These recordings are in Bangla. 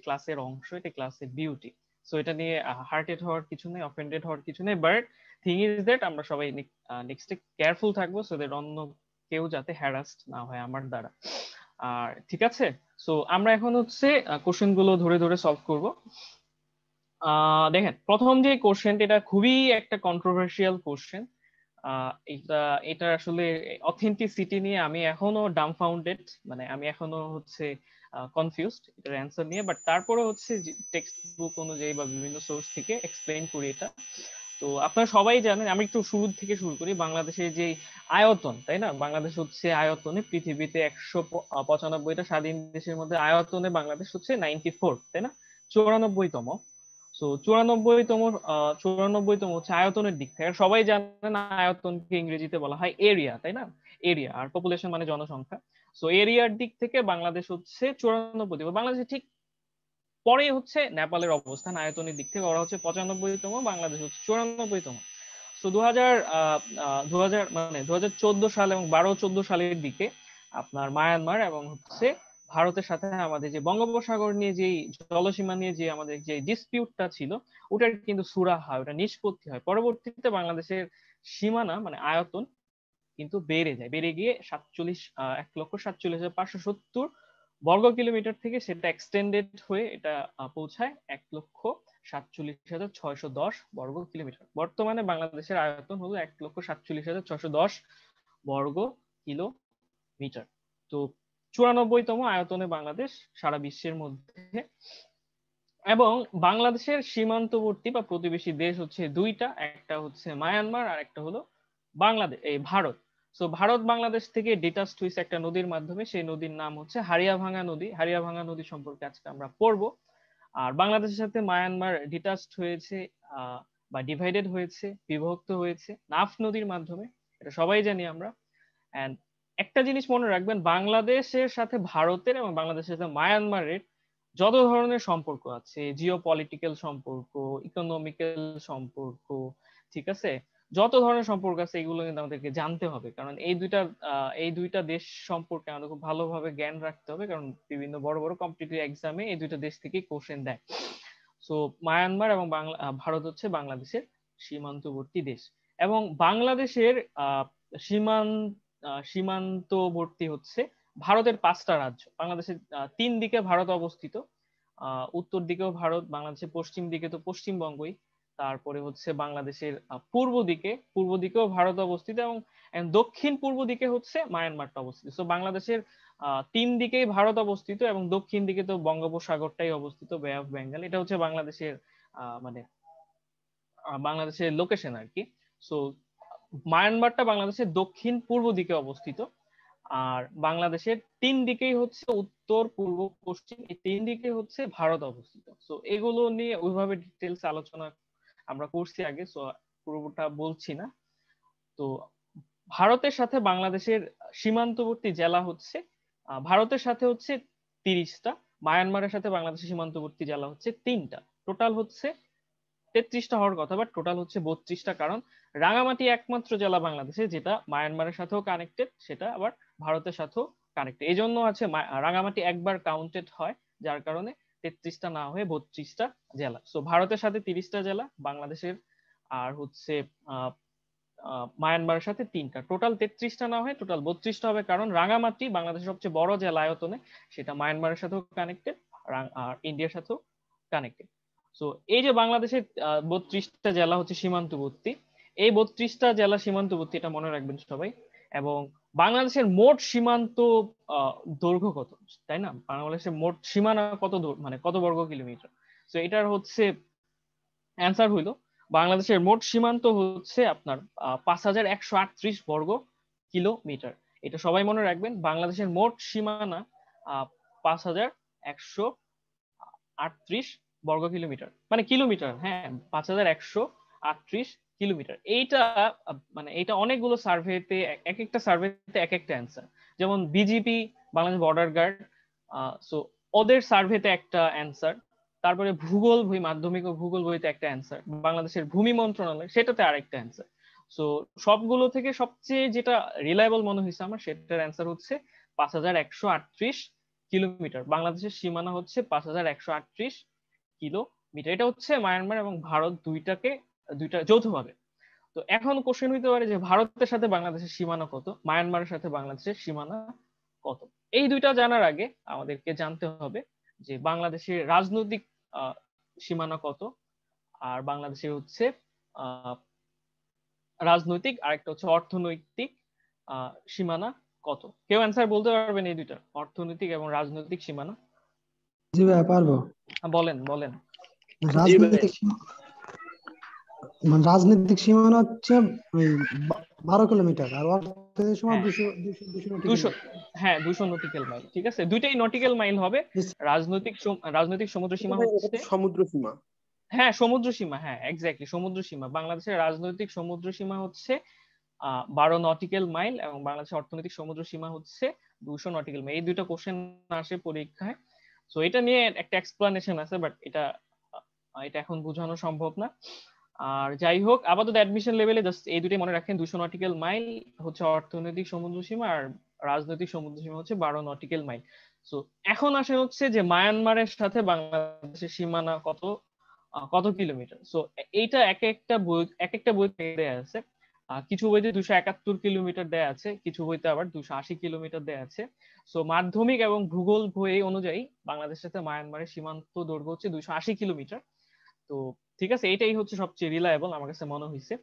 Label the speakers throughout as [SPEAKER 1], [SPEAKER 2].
[SPEAKER 1] ক্লাসের অংশ, এটা ক্লাসের বিউটি। সো এটা নিয়ে হার্টেড হওয়ার কিছু নেই, অফেন্ডেড হওয়ার কিছু নেই, বাট থিং ইজ দ্যাট আমরা সবাই নেক্সটে কেয়ারফুল থাকবো, সো দ্যাট অন্য কেউ যাতে হ্যারাসড না হয় আমার দ্বারা। আর ঠিক আছে, সো আমরা এখন হচ্ছে কোশ্চেন গুলো ধরে ধরে সলভ করব। দেখেন প্রথম যে কোশ্চেন, এটা খুবই একটা কন্ট্রোভার্সিয়াল কোশ্চেন। এটা এটা আসলে অথেন্টিসিটি নিয়ে আমি এখনো ডামফাউন্ডেড, মানে আমি এখনো হচ্ছে কনফিউজড এটার অ্যান্সার নিয়ে, বাট তারপরে হচ্ছে টেক্সট বুক অনুযায়ী বা বিভিন্ন সোর্স থেকে এক্সপ্লেইন করি এটা। তো আপনারা সবাই জানেন, আমি একটু শুরু থেকে শুরু করি। বাংলাদেশের যে আয়তন, তাই না, বাংলাদেশ হচ্ছে আয়তনে পৃথিবীতে 195টা স্বাধীন দেশের মধ্যে আয়তনে বাংলাদেশ হচ্ছে 94, তাই না, 94তম। সো 94তম হচ্ছে আয়তনের দিক থেকে। সবাই জানেন আয়তনকে ইংরেজিতে বলা হয় এরিয়া, তাই না, এরিয়া, আর পপুলেশন মানে জনসংখ্যা। সো এরিয়ার দিক থেকে বাংলাদেশ হচ্ছে 94তম। বাংলাদেশের ঠিক পরে হচ্ছে নেপালের অবস্থান আয়তনের দিক থেকে, ওরা হচ্ছে 95তম, বাংলাদেশ হচ্ছে 94তম। তো 2014 সাল এবং 12-14 সালের দিকে আপনার মায়ানমার এবং হচ্ছে ভারতের সাথে আমাদের যে বঙ্গোপসাগর নিয়ে যে জলসীমা নিয়ে যে আমাদের যে ডিসপিউটটা ছিল, ওটার কিন্তু সুরাহা হয়, ওটা নিষ্পত্তি হয়। পরবর্তীতে বাংলাদেশের সীমানা মানে আয়তন কিন্তু বেড়ে যায়, বেড়ে গিয়ে 1,47,570 বর্গ কিলোমিটার থেকে সেটা এক্সটেন্ডেড হয়ে এটা পৌঁছায় 1,47,610 বর্গ কিলোমিটার। বর্তমানে বাংলাদেশের আয়তন হলো 1,47,610 বর্গ কিলোমিটার। তো 94তম আয়তনে বাংলাদেশ সারা বিশ্বের মধ্যে। এবং বাংলাদেশের সীমান্তবর্তী বা প্রতিবেশী দেশ হচ্ছে দুইটা, একটা হচ্ছে মায়ানমার আর একটা হলো বাংলাদেশ, এই ভারত। সো ভারত বাংলাদেশ থেকে ডিটাচড হয়েছে একটা নদীর মাধ্যমে, সেই নদীর নাম হচ্ছে হারিয়াভাঙ্গা নদী। হারিয়াভাঙ্গা নদী সম্পর্কে আজকে আমরা পড়বো। আর বাংলাদেশের সাথে মায়ানমার ডিটাচড হয়েছে বা ডিভাইডেড হয়েছে, বিভক্ত হয়েছে নাফ নদীর মাধ্যমে, এটা সবাই জানি আমরা। এন্ড একটা জিনিস মনে রাখবেন, বাংলাদেশের সাথে ভারতের এবং বাংলাদেশের সাথে মায়ানমারের যত ধরনের সম্পর্ক আছে, জিও পলিটিক্যাল সম্পর্ক, ইকোনমিক্যাল সম্পর্ক, ঠিক আছে, যত ধরনের সম্পর্ক আছে এগুলো কিন্তু আমাদেরকে জানতে হবে, কারণ এই দুইটা দেশ সম্পর্কে আমাদের খুব ভালোভাবে জ্ঞান রাখতে হবে, কারণ বিভিন্ন বড় বড় কম্পিটিটিভ এক্সামে এই দুইটা দেশ থেকে কোশ্চেন দেয়। সো মায়ানমার এবং ভারত হচ্ছে বাংলাদেশের সীমান্তবর্তী দেশ। এবং বাংলাদেশের সীমান্তবর্তী হচ্ছে ভারতের 5টা রাজ্য। বাংলাদেশের 3 দিকে ভারত অবস্থিত, উত্তর দিকেও ভারত, বাংলাদেশের পশ্চিম দিকে তো পশ্চিমবঙ্গই, তারপরে হচ্ছে বাংলাদেশের পূর্ব দিকেও ভারত অবস্থিত, এবং দক্ষিণ পূর্ব দিকে হচ্ছে মায়ানমারটা অবস্থিত। তো বাংলাদেশের 3 দিকেই ভারত অবস্থিত, এবং দক্ষিণ দিকে তো বঙ্গোপসাগরটাই অবস্থিত, বে অফ বেঙ্গল। এটা হচ্ছে বাংলাদেশের মানে বাংলাদেশের লোকেশন আর কি। সো মায়ানমারটা বাংলাদেশের দক্ষিণ পূর্ব দিকে অবস্থিত, আর বাংলাদেশের 3 দিকেই হচ্ছে উত্তর পূর্ব পশ্চিম, এই 3 দিকে হচ্ছে ভারত অবস্থিত। সো এগুলো নিয়ে ওইভাবে ডিটেলস আলোচনা আমরা করছি আগে, সো পুরোটা বলছি না। তো ভারতের সাথে বাংলাদেশের সীমান্তবর্তী জেলা হচ্ছে ভারতের সাথে হচ্ছে 30টা, মায়ানমারের সাথে বাংলাদেশের সীমান্তবর্তী জেলা হচ্ছে 3টা। টোটাল হচ্ছে 33টা হওয়ার কথা, বাট টোটাল হচ্ছে 32টা, কারণ রাঙামাটি একমাত্র জেলা বাংলাদেশে যেটা মায়ানমারের সাথেও কানেক্টেড, সেটা আবার ভারতের সাথেও কানেক্টেড। এই জন্য আছে রাঙামাটি একবার কাউন্টেড হয়, যার কারণে 33টা না হয়ে 32টা জেলা। সো ভারতের সাথে 30টা জেলা, বাংলাদেশের আর হচ্ছে মায়ানমারের সাথে 3টা, টোটাল 33টা না হয় টোটাল 32টা হবে, কারণ রাঙামাটি বাংলাদেশের সবচেয়ে বড় জেলা আয়তনে, সেটা মায়ানমারের সাথেও কানেক্টেড আর ইন্ডিয়ার সাথেও কানেক্টেড। সো এই যে বাংলাদেশের 32টা জেলা হচ্ছে সীমান্তবর্তী, এই 32টা জেলা সীমান্তবর্তী, এটা মনে রাখবেন সবাই। এবং বাংলাদেশের মোট সীমান্ত দৈর্ঘ্য কত, তাই না, বাংলাদেশের মোট সীমানা কত মানে কত বর্গ কিলোমিটার। তো এটার হচ্ছে অ্যান্সার হইলো, বাংলাদেশের মোট সীমান্ত হচ্ছে আপনার 5,138 বর্গ কিলোমিটার। এটা সবাই মনে রাখবেন, বাংলাদেশের মোট সীমানা 5,138 বর্গ কিলোমিটার, মানে কিলোমিটার, হ্যাঁ, 5,138 কিলোমিটার। এইটা মানে এটা অনেকগুলো সার্ভেতে, এক একটা সার্ভেতে এক একটা অ্যান্সার। যেমন BGP, Bangladesh border guard, so ওদের সার্ভেতে একটা অ্যান্সার, তারপরে ভূগোল বই, মাধ্যমিক ও ভূগোল বইতে একটা অ্যান্সার, বাংলাদেশের ভূমি মন্ত্রণালয় সেটাতে আরেকটা অ্যান্সার। সো সবগুলো থেকে সবচেয়ে যেটা রিলায়েবল মনে হয়েছে আমার, সেটার অ্যান্সার হচ্ছে 5,138 কিলোমিটার। বাংলাদেশের সীমানা হচ্ছে 5138 কিলোমিটার। এটা হচ্ছে মায়ানমার এবং ভারত দুইটা যৌথভাবে। তো এখন কোশ্চেন হইতে পারে যে ভারতের সাথে বাংলাদেশের সীমানা কত, মায়ানমারের সাথে বাংলাদেশের সীমানা কত। এই দুইটা জানার আগে আমাদেরকে জানতে হবে যে বাংলাদেশের রাজনৈতিক সীমানা কত, আর বাংলাদেশের হচ্ছে রাজনৈতিক, আরেকটা হচ্ছে অর্থনৈতিক সীমানা কত। কেউ অ্যান্সার বলতে পারবেন এই দুইটা, অর্থনৈতিক এবং রাজনৈতিক সীমানা?
[SPEAKER 2] জি ভাই পারবো।
[SPEAKER 1] বলেন বলেন।
[SPEAKER 2] রাজনৈতিক রাজনৈতিক সীমানা হচ্ছে ওই 12 কিলোমিটার, আর অর্থনৈতিক সীমানা
[SPEAKER 1] হ্যাঁ 200, হ্যাঁ 200 নটিক্যাল মাইল। ঠিক আছে, দুইটাই নটিক্যাল মাইল হবে। রাজনৈতিক সমুদ্র সীমা হচ্ছে
[SPEAKER 3] সমুদ্র সীমা।
[SPEAKER 1] হ্যাঁ সমুদ্র সীমা, হ্যাঁ এক্স্যাক্টলি সমুদ্র সীমা। বাংলাদেশের রাজনৈতিক সমুদ্র সীমা হচ্ছে 12 নটিক্যাল মাইল এবং বাংলাদেশের অর্থনৈতিক সমুদ্র সীমা হচ্ছে 200 নটিক্যাল মাইল। এই দুইটা কোশ্চেন আসে পরীক্ষায়। সো এটা নিয়ে একটা এক্সপ্লানেশন আছে, বাট এটা এখন বোঝানো সম্ভব না। আর যাই হোক, আপাতত অ্যাডমিশন লেভেলে জাস্ট এই দুটোই মনে রাখেন, 200 নটিক্যাল মাইল হচ্ছে অর্থনৈতিক সমুদ্র সীমা, আর রাজনৈতিক সমুদ্র সীমা হচ্ছে 12 নটিক্যাল মাইল। সো এখন আসে হচ্ছে যে মায়ানমারের সাথে বাংলাদেশের সীমানা কত কিলোমিটার। সো এইটা এক একটা বই দেয়া আছে। কিছু বইতে 271 কিলোমিটার দেয়া আছে, কিছু বইতে আবার 280 কিলোমিটার দেয়া আছে। সো মাধ্যমিক এবং ভূগোল বই অনুযায়ী বাংলাদেশের সাথে মায়ানমারের সীমান্ত দৈর্ঘ্য হচ্ছে 280 কিলোমিটার। তো ঠিক আছে, এটাই হচ্ছে সবচেয়ে রিলায়েবল আমার কাছে মনে হয়েছে।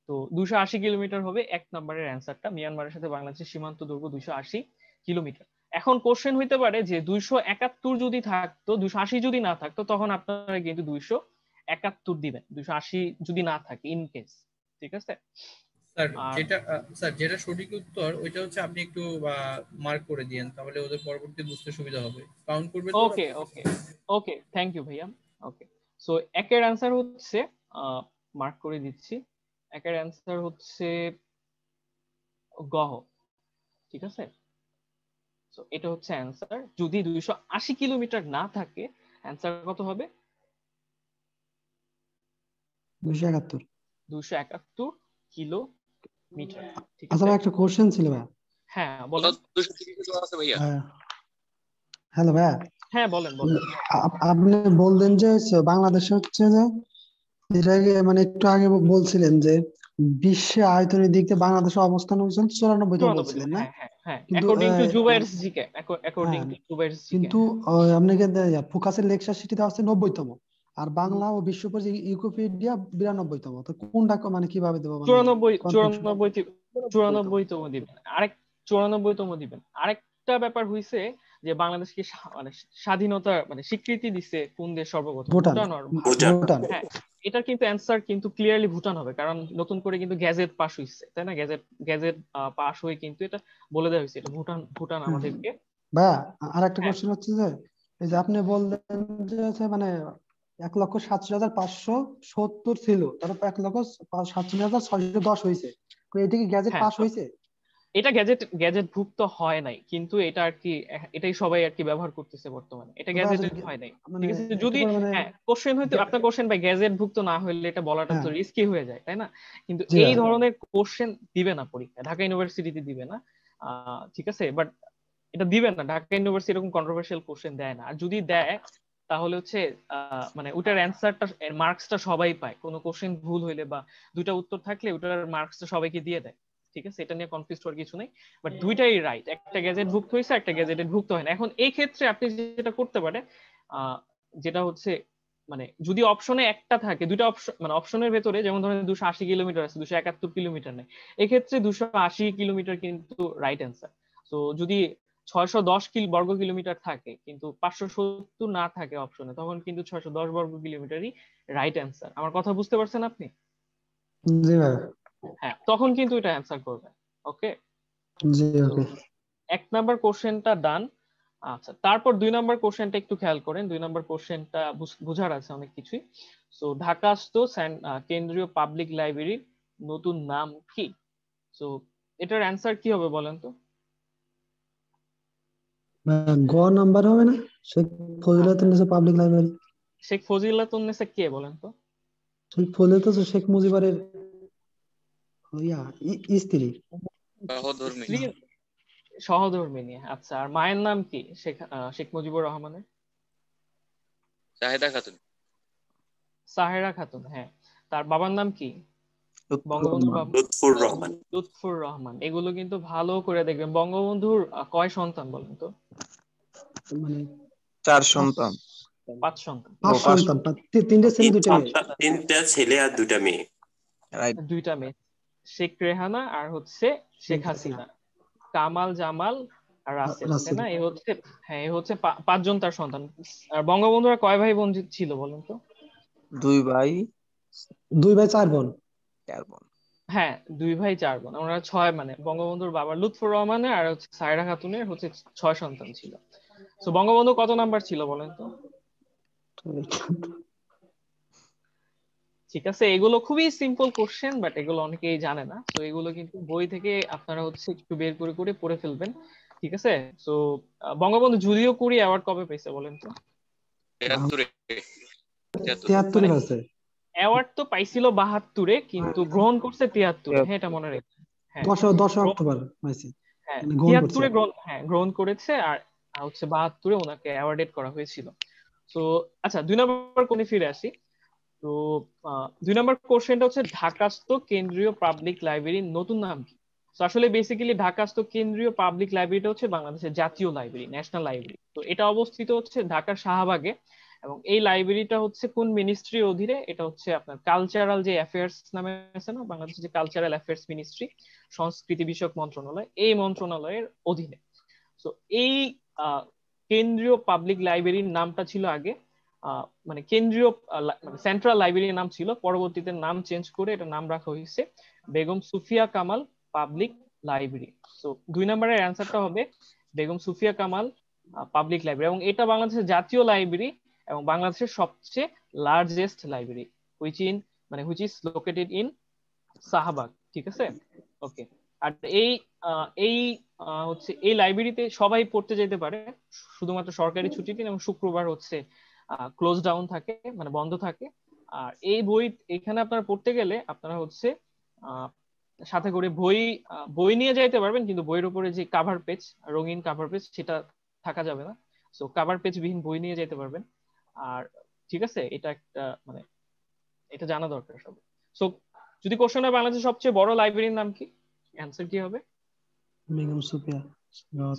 [SPEAKER 1] তো 280 কিলোমিটার হবে এক নম্বরের অ্যান্সারটা। মিয়ানমারের সাথে বাংলাদেশের সীমান্ত দৈর্ঘ্য 280 কিলোমিটার। এখন কোশ্চেন হইতে পারে যে 271 যদি থাকতো, 280 যদি না থাকতো, তখন আপনারা কিন্তু 271 দিবেন, 280 যদি না থাকে ইন কেস। ঠিক আছে
[SPEAKER 4] স্যার, যেটা সঠিক উত্তর ওইটা হচ্ছে আপনি একটু মার্ক করে দিয়েন, তাহলে ওদের পরবর্তী বুঝতে সুবিধা হবে। কাউন্ট করবে তো?
[SPEAKER 1] ওকে ওকে ওকে, থ্যাংক ইউ ভাইয়া। ওকে, সো একের অ্যান্সার হচ্ছে, মার্ক করে দিচ্ছি, একের অ্যান্সার হচ্ছে গহ। ঠিক আছে, সো এটা হচ্ছে অ্যান্সার। যদি 280 কিলোমিটার না থাকে, অ্যান্সার কত হবে?
[SPEAKER 2] 271
[SPEAKER 1] 271 কিলোমিটার। ঠিক
[SPEAKER 2] আচ্ছা
[SPEAKER 1] আছে,
[SPEAKER 2] ভাই, একটা কোশ্চেন ছিল ভাই।
[SPEAKER 1] হ্যাঁ বলেন।
[SPEAKER 2] হ্যালো ভাই,
[SPEAKER 1] হ্যাঁ বলেন বলেন।
[SPEAKER 2] আপনি বললেন যে বাংলাদেশে হচ্ছে যে এর আগে মানে একটু আগে বলছিলেন যে বিশ্বে আয়তনের দিক থেকে বাংলাদেশের অবস্থান হচ্ছে 94তম
[SPEAKER 1] 94,
[SPEAKER 2] বলছিলেন না?
[SPEAKER 1] হ্যাঁ হ্যাঁ হ্যাঁ,
[SPEAKER 2] কিন্তু
[SPEAKER 1] অ্যাকর্ডিং টু জুবাইরস জিকে, অ্যাকর্ডিং
[SPEAKER 2] হ্যাঁ,
[SPEAKER 1] টু জুবাইরস জিকে।
[SPEAKER 2] কিন্তু আপনাকে ফোকাসের লেকচার সিটিতে আছে 90তম, আর বাংলা ও বিশ্ব পরিচয় উইকিপিডিয়া 92তম। তো কোনটা মানে কিভাবে দেবো, মানে
[SPEAKER 1] 94তম দিবেন, 94তম দিবেন। আরেকটা ব্যাপার হইছে যে বাংলাদেশকে মানে স্বাধীনতা মানে স্বীকৃতি দিছে কোন দেশ সর্বপ্রথম?
[SPEAKER 2] ভুটান।
[SPEAKER 1] ভুটান আর
[SPEAKER 2] ভুটান।
[SPEAKER 1] হ্যাঁ, এটার কিন্তু অ্যান্সার কিন্তু ক্লিয়ারলি ভুটান হবে, কারণ নতুন করে কিন্তু গ্যাজেট পাস হইছে, তাই না? গ্যাজেট পাস হয়ে কিন্তু এটা বলে দেওয়া হয়েছে, এটা ভুটান আমাদেরকে।
[SPEAKER 2] ভাইয়া আর একটা
[SPEAKER 1] হ্যাঁ
[SPEAKER 2] কোশ্চেন হচ্ছে যে এই যে আপনি বললেন যে হচ্ছে মানে 1,47,570 ছিল, তারপর 1,47,610 হয়েছে, তো এটা কি গ্যাজেট
[SPEAKER 1] হ্যাঁ,
[SPEAKER 2] পাস হয়েছে?
[SPEAKER 1] এটা গ্যাজেট ভুক্ত হয় নাই, কিন্তু এটা আর কি এটাই সবাই আর কি ব্যবহার করতেছে বর্তমানে, এটা
[SPEAKER 2] তো ভাইয়া
[SPEAKER 1] গ্যাজেটেড
[SPEAKER 2] যদি
[SPEAKER 1] হয় নাই।
[SPEAKER 2] মানে
[SPEAKER 1] ঠিক আছে,
[SPEAKER 2] একটু
[SPEAKER 1] যদি
[SPEAKER 2] করে মানে
[SPEAKER 1] হ্যাঁ কোশ্চেন হইতে আপনার কোশ্চেন ভাই গ্যাজেট ভুক্ত না হইলে এটা বলাটা তো
[SPEAKER 2] হ্যাঁ,
[SPEAKER 1] রিস্কি হয়ে যায়, তাই না? কিন্তু
[SPEAKER 2] জি
[SPEAKER 1] এই
[SPEAKER 2] ভাইয়া।
[SPEAKER 1] ধরনের কোশ্চেন দিবে না পরীক্ষায়, ঢাকা ইউনিভার্সিটিতে দিবে না। ঠিক আছে, বাট এটা দিবে না, ঢাকা ইউনিভার্সিটি এরকম কন্ট্রোভার্সিয়াল কোশ্চেন দেয় না। আর যদি দেয় তাহলে হচ্ছে মানে ওটার অ্যান্সারটা মার্কসটা সবাই পায়, কোনো কোশ্চেন ভুল হইলে বা দুইটা উত্তর থাকলে ওটার মার্কসটা সবাইকে দিয়ে দেয়। ঠিক আছে, এটা নিয়ে কনফিউজ হওয়ার কিছু নেই। বাট দুইটাই রাইট, একটা গ্যাজেট ভুক্ত হয়েছে, একটা গ্যাজেটেড ভুক্ত হয় না। এখন এই ক্ষেত্রে আপনি যেটা করতে পারে, যেটা হচ্ছে মানে যদি অপশনে একটা থাকে, দুইটা অপশন মানে অপশনের ভেতরে, যেমন ধরেন 280 কিলোমিটার আছে, 271 কিলোমিটার নেই, এক্ষেত্রে 280 কিলোমিটার কিন্তু রাইট অ্যান্সার। তো যদি 610 বর্গ কিলোমিটার থাকে কিন্তু 570 না থাকে অপশনে, তখন কিন্তু 610 বর্গ কিলোমিটারই রাইট অ্যান্সার। আমার কথা বুঝতে পারছেন আপনি?
[SPEAKER 2] জি ভাইয়া।
[SPEAKER 1] হ্যাঁ, তখন কিন্তু এটা অ্যান্সার করবে। ওকে,
[SPEAKER 2] জি ওকে।
[SPEAKER 1] এক নাম্বার কোশ্চেনটা ডান। আচ্ছা, তারপর 2 নম্বর কোশ্চেনটা একটু খেয়াল করেন। 2 নম্বর কোশ্চেনটা বুঝার আছে অনেক কিছুই। সো ঢাকাস্থ কেন্দ্রীয় পাবলিক লাইব্রেরির নতুন নাম কি? সো এটার অ্যান্সার কি হবে বলেন তো?
[SPEAKER 2] গ নাম্বার হবে না? Sheikh Fazilatunnesa public library.
[SPEAKER 1] শেখ ফজিলাতুন্নেসা কে বলেন তো?
[SPEAKER 2] শেখ ফজিলাতুন্নেসা শেখ মুজিবের স্ত্রী।
[SPEAKER 1] স্ত্রী? সহধর্মিণী। আচ্ছা, আর মায়ের নাম কি শেখ মুজিবুর রহমানের?
[SPEAKER 3] জাহেদা খাতুন।
[SPEAKER 1] সাহেরা খাতুন। হ্যাঁ, তার বাবার নাম কি?
[SPEAKER 5] লুৎফুর
[SPEAKER 1] বঙ্গবন্ধুর
[SPEAKER 5] রহমান।
[SPEAKER 1] বাবা
[SPEAKER 3] লুৎফুর রহমান।
[SPEAKER 1] লুৎফুর রহমান। এগুলো কিন্তু ভালো করে দেখবেন। বঙ্গবন্ধুর কয় সন্তান বলেন তো?
[SPEAKER 2] মানে
[SPEAKER 5] 4 সন্তান।
[SPEAKER 1] 5 সন্তান।
[SPEAKER 2] 5
[SPEAKER 5] পাঁচ
[SPEAKER 2] সন্তান, 3টে ছেলে 2টে মেয়ে।
[SPEAKER 3] 3টা ছেলে আর 2টা মেয়ে।
[SPEAKER 5] রাইট।
[SPEAKER 1] 2টা মেয়ে, শেখ রেহানা আর হচ্ছে শেখ হাসিনা, কামাল, জামাল আর রাসেল, তাই
[SPEAKER 2] রাসেল।
[SPEAKER 1] না? হ্যাঁ, এই হচ্ছে 5জন তার সন্তান। আর বঙ্গবন্ধুরা কয় ভাই বোন ছিল বলেন তো?
[SPEAKER 5] 2 ভাই
[SPEAKER 2] 2 ভাই 4 বোন।
[SPEAKER 5] 4 বোন।
[SPEAKER 1] হ্যাঁ, 2 ভাই 4 বোন। আমরা 6, মানে বঙ্গবন্ধুর বাবা লুৎফুর রহমানের আর হচ্ছে সায়রা খাতুনের হচ্ছে 6 সন্তান ছিল। তো বঙ্গবন্ধু কত নাম্বার ছিল বলেন তো? ঠিক আছে, এগুলো খুবই সিম্পল কোশ্চেন, বাট এগুলো অনেকেই জানে না। তো এগুলো কিন্তু বই থেকে আপনারা হচ্ছে একটু বের করে করে পড়ে ফেলবেন। ঠিক আছে। তো বঙ্গবন্ধু জুলিও কুরি অ্যাওয়ার্ড কবে পেয়েছে বলেন তো?
[SPEAKER 3] 73-এ।
[SPEAKER 2] 73 আছে।
[SPEAKER 1] অ্যাওয়ার্ড তো পাইছিল 72-এ, কিন্তু গ্রহণ করছে 73-এ। হ্যাঁ, এটা মনে রাখবেন। হ্যাঁ,
[SPEAKER 2] 10 অক্টোবর হয়েছে।
[SPEAKER 1] হ্যাঁ,
[SPEAKER 2] মানে গ্রহণ করছে।
[SPEAKER 1] 73-এ গ্রহণ করেছে, আর হচ্ছে 72-এ ওনাকে অ্যাওয়ার্ডেড করা হয়েছিল। তো আচ্ছা, 2 নম্বর কোণে ফিরে আসি। তো 2 নম্বর কোশ্চেনটা হচ্ছে ঢাকাস্থ কেন্দ্রীয় পাবলিক লাইব্রেরির নতুন নাম কি? তো আসলে বেসিক্যালি ঢাকাস্থ কেন্দ্রীয় পাবলিক লাইব্রেরিটা হচ্ছে বাংলাদেশের জাতীয় লাইব্রেরি, ন্যাশনাল লাইব্রেরি। তো এটা অবস্থিত হচ্ছে ঢাকার শাহবাগে। এবং এই লাইব্রেরিটা হচ্ছে কোন মিনিস্ট্রির অধীনে? এটা হচ্ছে আপনার কালচারাল যে অ্যাফেয়ার্স নামে আছে না, বাংলাদেশের যে কালচারাল অ্যাফেয়ার্স মিনিস্ট্রি, সংস্কৃতি বিষয়ক মন্ত্রণালয়, এই মন্ত্রণালয়ের অধীনে। তো এই আহ, কেন্দ্রীয় পাবলিক লাইব্রেরির নামটা ছিল আগে মানে কেন্দ্রীয় মানে সেন্ট্রাল লাইব্রেরির নাম ছিল, পরবর্তীতে নাম চেঞ্জ করে এটা নাম রাখা হয়েছে বেগম সুফিয়া কামাল পাবলিক লাইব্রেরি। তো 2 নম্বরের অ্যান্সারটা হবে বেগম সুফিয়া কামাল পাবলিক লাইব্রেরি। এবং এটা বাংলাদেশের জাতীয় লাইব্রেরি এবং বাংলাদেশের সবচেয়ে largest library, which is located in Shahbag. ঠিক আছে, ওকে। আর এই এই হচ্ছে এই লাইব্রেরিতে সবাই পড়তে যেতে পারে, শুধুমাত্র সরকারি ছুটির দিন এবং শুক্রবার হচ্ছে ক্লোজ ডাউন থাকে, মানে বন্ধ থাকে। আর এই বই এখানে আপনারা পড়তে গেলে আপনারা হচ্ছে আহ, সাথে করে বই নিয়ে যাইতে পারবেন, কিন্তু বইয়ের উপরে যে কাভার পেজ, রঙিন কাভার পেজ, সেটা থাকা যাবে না। সো কাভার পেজ বিহীন বই নিয়ে যেতে পারবেন। আর ঠিক আছে, এটা একটা মানে এটা জানা দরকার সব। সো যদি কোশ্চেন হয় বাংলাদেশের সবচেয়ে বড় লাইব্রেরির নাম কি, অ্যান্সার কি হবে?
[SPEAKER 2] Begum Sufia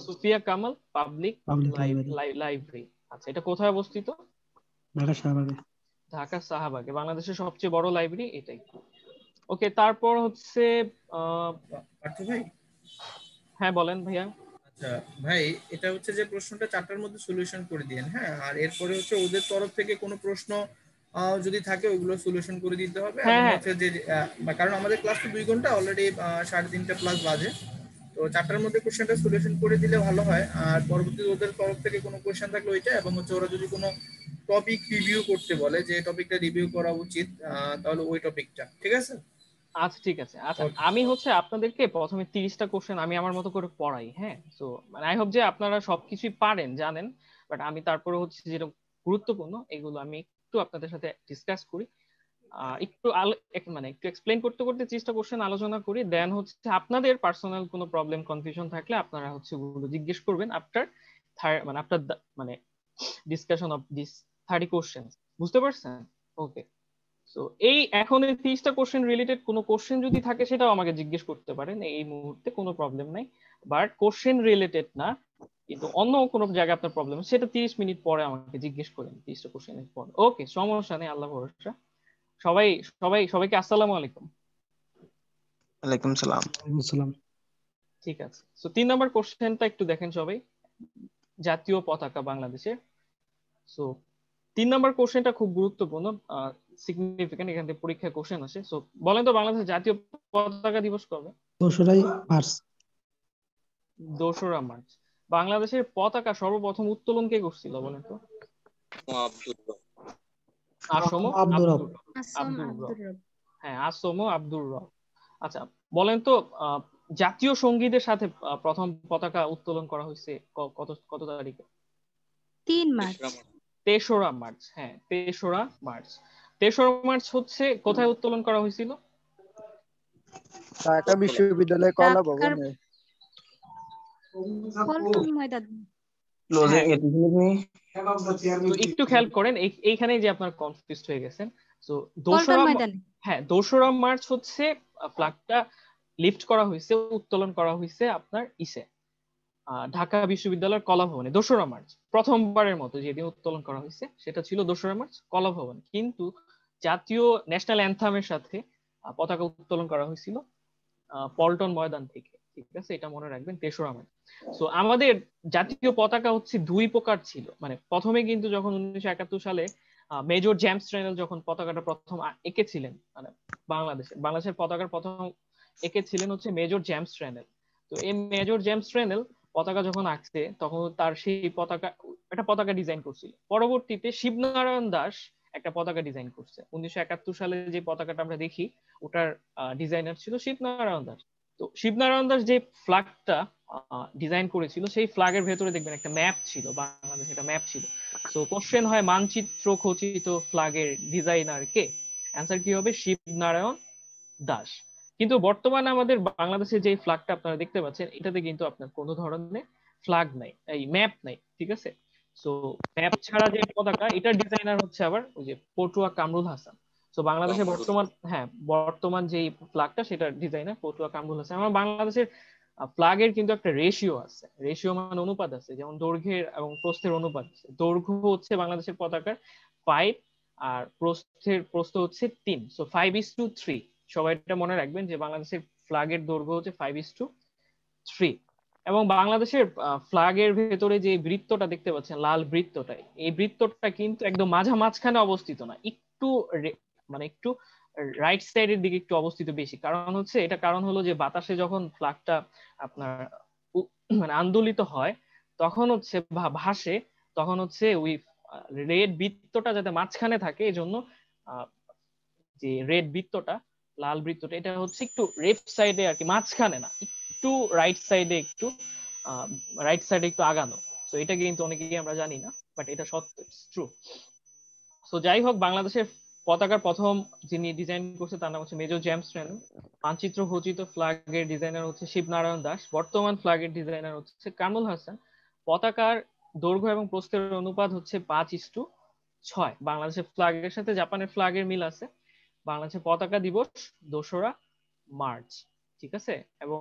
[SPEAKER 1] Sufia Kamal public
[SPEAKER 2] public library,
[SPEAKER 1] library. আচ্ছা, এটা কোথায় অবস্থিত?
[SPEAKER 2] ঢাকা শাহবাগে।
[SPEAKER 1] ঢাকা শাহবাগে, বাংলাদেশের সবচেয়ে বড় লাইব্রেরি এটাই। ওকে, তারপর হচ্ছে
[SPEAKER 4] পার্থ ভাই।
[SPEAKER 1] হ্যাঁ বলেন ভাইয়া।
[SPEAKER 4] আচ্ছা ভাই, এটা হচ্ছে যে প্রশ্নটা 4টার মধ্যে সলিউশন করে দিয়েন, হ্যাঁ। আর এরপরে হচ্ছে ওদের তরফ থেকে কোনো প্রশ্ন যদি থাকে ওইগুলো সলিউশন করে দিতে হবে।
[SPEAKER 1] হ্যাঁ,
[SPEAKER 4] এবং
[SPEAKER 1] হ্যাঁ,
[SPEAKER 4] হচ্ছে যে কারণ আমাদের ক্লাস তো 2 ঘন্টা অলরেডি, 3:30 প্লাস বাজে। তো 4টার মধ্যে কোশ্চেনটা সলিউশন করে দিলে ভালো হয়। আর পরবর্তীতে ওদের তরফ থেকে কোনো কোশ্চেন থাকলে ওইটা, এবং হচ্ছে ওরা যদি কোনো টপিক রিভিউ করতে বলে যে টপিকটা রিভিউ করা উচিত, তাহলে ওই টপিকটা, ঠিক আছে?
[SPEAKER 1] আচ্ছা ঠিক আছে। আচ্ছা,
[SPEAKER 4] ওকে।
[SPEAKER 1] আমি হচ্ছে আপনাদেরকে প্রথমে 30টা কোশ্চেন আমি আমার মতো করে পড়াই, হ্যাঁ। তো মানে আই হোপ যে আপনারা সবকিছুই পারেন, জানেন, বাট আমি তারপরে হচ্ছে যেটা গুরুত্বপূর্ণ এগুলো আমি একটু আপনাদের সাথে ডিসকাস করি, মানে একটু এক্সপ্লেইন করতে করতে 30টা কোশ্চেন আলোচনা করি। দেন হচ্ছে আপনাদের পার্সোনাল কোনো প্রবলেম কনফিউশন থাকলে আপনারা হচ্ছে ওগুলো জিজ্ঞেস করবেন আফটার মানে ডিসকাশন অফ দিস 30 কোশ্চেন। বুঝতে পারছেন? ওকে। তো এই এখন এই 30টা কোশ্চেন রিলেটেড কোনো কোশ্চেন যদি থাকে সেটাও আমাকে জিজ্ঞেস করতে পারেন, এই মুহূর্তে কোনো প্রবলেম নাই। বাট কোশ্চেন রিলেটেড না, কিন্তু অন্য কোনো জায়গায় আপনার প্রবলেম, সেটা 30 মিনিট পরে আমাকে জিজ্ঞেস করেন, 30টা কোশ্চেনের পর। ওকে, সমস্যা নেই, আল্লাহ ভরসা। সবাই সবাইকে আসসালামু আলাইকুম।
[SPEAKER 5] ওয়ালাইকুম সালাম।
[SPEAKER 2] আসসালাম।
[SPEAKER 1] ঠিক আছে, তো 3 নম্বর কোশ্চেনটা একটু দেখেন সবাই। জাতীয় পতাকা বাংলাদেশের। সো 3 নম্বর কোশ্চেনটা খুব গুরুত্বপূর্ণ, সিগনিফিকেন্ট, এখান থেকে পরীক্ষায় কোশ্চেন আসে। সো বলেন তো বাংলাদেশের জাতীয় পতাকা দিবস কবে?
[SPEAKER 2] 2রা মার্চ।
[SPEAKER 1] 2রা মার্চ। বাংলাদেশের পতাকা সর্বপ্রথম উত্তোলন কে করছিল বলেন তো? আসম
[SPEAKER 2] আব্দুর রব।
[SPEAKER 1] আব্দুর রব। হ্যাঁ, আসম আব্দুর রব। আচ্ছা, বলেন তো জাতীয় সঙ্গীতের সাথে প্রথম পতাকা উত্তোলন করা হয়েছে কত কত তারিখে?
[SPEAKER 6] 3 মার্চ।
[SPEAKER 1] 3রা মার্চ। হ্যাঁ, 3রা মার্চ। 3রা মার্চ হচ্ছে কোথায় উত্তোলন করা হয়েছিল?
[SPEAKER 7] ঢাকা বিশ্ববিদ্যালয় কলা ভবনে।
[SPEAKER 6] পল্টন ময়দান।
[SPEAKER 5] ক্লোজিং
[SPEAKER 1] হ্যাঁ,
[SPEAKER 5] এটি মি
[SPEAKER 1] তো একটু খেয়াল করেন এইখানে যে আপনার কনফিউজ হয়ে গেছেন। সো
[SPEAKER 6] পল্টন ময়দানে।
[SPEAKER 1] হ্যাঁ, 2রা মার্চ হচ্ছে ফ্ল্যাগটা লিফট করা হয়েছে, উত্তোলন করা হয়েছে আপনার ঢাকা বিশ্ববিদ্যালয়ের কলাভবনে 2রা মার্চ প্রথমবারের মতো যেদিন উত্তোলন করা হয়েছে সেটা ছিল 2রা মার্চ কলাভবনে। কিন্তু জাতীয় ন্যাশনাল অ্যান্থামের সাথে পতাকা উত্তোলন করা হয়েছিল পল্টন ময়দান থেকে। ঠিক আছে, এটা মনে রাখবেন 3রা মার্চ। সো আমাদের জাতীয় পতাকা হচ্ছে 2 প্রকার ছিল। মানে প্রথমে কিন্তু যখন 1971 সালে মেজর জেমস ট্রেনেল যখন পতাকাটা প্রথম এঁকেছিলেন, মানে বাংলাদেশের পতাকার প্রথম এঁকেছিলেন হচ্ছে মেজর জেমস ট্রেনেল। তো এই মেজর জেমস ট্রেনেল পতাকা যখন আঁকছে তখন তার সেই একটা পতাকা ডিজাইন করছিল। পরবর্তীতে শিবনারায়ণ দাস একটা পতাকা ডিজাইন করছে। 1971 সালে যে পতাকাটা আমরা দেখি ওটার ডিজাইনার ছিল শিবনারায়ণ দাস। তো শিবনারায়ণ দাস যে ফ্ল্যাগটা ডিজাইন করেছিল সেই ফ্ল্যাগের ভেতরে দেখবেন একটা ম্যাপ ছিল, বাংলাদেশ একটা ম্যাপ ছিল। তো কোশ্চেন হয় মানচিত্র খচিত ফ্ল্যাগের ডিজাইনার কে? অ্যান্সার কি হবে? শিবনারায়ণ দাস। কিন্তু বর্তমানে আমাদের বাংলাদেশে যে ফ্ল্যাগটা আপনারা দেখতে পাচ্ছেন এটাতে কিন্তু আপনার কোনো ধরনের ফ্ল্যাগ নাই, এই ম্যাপ নাই। ঠিক আছে, সো ম্যাপ ছাড়া যে পতাকা এটার ডিজাইনার হচ্ছে আবার ওই যে পটুয়া কামরুল হাসান। তো বাংলাদেশে বর্তমান যে ফ্ল্যাগটা সেটার ডিজাইনার পটুয়া কামরুল হাসান। আমার বাংলাদেশের ফ্ল্যাগের কিন্তু একটা রেশিও আছে, রেশিও মানে অনুপাত আছে, যেমন দৈর্ঘ্যের এবং প্রস্থের অনুপাত আছে। দৈর্ঘ্য হচ্ছে বাংলাদেশের পতাকার 5 আর প্রস্থ হচ্ছে 3, সো 5:3। সবাই এটা মনে রাখবেন যে বাংলাদেশের ফ্ল্যাগের দৈর্ঘ্য হচ্ছে 5:3। এবং বাংলাদেশের ফ্ল্যাগের ভেতরে যে বৃত্তটা দেখতে পাচ্ছেন, লাল বৃত্তটাই, এই বৃত্তটা কিন্তু একদম মাঝখানে অবস্থিত না, মানে একটু রাইট সাইডের দিকে একটু অবস্থিত বেশি। কারণ হলো যে বাতাসে যখন ফ্ল্যাগটা আপনার মানে আন্দোলিত হয় তখন হচ্ছে ভাসে, তখন হচ্ছে ওই রেড বৃত্তটা যাতে মাঝখানে থাকে, এই জন্য যে রেড বৃত্তটা, লাল বৃত্তটা, এটা হচ্ছে একটু লেফট সাইডে আর কি, মাঝখানে না, একটু রাইট সাইডে একটু আগানো। তো এটা কিন্তু অনেকেই আমরা জানি না, বাট এটা সত্য, ট্রু। সো যাই হোক, বাংলাদেশের পতাকার প্রথম যিনি ডিজাইন করছে তার নাম হচ্ছে মেজর জেমস ট্রেনেল। মানচিত্র খচিত ফ্ল্যাগের ডিজাইনার হচ্ছে শিবনারায়ণ দাস। বর্তমান ফ্ল্যাগের ডিজাইনার হচ্ছে কামরুল হাসান। পতাকার দৈর্ঘ্য এবং প্রস্থের অনুপাত হচ্ছে 5:6। বাংলাদেশের ফ্ল্যাগের সাথে জাপানের ফ্ল্যাগের মিল আছে। বাংলাদেশের পতাকা দিবস 2রা মার্চ। ঠিক আছে, এবং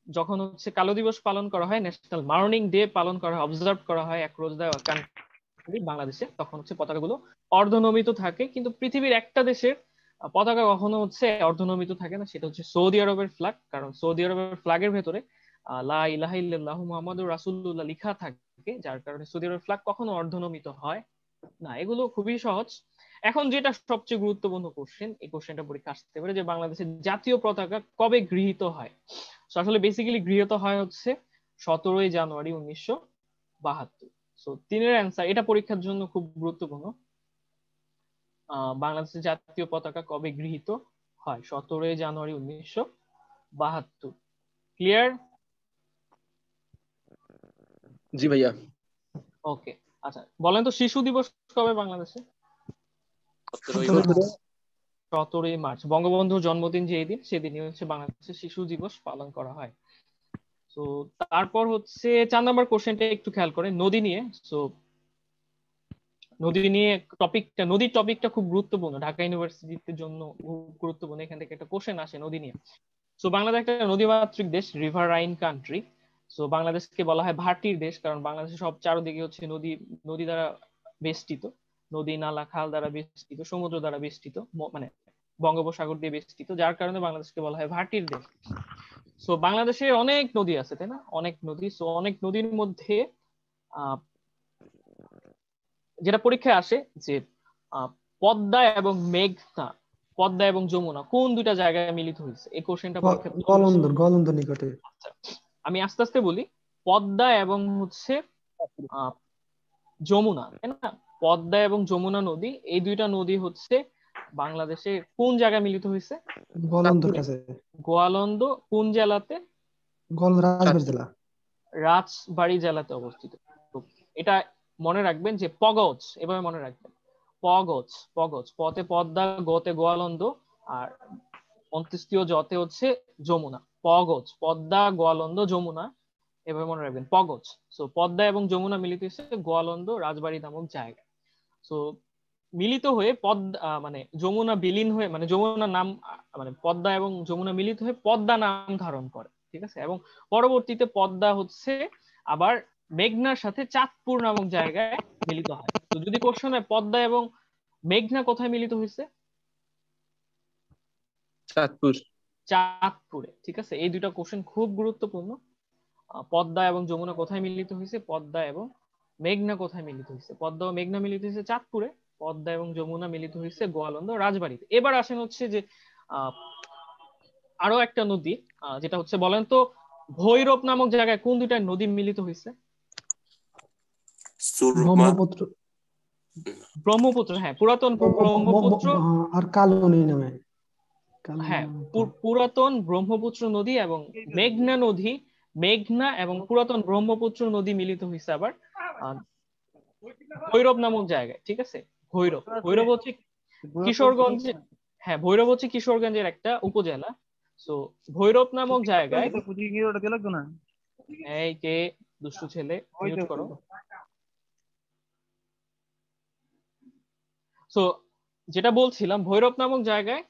[SPEAKER 1] যখন হচ্ছে কালো দিবস পালন করা হয়, ন্যাশনাল মার্নিং ডে পালন করা হয়, অবজার্ভ করা হয় অ্যাক্রস দ্য কান্ট্রি বাংলাদেশে, তখন হচ্ছে পতাকাগুলো অর্ধনমিত থাকে। কিন্তু পৃথিবীর একটা দেশের পতাকা কখনো হচ্ছে অর্ধনমিত থাকে না, সেটা হচ্ছে সৌদি আরবের ফ্ল্যাগ। কারণ সৌদি আরবের ফ্ল্যাগের ভেতরে লা ইলাহা ইল্লাল্লাহু মুহাম্মাদুর রাসূলুল্লাহ লেখা থাকে, যার কারণে সৌদি আরবের ফ্ল্যাগ কখনো অর্ধনমিত হয় না। এগুলো খুবই সহজ। এখন যেটা সবচেয়ে গুরুত্বপূর্ণ কোশ্চেন, এই কোশ্চেনটা পরীক্ষা আসতে পারে, যে বাংলাদেশের জাতীয় পতাকা কবে গৃহীত হয়? আসলে বেসিক্যালি গৃহীত হয় হচ্ছে 17ই জানুয়ারি 1972। সো 3-এর অ্যান্সার, এটা পরীক্ষার জন্য খুব গুরুত্বপূর্ণ। বাংলাদেশের জাতীয় পতাকা কবে গৃহীত হয়? 17ই জানুয়ারি 1972। ক্লিয়ার?
[SPEAKER 5] জি ভাইয়া।
[SPEAKER 1] ওকে, আচ্ছা বলেন তো শিশু দিবস কবে বাংলাদেশে? 17ই মার্চ। বঙ্গবন্ধুর জন্মদিন যেই দিন, সেদিনই হচ্ছে বাংলাদেশে শিশু দিবস পালন করা হয়। তো তারপর হচ্ছে 4 নম্বর কোশ্চেনটা একটু খেয়াল করেন, নদী নিয়ে। সো নদীর টপিকটা খুব গুরুত্বপূর্ণ, ঢাকা ইউনিভার্সিটির জন্য খুব গুরুত্বপূর্ণ। এখান থেকে একটা কোশ্চেন আসে নদী নিয়ে। সো বাংলাদেশ একটা নদীমাতৃক দেশ, রিভার রাইন কান্ট্রি। সো বাংলাদেশকে বলা হয় ভাটির দেশ, কারণ বাংলাদেশের সব চারদিকে হচ্ছে নদী দ্বারা বেষ্টিত, নদী নালা খাল দ্বারা বেষ্টিত, সমুদ্র দ্বারা বেষ্টিত, মানে বঙ্গোপসাগর দিয়ে বেষ্টিত, যার কারণে বাংলাদেশকে বলা হয় ভাটির দেশ। সো বাংলাদেশে অনেক নদী আছে, তাই না? অনেক নদী। সো অনেক নদীর মধ্যে যেটা পরীক্ষায় আসে যে পদ্মা এবং মেঘনা, পদ্মা এবং যমুনা কোন দুইটা জায়গায় মিলিত হয়েছে, এই কোশ্চেনটা পরীক্ষায়।
[SPEAKER 2] গলন্দ নিকটে।
[SPEAKER 1] আচ্ছা, আমি আস্তে আস্তে বলি। পদ্মা এবং হচ্ছে যমুনা, তাই না? পদ্মা এবং যমুনা নদী, এই দুইটা নদী হচ্ছে বাংলাদেশে কোন জায়গায় মিলিত হয়েছে?
[SPEAKER 2] গলন্দর কাছে।
[SPEAKER 1] গোয়ালন্দ কোন জেলাতে?
[SPEAKER 2] রাজবাড়ী জেলা।
[SPEAKER 1] রাজবাড়ী জেলাতে অবস্থিত। তো এটা মনে রাখবেন যে পগজ, এভাবে মনে রাখবেন, পগজ। পতে পদ্মা, গতে গোয়ালন্দ, আর অন্ত্যেষ্টিয় জতে হচ্ছে যমুনা। পগজ, পদ্মা, গোয়ালন্দ, যমুনা, এভাবে মনে রাখবেন পগজ। সো পদ্মা এবং যমুনা মিলিত হয়েছে গোয়ালন্দ রাজবাড়ি নামক জায়গায়। সো মিলিত হয়ে পদ্মা মানে যমুনা বিলীন হয়ে মানে যমুনা নাম মানে পদ্মা এবং যমুনা মিলিত হয়ে পদ্মা নাম ধারণ করে, ঠিক আছে। এবং পরবর্তীতে পদ্মা হচ্ছে আবার মেঘনার সাথে চাঁদপুর নামক জায়গায় মিলিত হয়। তো যদি কোশ্চেন হয় পদ্মা এবং মেঘনা কোথায় মিলিত হয়েছে,
[SPEAKER 5] চাঁদপুর।
[SPEAKER 1] চাঁদপুরে, ঠিক আছে। এই দুইটা কোশ্চেন খুব গুরুত্বপূর্ণ। পদ্মা এবং যমুনা কোথায় মিলিত হয়েছে, পদ্মা এবং মেঘনা কোথায় মিলিত হয়েছে, পদ্মা ও মেঘনা মিলিত হয়েছে চাঁদপুরে, পদ্মা এবং যমুনা মিলিত হয়েছে গোয়ালন্দ রাজবাড়িতে। এবার আসেন হচ্ছে যে আরো একটা নদী, যেটা হচ্ছে বলেন তো ভৈরব নামক জায়গায় কোন দুইটা নদী মিলিত হয়েছে?
[SPEAKER 3] সুরমা,
[SPEAKER 2] ব্রহ্মপুত্র
[SPEAKER 1] ব্রহ্মপুত্র, হ্যাঁ পুরাতন ব্রহ্মপুত্র,
[SPEAKER 2] আর কালনী নামে
[SPEAKER 1] হ্যাঁ পুরাতন ব্রহ্মপুত্র নদী এবং মেঘনা নদী, মেঘনা এবং পুরাতন ব্রহ্মপুত্র নদী মিলিত হয়েছে আবার ভৈরব নামক জায়গায়, ঠিক আছে। ভৈরব, ভৈরব হচ্ছে কিশোরগঞ্জ, হ্যাঁ ভৈরব হচ্ছে কিশোরগঞ্জের একটা উপজেলা। সো ভৈরব নামক জায়গায়, এই কে দুষ্টু ছেলে, মিউট করো। সো যেটা বলছিলাম ভৈরব নামক জায়গায়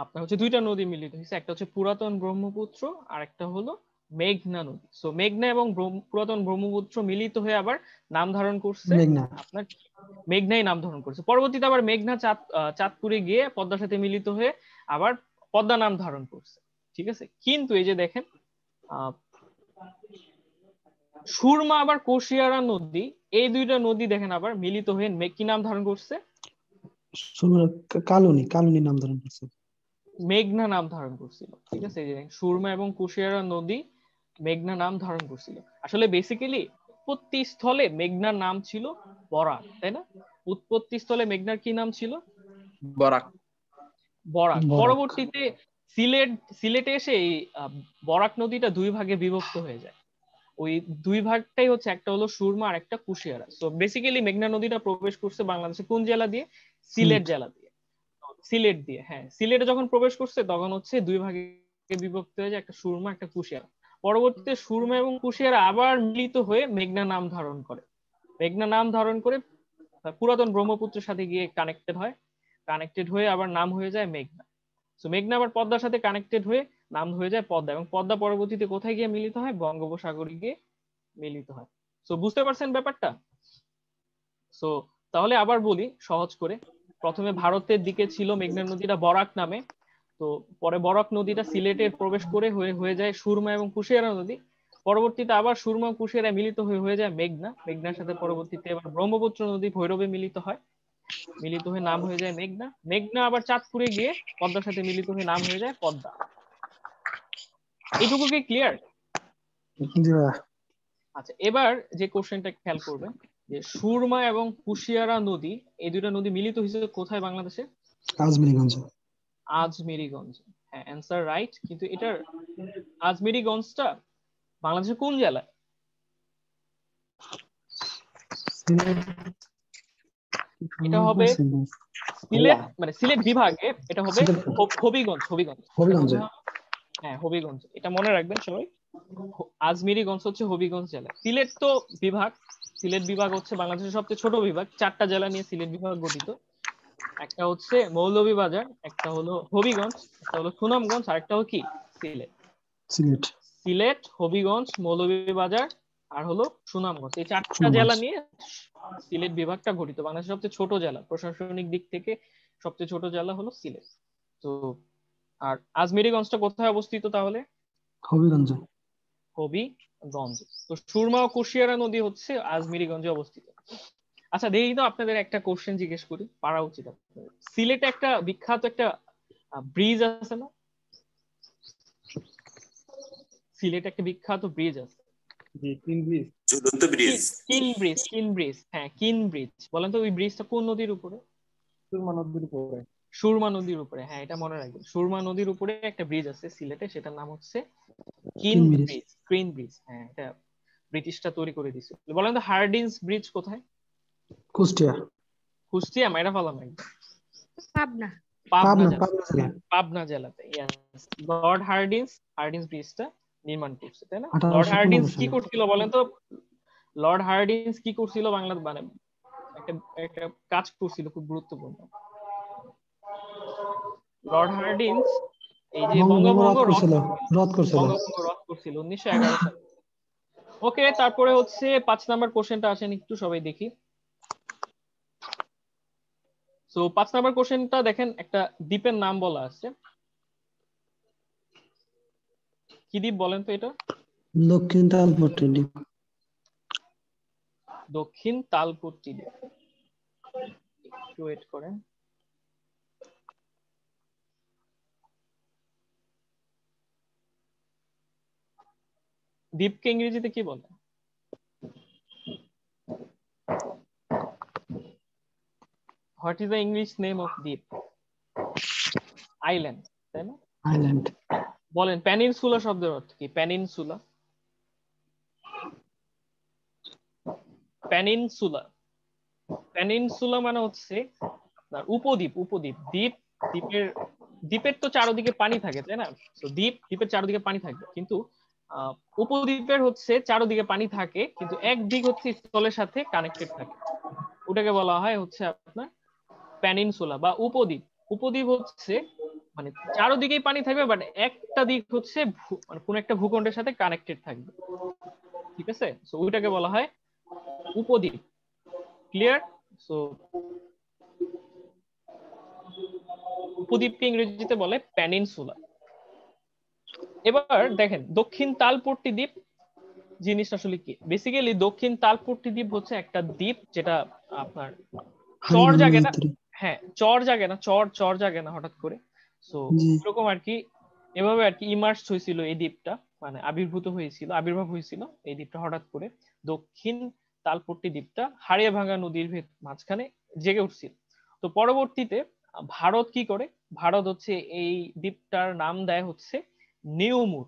[SPEAKER 1] আপনার হচ্ছে দুইটা নদী মিলিত হয়েছে, একটা হচ্ছে পুরাতন ব্রহ্মপুত্র আর একটা হলো মেঘনা নদী। সো মেঘনা এবং পুরাতন ব্রহ্মপুত্র মিলিত হয়ে আবার নাম ধারণ করছে
[SPEAKER 2] মেঘনা।
[SPEAKER 1] আপনার মেঘনাই নাম ধারণ করছে। পরবর্তীতে আবার মেঘনা চাঁদপুরে গিয়ে পদ্মার সাথে মিলিত হয়ে আবার পদ্মা নাম ধারণ করছে, ঠিক আছে। কিন্তু এই যে দেখেন সুরমা আবার কুশিয়ারা নদী, এই দুইটা নদী দেখেন আবার মিলিত হয়ে কি নাম ধারণ করছে,
[SPEAKER 2] কালনী নাম ধারণ করছে,
[SPEAKER 1] মেঘনা নাম ধারণ করছিল, ঠিক আছে। এই যে সুরমা এবং কুশিয়ারা নদী মেঘনা নাম ধারণ করছিল। আসলে বেসিক্যালি উৎপত্তি স্থলে মেঘনার নাম ছিল বরাক, তাই না? উৎপত্তি স্থলে মেঘনার কি নাম ছিল?
[SPEAKER 5] বরাক।
[SPEAKER 1] বরাক। পরবর্তীতে সিলেটে এসে এই বরাক নদীটা দুই ভাগে বিভক্ত হয়ে যায়। ওই দুই ভাগটাই হচ্ছে একটা হলো সুরমা আর একটা কুশিয়ারা। সো বেসিক্যালি মেঘনা নদীটা প্রবেশ করছে বাংলাদেশে কোন জেলা দিয়ে? সিলেট জেলা দিয়ে, সিলেট দিয়ে। হ্যাঁ সিলেটে যখন প্রবেশ করছে তখন হচ্ছে দুই ভাগে বিভক্ত হয়ে যায়, একটা সুরমা একটা কুশিয়ারা। পরবর্তীতে সুরমা এবং কুশিয়ারা আবার মিলিত হয়ে মেঘনা নাম ধারণ করে, মেঘনা নাম ধারণ করে পুরাতন ব্রহ্মপুত্রের সাথে গিয়ে কানেক্টেড হয়ে আবার নাম হয়ে যায় মেঘনা। তো মেঘনা আবার পদ্মার সাথে কানেক্টেড হয়ে নাম হয়ে যায় পদ্মা, এবং পদ্মা পরবর্তীতে কোথায় গিয়ে মিলিত হয়? বঙ্গোপসাগরে গিয়ে মিলিত হয়। সো বুঝতে পারছেন ব্যাপারটা? সো তাহলে আবার বলি সহজ করে, প্রথমে ভারতের দিকে ছিল মেঘনা নদীটা বরাক নামে, তো পরে বরাক নদীটা সিলেটে প্রবেশ করে হয়ে যায় সুরমা এবং কুশিয়ারা নদী। পরবর্তীতে আবার সুরমা কুশিয়ারা মিলিত হয়ে যায় মেঘনা, মেঘনার সাথে পরবর্তীতে আবার ব্রহ্মপুত্র নদী ভৈরবে মিলিত হয়, মিলিত হয়ে নাম হয়ে যায় মেঘনা। মেঘনা আবার চাঁদপুরে গিয়ে পদ্মার সাথে মিলিত হয়ে নাম হয়ে যায় পদ্মা। এইটুকু কি ক্লিয়ার? আচ্ছা এবার যে কোশ্চেনটা খেয়াল করবেন যে সুরমা এবং কুশিয়ারা নদী, এই দুইটা নদী মিলিত হয়েছে কোথায় বাংলাদেশে?
[SPEAKER 2] আজমিরিগঞ্জে।
[SPEAKER 1] আজমিরিগঞ্জ, হ্যাঁ অ্যান্সার রাইট। কিন্তু এটার আজমিরিগঞ্জটা বাংলাদেশের কোন জেলায়? এটা হবে সিলেট, মানে সিলেট বিভাগে এটা হবে হবিগঞ্জ।
[SPEAKER 2] হবিগঞ্জে।
[SPEAKER 1] হ্যাঁ হবিগঞ্জ, এটা মনে রাখবেন সবাই। আজমিরিগঞ্জ হচ্ছে হবিগঞ্জ জেলা। সিলেট তো বিভাগ, সিলেট বিভাগ হচ্ছে বাংলাদেশের সবচেয়ে ছোট বিভাগ, 4টা জেলা নিয়ে সিলেট বিভাগ গঠিত। একটা হচ্ছে মৌলভীবাজার, একটা হলো হবিগঞ্জ, একটা হলো সুনামগঞ্জ, আর একটা হলো কি সিলেট, হবিগঞ্জ, মৌলভীবাজার আর হলো সুনামগঞ্জ। এই 4টা জেলা নিয়ে সিলেট বিভাগটা গঠিত। বাংলাদেশের সবচেয়ে ছোট জেলা, প্রশাসনিক দিক থেকে সবচেয়ে ছোট জেলা হলো সিলেট। তো আর আজমিরিগঞ্জটা কোথায় অবস্থিত তাহলে?
[SPEAKER 2] হবিগঞ্জে।
[SPEAKER 1] হবিগঞ্জ। তো সুরমা ও কুশিয়ারা নদী হচ্ছে আজমিরিগঞ্জে অবস্থিত। আচ্ছা দেখি তো আপনাদের একটা কোশ্চেন জিজ্ঞেস করি, পারা উচিত আপনাদের। সিলেটে একটা বিখ্যাত একটা ব্রিজ আছে না? সিলেটে একটা বিখ্যাত ব্রিজ আছে,
[SPEAKER 3] ঝুলন্ত ব্রিজ।
[SPEAKER 1] কিন ব্রিজ, হ্যাঁ কিন ব্রিজ। বলেন তো ওই ব্রিজটা কোন নদীর উপরে? সুরমা নদীর উপরে, হ্যাঁ এটা মনে রাখবেন। সুরমা নদীর উপরে একটা ব্রিজ আছে সিলেটে, সেটার নাম হচ্ছে কিন ব্রিজ। হ্যাঁ এটা ব্রিটিশরা তৈরি করে দিয়েছিল। বলেন তো হার্ডিন্স ব্রিজ কোথায়? কুষ্টিয়া মাইরা ফেলাম একদম। পাবনা জেলাতে। লর্ড হার্ডিন্স ব্রিজটা নির্মাণ করছে, তাই না? লর্ড
[SPEAKER 2] 1815
[SPEAKER 1] হার্ডিন্স কি
[SPEAKER 2] সালে।
[SPEAKER 1] করছিল বলেন তো? লর্ড হার্ডিন্স কি করছিল বাংলা, মানে একটা একটা কাজ করছিল খুব গুরুত্বপূর্ণ। লর্ড হার্ডিন্স এই যে
[SPEAKER 2] বঙ্গভঙ্গ
[SPEAKER 1] বঙ্গভঙ্গ
[SPEAKER 2] রদ করছিল।
[SPEAKER 1] বঙ্গভঙ্গ রদ করছিল 1911 সালে। ওকে, তারপরে হচ্ছে 5 নাম্বার কোশ্চেনটা আসেন একটু সবাই দেখি। সো 5 নাম্বার কোশ্চেনটা দেখেন, একটা দ্বীপের নাম বলা আছে। কি দ্বীপ বলেন তো এটা?
[SPEAKER 2] দক্ষিণ তালপট্টি দ্বীপ।
[SPEAKER 1] দক্ষিণ তালপট্টি দ্বীপ। একটু ওয়েট করেন। দ্বীপকে ইংরেজিতে কি বলে? What is the English name of দ্বীপ? আইল্যান্ড, তাই না?
[SPEAKER 2] আইল্যান্ড।
[SPEAKER 1] বলেন পেনিনসুলা শব্দের অর্থ কি? পেনিনসুলা, পেনিনসুলা, পেনিনসুলা মানে হচ্ছে আপনার উপদ্বীপ। উপদ্বীপ, দ্বীপ, দ্বীপের দ্বীপের তো চারদিকে পানি থাকে, তাই না? তো দ্বীপের চারদিকে পানি থাকবে, কিন্তু উপদ্বীপের হচ্ছে চারদিকে পানি থাকে, কিন্তু এক দিক হচ্ছে স্থলের সাথে কানেক্টেড থাকে। ওটাকে বলা হয় হচ্ছে আপনার পেনিনসুলা বা উপদ্বীপ। উপদ্বীপ হচ্ছে মানে চারদিকেই পানি থাকবে, বাট একটা দিক হচ্ছে মানে কোন একটা ভূখণ্ডের সাথে কানেক্টেড থাকবে, ঠিক আছে? সো ওইটাকে বলা হয় উপদ্বীপ। ক্লিয়ার? সো উপদ্বীপকে ইংরেজিতে বলে পেনিনসুলা। এবার দেখেন দক্ষিণ তালপট্টি দ্বীপ জিনিসটা আসলে কি। বেসিক্যালি দক্ষিণ তালপট্টি দ্বীপ হচ্ছে একটা দ্বীপ যেটা আপনার চর
[SPEAKER 2] হারিয়ানা
[SPEAKER 1] জাগে
[SPEAKER 2] নদীর
[SPEAKER 1] না।
[SPEAKER 2] তীরে।
[SPEAKER 1] হ্যাঁ, চর জাগে না, চর জাগে না হঠাৎ করে। সো
[SPEAKER 2] জি।
[SPEAKER 1] এরকম আর কি, এভাবে আর কি ইমার্স হয়েছিল এই দ্বীপটা, মানে আবির্ভাব হয়েছিল এই দ্বীপটা হঠাৎ করে। দক্ষিণ তালপট্টি দ্বীপটা হাড়িয়াভাঙা নদীর মাঝখানে জেগে উঠছিল। তো পরবর্তীতে ভারত কি করে, ভারত হচ্ছে এই দ্বীপটার নাম দেয় হচ্ছে নিউমুর।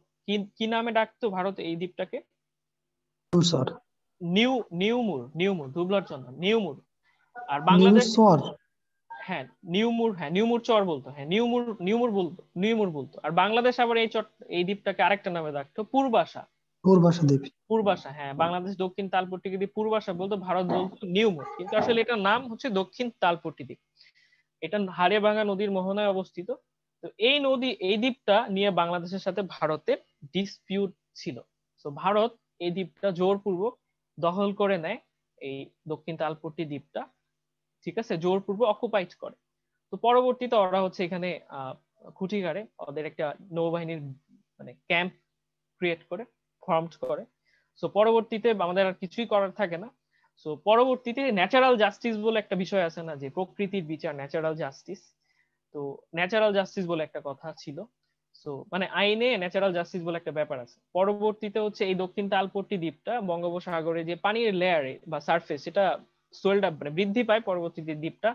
[SPEAKER 1] কি নামে ডাকতো ভারত এই দ্বীপটাকে?
[SPEAKER 2] স্যার।
[SPEAKER 1] নিউমুর, দুবলার চন্দ্র, নিউমুর। আর বাংলাদেশ,
[SPEAKER 2] স্যার।
[SPEAKER 1] হ্যাঁ নিউমুর চর বলতো, হ্যাঁ নিউমুর বলতো। আর বাংলাদেশ আবার এই দ্বীপটাকে আরেকটা নামে ডাকতো পূর্বাশা।
[SPEAKER 2] পূর্বাশা দ্বীপ।
[SPEAKER 1] পূর্বাশা, হ্যাঁ, বাংলাদেশ দক্ষিণ তালপট্টিকে দিয়ে পূর্বাশা বলতো, ভারত বলতো নিউমুর, কিন্তু আসলে এটার নাম হচ্ছে দক্ষিণ তালপট্টি দ্বীপ। এটা হাড়িয়াভাঙা নদীর মোহনায় অবস্থিত। তো এই দ্বীপটা নিয়ে বাংলাদেশের সাথে ভারতের ডিসপিউট ছিল। তো ভারত এই দ্বীপটা জোরপূর্বক দখল করে নেয়, এই দক্ষিণ তালপট্টি দ্বীপটা, ঠিক আছে, জোরপূর্বক অকুপাইড করে। তো পরবর্তীতে ওরা হচ্ছে এখানে খুঁটি গাড়ে, ওদের একটা নৌবাহিনীর মানে ক্যাম্প ক্রিয়েট করে, ফর্মড করে। সো পরবর্তীতে আমাদের আর কিছুই করার থাকে না। সো পরবর্তীতে ন্যাচারাল জাস্টিস বলে একটা বিষয় আছে না, যে প্রকৃতির বিচার, ন্যাচারাল জাস্টিস। তো ন্যাচারাল জাস্টিস বলে একটা কথা ছিল। সো মানে আইনে ন্যাচারাল জাস্টিস বলে একটা ব্যাপার আছে। পরবর্তীতে হচ্ছে এই দক্ষিণ তালপট্টি দ্বীপটা বঙ্গোপসাগরে যে পানির লেয়ারে বা সারফেস, সেটা সোয়েলড মানে বৃদ্ধি পায়। পরবর্তীতে দ্বীপটা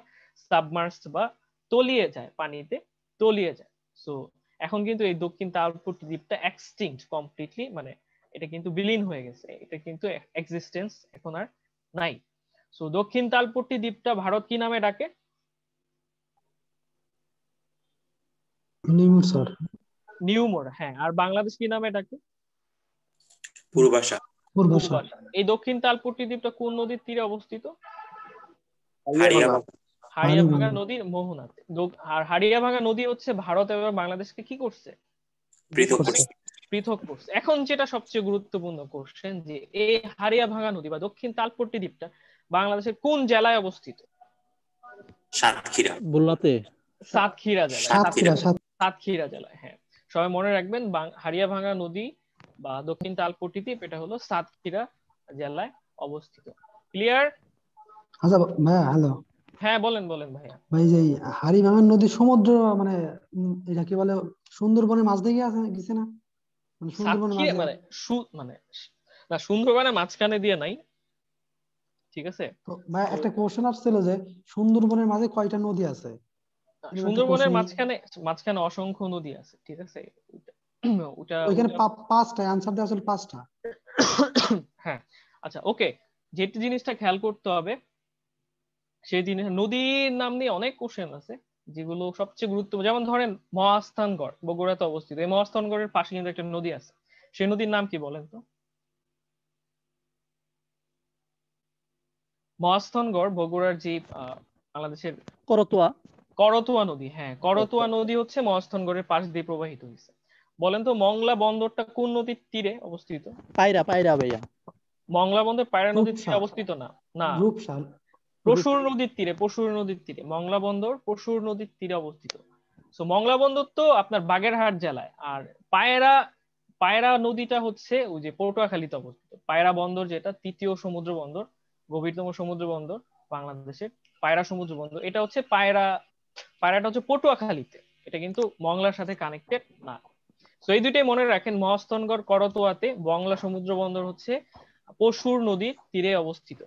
[SPEAKER 1] সাবমার্সড বা তলিয়ে যায়, পানিতে তলিয়ে যায়। সো এখন কিন্তু এই দক্ষিণ তালপট্টি দ্বীপটা এক্সটিংক্ট কমপ্লিটলি, মানে এটা কিন্তু বিলীন হয়ে গেছে, এটা কিন্তু এক্সিস্টেন্স এখন আর নাই। সো দক্ষিণ তালপট্টি দ্বীপটা ভারত কি নামে ডাকে?
[SPEAKER 2] স্যার।
[SPEAKER 1] নিউমোর, হ্যাঁ। আর বাংলাদেশ কি নামে ডাকে?
[SPEAKER 3] পূর্বাশা।
[SPEAKER 2] পূর্বাশা।
[SPEAKER 1] এই দক্ষিণ তালপট্টি দ্বীপটা কোন নদীর তীরে অবস্থিত?
[SPEAKER 3] হাড়িয়াভাঙা।
[SPEAKER 1] হাড়িয়াভাঙা নদীর মোহনাতে। আর হাড়িয়াভাঙা নদী হচ্ছে ভারত এবং বাংলাদেশকে কি করছে?
[SPEAKER 3] পৃথক করছে।
[SPEAKER 1] পৃথক করছে। এখন যেটা সবচেয়ে গুরুত্বপূর্ণ কোশ্চেন, যে এই হাড়িয়াভাঙা নদী বা দক্ষিণ তালপট্টি দ্বীপটা বাংলাদেশের কোন জেলায় অবস্থিত?
[SPEAKER 3] সাতক্ষীরা।
[SPEAKER 5] বললাতে
[SPEAKER 1] সাতক্ষীরা জেলায়।
[SPEAKER 2] সাতক্ষীরা।
[SPEAKER 1] সাতক্ষীরা জেলায়, হ্যাঁ। সবাই মনে রাখবেন, হাড়িয়াভাঙা নদী বা দক্ষিণ তালপট্টি দ্বীপ এটা হলো সাতক্ষীরা জেলায় অবস্থিত। ক্লিয়ার?
[SPEAKER 2] আচ্ছা ভাইয়া, হ্যালো।
[SPEAKER 1] হ্যাঁ বলেন ভাইয়া।
[SPEAKER 2] ভাই যে হাড়িভাঙা নদী সমুদ্র মানে এটা কি বলে, সুন্দরবনের মাঝ দিয়ে গেছে না? মানে সুন্দরবনের
[SPEAKER 1] সাতক্ষীরা
[SPEAKER 2] মাঝে।
[SPEAKER 1] মানে না, সুন্দরবনের মাঝখানে দিয়ে নাই, ঠিক আছে।
[SPEAKER 2] তো ভাই একটা কোশ্চেন আসছিল যে সুন্দরবনের মাঝে কয়টা নদী আছে? এরকম একটা
[SPEAKER 1] সুন্দরবনের
[SPEAKER 2] কোশ্চেন।
[SPEAKER 1] মাঝখানে অসংখ্য নদী আছে, ঠিক আছে। ওটা
[SPEAKER 2] ওইখানে পাঁচটা অ্যান্সার দেওয়া ছিল, পাঁচটা।
[SPEAKER 1] হ্যাঁ, আচ্ছা, ওকে। যেটি জিনিসটা খেয়াল করতে হবে, সেই জিনিস, নদীর নাম নিয়ে অনেক কোশ্চেন আছে, যেগুলো সবচেয়ে গুরুত্বপূর্ণ। যেমন ধরেন মহাস্থানগড় বগুড়াতে অবস্থিত, এই মহাস্থানগড়ের পাশে কিন্তু একটা নদী আছে, সেই নদীর নাম কি বলেন তো? মহাস্থানগড় বগুড়ার যে বাংলাদেশের
[SPEAKER 7] করতোয়া।
[SPEAKER 1] করতোয়া নদী, হ্যাঁ করতোয়া নদী হচ্ছে মহাস্থানগড়ের পাশ দিয়ে প্রবাহিত হয়েছে। বলেন তো মংলা বন্দরটা কোন নদীর তীরে অবস্থিত?
[SPEAKER 7] পায়রা ভাইয়া।
[SPEAKER 1] মংলা বন্দর পায়রা নদীর তীরে
[SPEAKER 2] রূপসা
[SPEAKER 1] অবস্থিত না, না
[SPEAKER 2] রূপসা
[SPEAKER 1] পশুর নদীর তীরে, পশুর নদীর তীরে। মংলা বন্দর পশুর নদীর তীরে অবস্থিত। সো মংলা বন্দর তো আপনার বাগেরহাট জেলায়, আর পায়রা পায়রা নদীটা হচ্ছে ওই যে পটুয়াখালীতে অবস্থিত। পায়রা বন্দর যেটা তৃতীয় সমুদ্র বন্দর, গভীরতম সমুদ্র বন্দর বাংলাদেশের, পায়রা সমুদ্র বন্দর, এটা হচ্ছে পায়রাটা হচ্ছে পটুয়াখালীতে, এটা কিন্তু মংলার সাথে কানেক্টেড না। তো এই দুইটাই মনে রাখেন, মহাস্থানগড় করতোয়াতে, মংলা সমুদ্র বন্দর হচ্ছে পশুর নদীর তীরে অবস্থিত।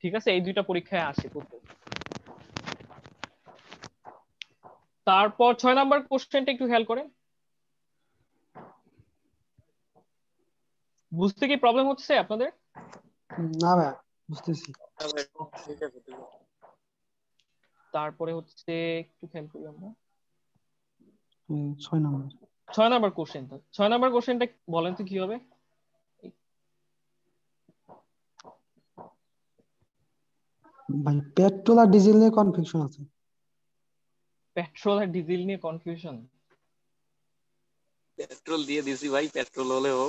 [SPEAKER 1] ঠিক আছে, এই দুইটা পরীক্ষায় আসে প্রথম। তারপর 6 নাম্বার কোশ্চেনটা একটু খেয়াল করেন। বুঝতে কি প্রবলেম হচ্ছে আপনাদের?
[SPEAKER 2] না ভাই বুঝতেছি।
[SPEAKER 1] তারপরে হচ্ছে একটু খেয়াল করি আমরা
[SPEAKER 2] 6 নম্বর
[SPEAKER 1] 6 নাম্বার কোশ্চেনটা। 6 নাম্বার কোশ্চেনটা বলেন তো কি হবে?
[SPEAKER 2] ভাই পেট্রোল আর ডিজেল নিয়ে কনফিউশন আছে।
[SPEAKER 1] পেট্রোল আর ডিজেল নিয়ে কনফিউশন?
[SPEAKER 5] পেট্রোল দিয়ে দিছি ভাই, পেট্রোল হলেও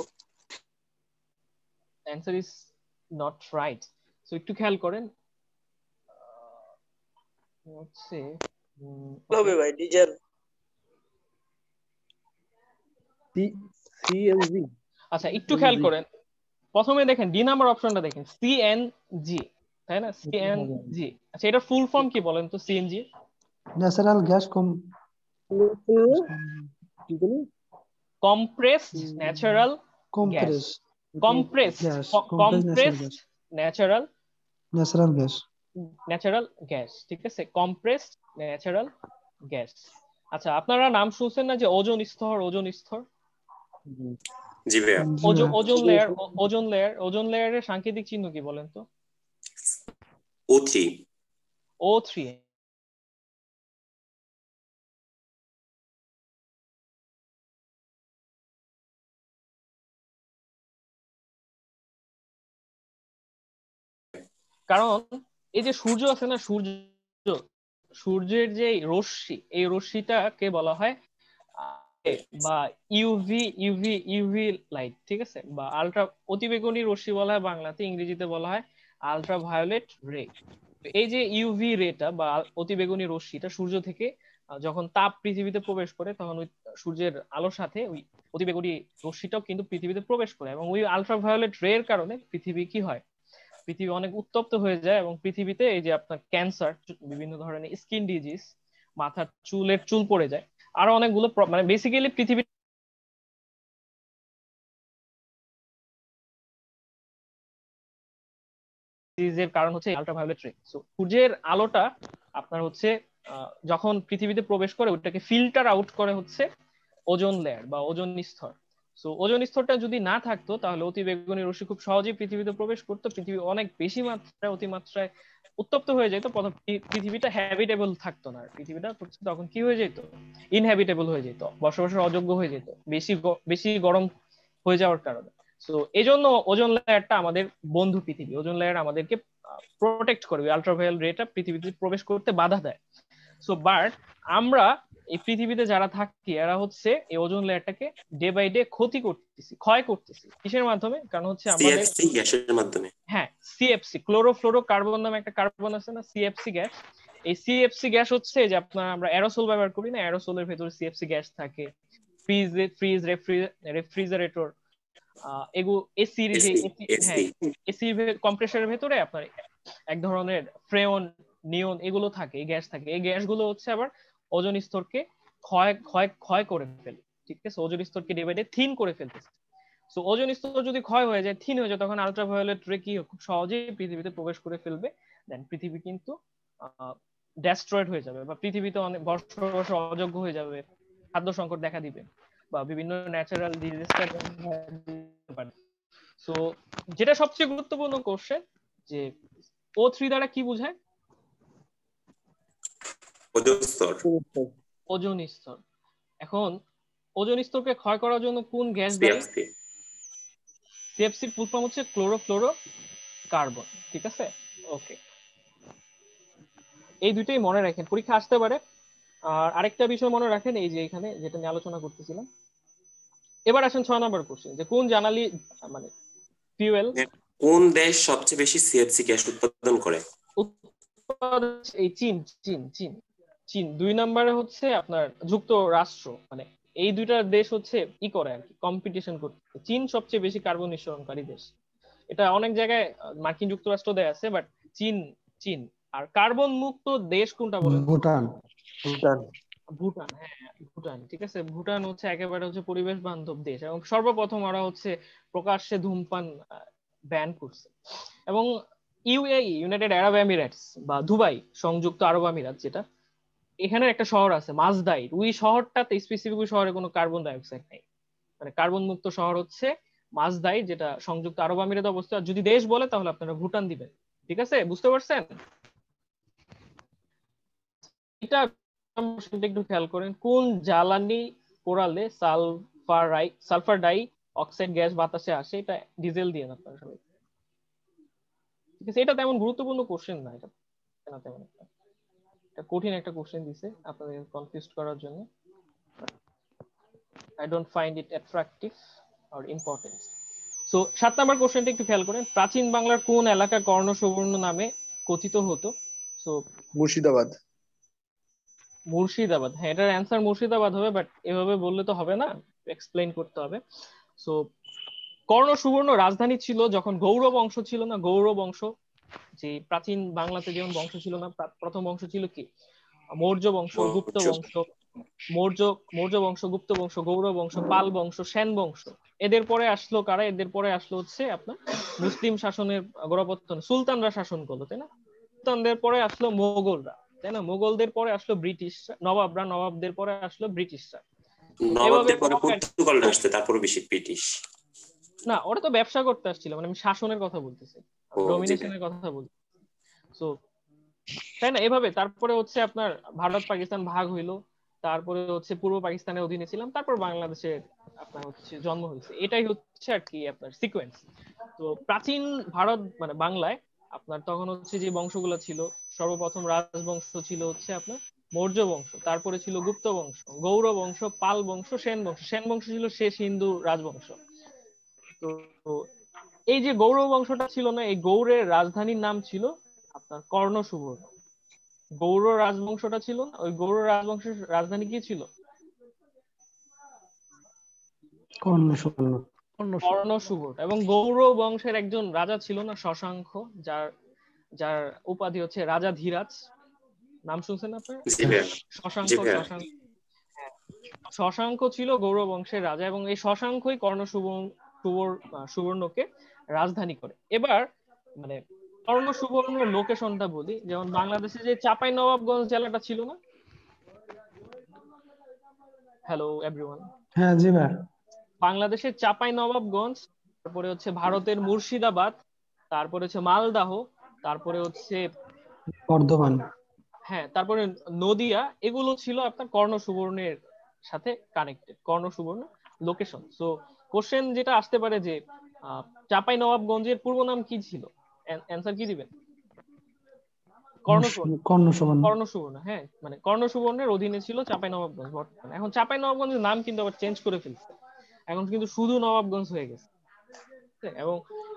[SPEAKER 1] answer is not right. So একটু খেয়াল করেন, হচ্ছে
[SPEAKER 5] হবে ভাই ডিজেল সিএনজি।
[SPEAKER 1] আচ্ছা একটু খেয়াল করেন, প্রথমে দেখেন ডি নাম্বার অপশনটা দেখেন, সিএনজি, তাই না? সিএনজি। আচ্ছা এটার ফুল ফর্ম কি বলেন তো? CNG
[SPEAKER 2] natural gas
[SPEAKER 1] compressed natural gas.
[SPEAKER 2] Compress
[SPEAKER 1] compressed compressed natural
[SPEAKER 2] gas
[SPEAKER 1] gas, ঠিক আছে, কম্প্রেসড ন্যাচারাল গ্যাস। আচ্ছা আপনারা নাম শুনছেন না যে ওজোন স্তর? ওজোন স্তর,
[SPEAKER 3] জি ভাইয়া।
[SPEAKER 1] ওজোন লেয়ারের সাংকেতিক চিহ্ন কি বলেন তো?
[SPEAKER 3] O3।
[SPEAKER 1] O3। কারণ এই যে সূর্য আছে না, সূর্যের যে রশ্মি, এই রশ্মিটাকে বলা হয় বা ইউভি লাইট, ঠিক আছে, বা আলট্রা অতিবেগুনি রশ্মি বলা হয় বাংলাতে, ইংরেজিতে বলা হয় আলট্রা ভায়োলেট রে। এই যে ইউভি রেটা বা অতিবেগুনি রশ্মিটা সূর্য থেকে যখন তাপ পৃথিবীতে প্রবেশ করে, তখন ওই সূর্যের আলোর সাথে ওই অতিবেগুনি রশ্মিটাও কিন্তু পৃথিবীতে প্রবেশ করে, এবং ওই আলট্রা ভায়োলেট রে এর কারণে পৃথিবী কি হয়, পৃথিবী অনেক উত্তপ্ত হয়ে যায়, এবং পৃথিবীতে এই যে আপনার ক্যান্সার, বিভিন্ন ধরনের স্কিন ডিজিজ, মাথার চুল পড়ে যায়, আরো অনেকগুলো মানে বেসিক্যালি পৃথিবী ডিজিজের কারণ হচ্ছে আলট্রাভায়োলেট রে। সূর্যের আলোটা আপনার হচ্ছে যখন পৃথিবীতে প্রবেশ করে, ওটাকে ফিল্টার আউট করে হচ্ছে ওজোন লেয়ার বা ওজোন স্তর। সো ওজোন স্তরটা যদি না থাকতো, তাহলে অতিবেগুনি রশ্মি খুব সহজেই পৃথিবীতে প্রবেশ করতো, পৃথিবী অনেক বেশি মাত্রায় অতিমাত্রায় উত্তপ্ত হয়ে যেত, পৃথিবীটা হ্যাবিটেবল থাকতো না। পৃথিবীটা তখন কি হয়ে যেত, ইনহ্যাবিটেবল হয়ে যেত, বসবাসের অযোগ্য হয়ে যেত, বেশি গরম হয়ে যাওয়ার কারণে। তো এই জন্য ওজোন লেয়ারটা আমাদের বন্ধু পৃথিবী, ওজোন লেয়ার আমাদেরকে প্রোটেক্ট করবে, আলট্রাভায়োলেট রেটা পৃথিবীতে প্রবেশ করতে বাধা দেয়। সো বাট আমরা এই পৃথিবীতে যারা থাকি, এরা হচ্ছে এই ওজোন লেয়ারটাকে ডে বাই ডে ক্ষয় করতেছি। কিসের মাধ্যমে? কারণ হচ্ছে আমাদের
[SPEAKER 3] সিএফসি গ্যাসের মাধ্যমে।
[SPEAKER 1] হ্যাঁ, সিএফসি, ক্লোরোফ্লোরো কার্বন নামে একটা কার্বন আছে না, সিএফসি গ্যাস। এই সিএফসি গ্যাস হচ্ছে যে আপনার আমরা অ্যারোসোল ব্যবহার করি না, অ্যারোসোলের ভেতরে সিএফসি গ্যাস থাকে। ফ্রিজ রেফ্রিজারেটর, এগুলো এসির যে এসি কম্প্রেসারের ভেতরে আপনার এক ধরনের ফ্রেয়ন, নিয়ন, এগুলো থাকে, এই গ্যাস থাকে। এই গ্যাসগুলো হচ্ছে আবার ওজোন স্তরকে ক্ষয় করে ফেলে, ঠিক আছে, ওজোন স্তরকে ডে বাই ডে থিন করে ফেলতেছে। সো ওজোন স্তর যদি ক্ষয় হয়ে যায়, থিন হয়ে যায়, তখন আলট্রাভায়োলেট রে কি খুব সহজেই পৃথিবীতে প্রবেশ করে ফেলবে। দেন পৃথিবী কিন্তু ডেস্ট্রয়েড হয়ে যাবে, বা পৃথিবীতে অনেক বসবাস অযোগ্য হয়ে যাবে, খাদ্য সংকট দেখা দিবে, বা বিভিন্ন ন্যাচারাল ডিজাস্টার দিতে পারে। সো যেটা সবচেয়ে গুরুত্বপূর্ণ কোশ্চেন, যে O3 দ্বারা কি বোঝায়?
[SPEAKER 3] ওজোন স্তর।
[SPEAKER 1] ওজোন স্তর। এখন ওজোন স্তরকে ক্ষয় করার জন্য কোন গ্যাস দায়ী? সিএফসির ফুল ফর্ম হচ্ছে ক্লোরোফ্লোরো কার্বন, ঠিক আছে? ওকে, এই দুইটাই মনে রাখেন, পরীক্ষা আসতে পারে। আর আরেকটা বিষয় মনে রাখেন, এই যে এখানে যেটা নিয়ে আলোচনা করতেছিলাম। এবার আসেন 6 নম্বর কোশ্চেন, যে কোন জ্বালানি মানে ফিউয়েল
[SPEAKER 3] কোন দেশ সবচেয়ে বেশি সিএফসি গ্যাস উৎপাদন করে?
[SPEAKER 1] এই চীন চীন চীন চীন 2 নম্বরে হচ্ছে আপনার যুক্তরাষ্ট্র। মানে এই দুইটা দেশ হচ্ছে ই করে আর কি, কম্পিটিশন করতে। চীন সবচেয়ে বেশি কার্বন নিঃসরণকারী দেশ, এটা অনেক জায়গায় মার্কিন যুক্তরাষ্ট্র দেয়া আছে, বাট চীন চীন। আর কার্বন মুক্ত দেশ কোনটা বলেন?
[SPEAKER 2] ভুটান।
[SPEAKER 5] ভুটান।
[SPEAKER 1] ভুটান, হ্যাঁ ভুটান, ঠিক আছে। ভুটান হচ্ছে একেবারে হচ্ছে পরিবেশ বান্ধব দেশ, এবং সর্বপ্রথম ওরা হচ্ছে প্রকাশ্যে ধূমপান ব্যান করছে। এবং ইউএই, ইউনাইটেড আরব এমিরেটস বা দুবাই, সংযুক্ত আরব আমিরাত, যেটা এখানে একটা শহর আছে মাজদাইর, ওই শহরটাতে স্পেসিফিক ওই শহরে কোনো কার্বন ডাইঅক্সাইড নেই। মানে কার্বন মুক্ত শহর হচ্ছে মাজদাইর, যেটা সংযুক্ত আরব আমিরাতে অবস্থিত। আর যদি দেশ বলে তাহলে আপনারা ভুটান দিবেন, ঠিক আছে? বুঝতে পারছেন? এটা একটু খেয়াল করেন, কোন জ্বালানি পোড়ালে সালফার ডাই অক্সাইড গ্যাস বাতাসে আসে? এটা ডিজেল দিয়ে না আপনারা সবাই, ঠিক আছে? এটা তেমন গুরুত্বপূর্ণ কোশ্চেন না, এটা না তেমন একটা, এটা কঠিন একটা কোশ্চেন দিছে আপনাদের কনফিউজ করার জন্য। I don't find it attractive or important. So 7 নম্বর কোশ্চেনটা একটু খেয়াল করেন, প্রাচীন বাংলার কোন এলাকা কর্ণ সুবর্ণ নামে কথিত হতো? সো
[SPEAKER 5] মুর্শিদাবাদ।
[SPEAKER 1] মুর্শিদাবাদ, হ্যাঁ এটার অ্যান্সার মুর্শিদাবাদ হবে, বাট এভাবে বললে তো হবে না, এক্সপ্লেইন করতে হবে। সো কর্ণ সুবর্ণ রাজধানী ছিল যখন গৌড় বংশ ছিল না, গৌড় বংশ, যে প্রাচীন বাংলাতে যেমন বংশ ছিল না, প্রথম বংশ ছিল কি? মৌর্য বংশ, গুপ্ত বংশ, মৌর্য বংশ, গুপ্ত বংশ, গৌড় বংশ, পাল বংশ, সেন বংশ। এদের পরে আসলো কারা? এদের পরে আসলো হচ্ছে আপনার মুসলিম শাসনের গোড়াপত্তন, সুলতানরা শাসন করলো, তাই না? সুলতানদের পরে আসলো মোগলরা, তাই না? মোগলদের পরে আসলো ব্রিটিশ নবাবরা, নবাবদের পরে আসলো ব্রিটিশরা।
[SPEAKER 3] নবাবদের পরে পর্তুগালরা আসছে, তারপরে বেশি ব্রিটিশ।
[SPEAKER 1] না, ওরা তো ব্যবসা করতে আসছিল, মানে আমি শাসনের কথা বলতেছি, ডমিনেশনের কথা বলতেছি। সো তাই না, এভাবে তারপরে হচ্ছে আপনার ভারত পাকিস্তান ভাগ হইলো, তারপরে হচ্ছে পূর্ব পাকিস্তানের অধীনে ছিলাম, তারপর বাংলাদেশের আপনার হচ্ছে জন্ম হয়েছে। এটাই হচ্ছে আর কি আপনার সিকোয়েন্স। তো প্রাচীন ভারত মানে বাংলায় আপনার তখন হচ্ছে যে বংশগুলো ছিল, সর্বপ্রথম রাজবংশ ছিল হচ্ছে আপনার মৌর্য বংশ, তারপরে ছিল গুপ্ত বংশ, গৌড় বংশ, পাল বংশ, সেন বংশ। সেন বংশ ছিল শেষ হিন্দু রাজবংশ। তো এই যে গৌড় বংশটা ছিল না, এই গৌড়ের রাজধানীর নাম ছিল আপনার কর্ণ সুবর্ণ। গৌড় রাজবংশটা ছিল না, ওই গৌড় রাজবংশের রাজধানী কি ছিল?
[SPEAKER 2] কর্ণ সুবর্ণ।
[SPEAKER 1] কর্ণ সুবর্ণ। এবং গৌড় বংশের একজন রাজা ছিল না, শশাঙ্ক, যার যার উপাধি হচ্ছে রাজা ধীরাজ। নাম শুনছেন আপনার? শশাঙ্ক, শশাঙ্ক, শশাঙ্ক ছিল গৌড় বংশের রাজা, এবং এই শশাঙ্কই কর্ণ সুবর্ণকে রাজধানী করে। এবার মানে কর্ণ সুবর্ণের লোকেশনটা বলি, যেমন বাংলাদেশে যে চাঁপাইনবাবগঞ্জ জেলাটা ছিল না? Hello everyone.
[SPEAKER 2] হ্যাঁ জি ভাই।
[SPEAKER 1] বাংলাদেশের চাঁপাইনবাবগঞ্জ, তারপরে হচ্ছে ভারতের মুর্শিদাবাদ, তারপরে হচ্ছে মালদাহ, তারপরে হচ্ছে
[SPEAKER 2] বর্ধমান,
[SPEAKER 1] হ্যাঁ তারপরে নদিয়া, এগুলো ছিল আপনার কর্ণ সুবর্ণের সাথে কানেক্টেড, কর্ণ সুবর্ণ লোকেশন। সো কোশ্চেন যেটা আসতে পারে যে চাঁপাইনবাবগঞ্জের পূর্ব নাম কি ছিল? অ্যান্সার কি দিবেন? কর্ণ সুবর্ণ। কর্ণ সুবর্ণ, হ্যাঁ, মানে কর্ণ সুবর্ণের অধীনে ছিল চাঁপাইনবাবগঞ্জ বর্তমানে। এখন চাঁপাইনবাবগঞ্জের নাম কিন্তু আবার চেঞ্জ করে ফেলছে, এখন কিন্তু শুধু নবাবগঞ্জ হয়ে গেছে। এবং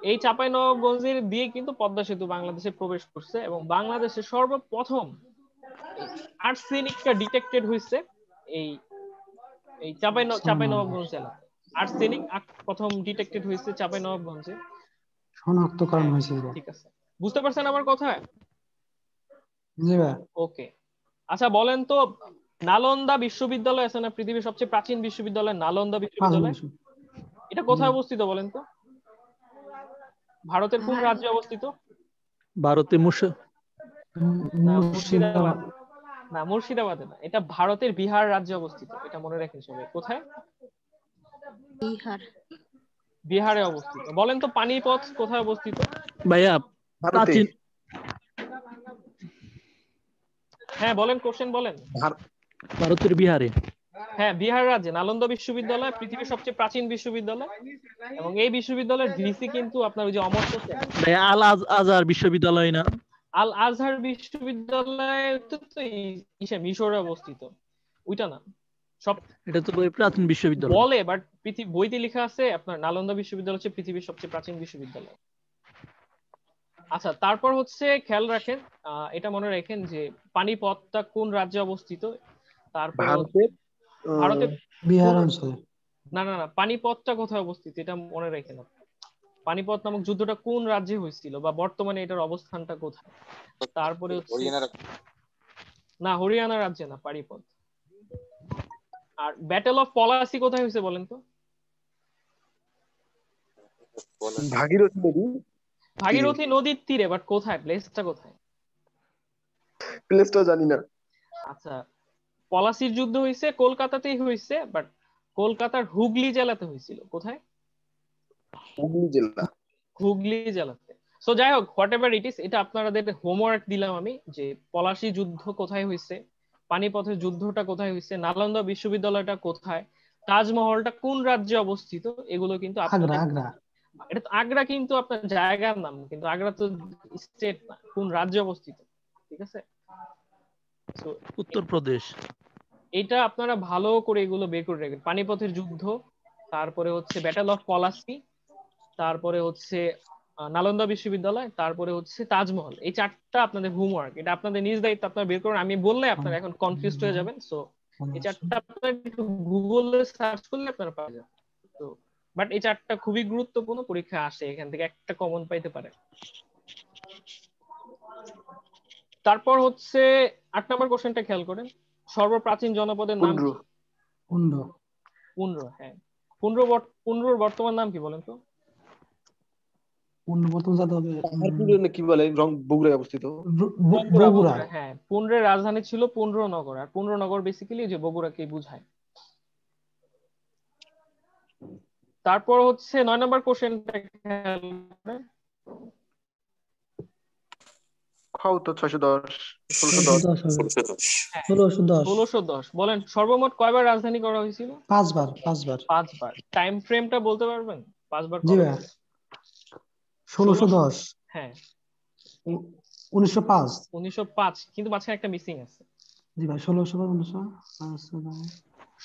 [SPEAKER 1] এই চাঁপাইনবাবগঞ্জের দিয়ে কিন্তু পদ্মা সেতু বাংলাদেশে প্রবেশ করছে, এবং বাংলাদেশের সর্বপ্রথম আর্সেনিকটা ডিটেক্টেড হয়েছে এই এই চাঁপাইনবাবগঞ্জ জেলায়। আর্সেনিক প্রথম ডিটেক্টেড হয়েছে চাঁপাইনবাবগঞ্জে,
[SPEAKER 2] শনাক্তকরণ হয়েছে।
[SPEAKER 1] ঠিক আছে, বুঝতে পারছেন আমার কথা?
[SPEAKER 2] জি ভাই।
[SPEAKER 1] ওকে, আচ্ছা বলেন তো, নালন্দা বিশ্ববিদ্যালয় আছে না, পৃথিবীর সবচেয়ে প্রাচীন বিশ্ববিদ্যালয় নালন্দা বিশ্ববিদ্যালয়, এটা কোথায় অবস্থিত বলেন তো? ভারতের কোন রাজ্যে অবস্থিত?
[SPEAKER 7] ভারতের
[SPEAKER 2] মুর্শিদাবাদ।
[SPEAKER 1] না, মুর্শিদাবাদে না, এটা ভারতের বিহার রাজ্যে অবস্থিত, এটা মনে রাখেন সবাই। কোথায়?
[SPEAKER 6] বিহার।
[SPEAKER 1] বিহারে অবস্থিত। বলেন তো পানিপথ কোথায় অবস্থিত?
[SPEAKER 7] ভাইয়া প্রাচীন,
[SPEAKER 1] হ্যাঁ বলেন, কোশ্চেন বলেন।
[SPEAKER 7] ভারতের বিহারে।
[SPEAKER 1] হ্যাঁ, বিহার রাজ্যে নালন্দা বিশ্ববিদ্যালয় পৃথিবীর সবচেয়ে প্রাচীন বিশ্ববিদ্যালয়, এবং এই বিশ্ববিদ্যালয়ের ভিসি কিন্তু আপনার ওই যে অমর্ত্য সেন।
[SPEAKER 7] ভাইয়া আল আজহার বিশ্ববিদ্যালয় না?
[SPEAKER 1] আল আজহার বিশ্ববিদ্যালয় তো মিশরে অবস্থিত, ওইটা না। সব
[SPEAKER 7] এটা তো প্রাচীন বিশ্ববিদ্যালয়
[SPEAKER 1] বলে, বাট বইতে লেখা আছে আপনার নালন্দা বিশ্ববিদ্যালয় হচ্ছে পৃথিবীর সবচেয়ে প্রাচীন বিশ্ববিদ্যালয়। আচ্ছা, তারপর হচ্ছে খেয়াল রাখেন, এটা মনে রাখেন যে পানিপথটা কোন রাজ্যে অবস্থিত। তারপর ভারতে
[SPEAKER 2] বিহার অঞ্চলে।
[SPEAKER 1] না না না, পানিপথটা কোথায় অবস্থিত এটা মনে রাখেন। পানিপথ নামক যুদ্ধটা কোন রাজ্যে হয়েছিল বা বর্তমানে এটার অবস্থানটা কোথায়। তারপরে হচ্ছে না, হরিয়ানা রাজ্যে না, পানিপথ। আর ব্যাটেল অফ পলাশি কোথায় হয়েছে বলেন তো?
[SPEAKER 8] ভাগীরথী নদী।
[SPEAKER 1] ভাগীরথী নদীর তীরে, বাট কোথায়, প্লেসটা কোথায়?
[SPEAKER 8] প্লেসটা জানি না।
[SPEAKER 1] আচ্ছা, পলাশির যুদ্ধ হয়েছে কলকাতাতেই হয়েছে, বাট কলকাতার হুগলি জেলাতে হয়েছিল। কোথায়?
[SPEAKER 8] হুগলি জেলা।
[SPEAKER 1] হুগলি জেলাতে। সো যাই হোক, হোয়াট এভার ইট ইজ, এটা আপনাদের হোমওয়ার্ক দিলাম আমি, যে পলাশি যুদ্ধ কোথায় হয়েছে, পানিপথের যুদ্ধটা কোথায় হয়েছে, নালন্দা বিশ্ববিদ্যালয়টা কোথায়, তাজমহলটা কোন রাজ্যে অবস্থিত, এগুলো কিন্তু
[SPEAKER 2] আগ্রা। আগ্রা
[SPEAKER 1] এটা তো আগ্রা কিন্তু আপনার জায়গার নাম, কিন্তু আগ্রা তো স্টেট না, কোন রাজ্যে অবস্থিত। ঠিক আছে,
[SPEAKER 7] উত্তরপ্রদেশ।
[SPEAKER 1] এটা আপনারা ভালো করে এগুলো বের করে রাখবেন। পানিপথের যুদ্ধ, তারপরে হচ্ছে ব্যাটেল অফ পলাশি, তারপরে হচ্ছে নালন্দা বিশ্ববিদ্যালয়, তারপরে হচ্ছে তাজমহল। এই চারটা আপনাদের হোমওয়ার্ক, এটা আপনাদের নিজ দায়িত্ব আপনারা বের করুন। আমি বললে আপনারা এখন কনফিউজড হয়ে যাবেন। সো এই চারটা আপনারা একটু গুগলে সার্চ করলে আপনারা পাওয়া যাবে। তো বাট এই চারটা খুবই গুরুত্বপূর্ণ, পরীক্ষা আসে, এখান থেকে একটা কমন পাইতে পারে। তারপর হচ্ছে 8 নম্বর কোশ্চেনটা খেয়াল করেন, সর্বপ্রাচীন জনপদের নাম কি? পুন্ড্র। হ্যাঁ, পুন্ড্রর বর্তমান নাম কি বলেন তো?
[SPEAKER 8] কি বলে, বগুড়ায় অবস্থিত।
[SPEAKER 2] বগুড়া।
[SPEAKER 1] হ্যাঁ, পুন্ড্রের রাজধানী ছিল পুন্ড্রনগর, আর পুন্ড্রনগর বেসিক্যালি যে বগুড়াকে বোঝায়। তারপর হচ্ছে 9 নম্বর কোশ্চেনটা খেয়াল করেন,
[SPEAKER 8] তো
[SPEAKER 1] 1610 বলেন সর্বমোট কয়বার রাজধানী করা হয়েছিল?
[SPEAKER 2] 5 বার।
[SPEAKER 1] 5 বার। টাইম ফ্রেমটা বলতে পারবেন? 5 বার
[SPEAKER 2] জি ভাই। 1610।
[SPEAKER 1] হ্যাঁ,
[SPEAKER 2] 1905।
[SPEAKER 1] কিন্তু মাঝখানে একটা মিসিং আছে।
[SPEAKER 2] জি ভাই,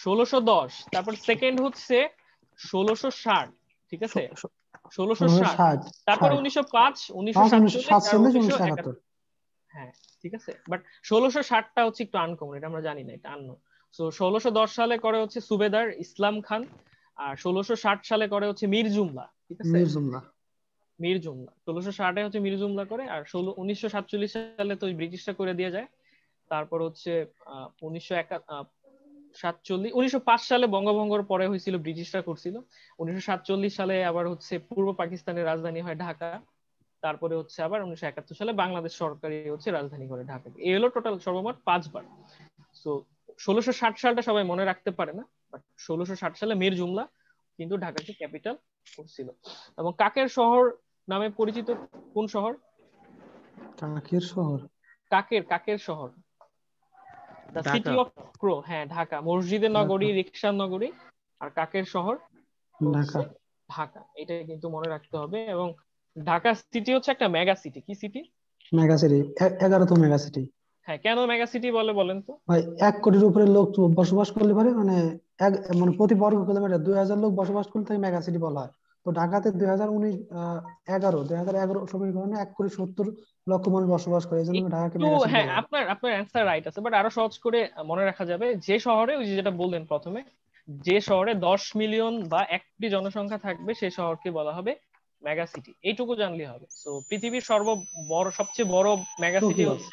[SPEAKER 1] 1610। তারপর সেকেন্ড হচ্ছে 1660। ঠিক আছে, 1660। তারপর 1905, 1947, 1971। হ্যাঁ, ঠিক আছে, বাট 1660টা হচ্ছে একটু আনকমন, এটা আমরা জানি না, এটা আননো। সো 1610 সালে করে হচ্ছে সুবেদার ইসলাম খান, আর 1660 সালে করে হচ্ছে মীর জুমলা। ঠিক আছে, মীর জুমলা 1660-এ হচ্ছে মীর জুমলা করে, আর 1947 সালে তো ব্রিটিশরা করে দিয়ে যায়। তারপর হচ্ছে 1905 সালে বঙ্গভঙ্গর পরে হয়েছিল, ব্রিটিশরা করছিল। 1947 সালে আবার হচ্ছে পূর্ব পাকিস্তানের রাজধানী হয় ঢাকা। তারপরে হচ্ছে আবার 1971 সালে বাংলাদেশ সরকারি হচ্ছে রাজধানী করে ঢাকা। এই হলো টোটাল সর্বমোট 5 বার। সো 1660 সালটা সবাই মনে রাখতে পারে না, বাট 1660 সালে মীর জুমলা কিন্তু ঢাকাকে ক্যাপিটাল করছিল। এবং কাকের শহর নামে পরিচিত কোন শহর? কাকের শহর, দ্য সিটি অফ ক্রো। হ্যাঁ, ঢাকা। মসজিদের নগরী, রিকশার নগরী, আর কাকের শহর ঢাকা। এটা কিন্তু মনে রাখতে হবে। এবং ঢাকা সিটি হচ্ছে একটা মেগা সিটি। কি সিটি?
[SPEAKER 2] মেগা সিটি, 11তম মেগা সিটি।
[SPEAKER 1] হ্যাঁ, কেন মেগা সিটি বলে বলেন তো?
[SPEAKER 2] ভাই 1 কোটির উপরে লোক বসবাস করলে পারে, মানে প্রতি বর্গ কিলোমিটার 2000 লোক বসবাস করলে তাকে মেগা সিটি বলা হয়। তো ঢাকাতে 2011 সমীকরণে 1,70,00,000 মানুষ বসবাস করে, এই জন্য ঢাকাকে মেগা সিটি
[SPEAKER 1] হ্যাঁ,
[SPEAKER 2] বলা হয়।
[SPEAKER 1] আপনার অ্যান্সার রাইট আছে, বাট আরো সহজ করে মনে রাখা যাবে। যে শহরে, ওই যেটা বললেন প্রথমে, যে শহরে 10 মিলিয়ন বা 1 কোটি জনসংখ্যা থাকবে সেই শহরকে বলা হবে মেগা সিটি। এইটুকু জানলে হবে। তো পৃথিবীর সবচেয়ে বড় মেগা সিটি হচ্ছে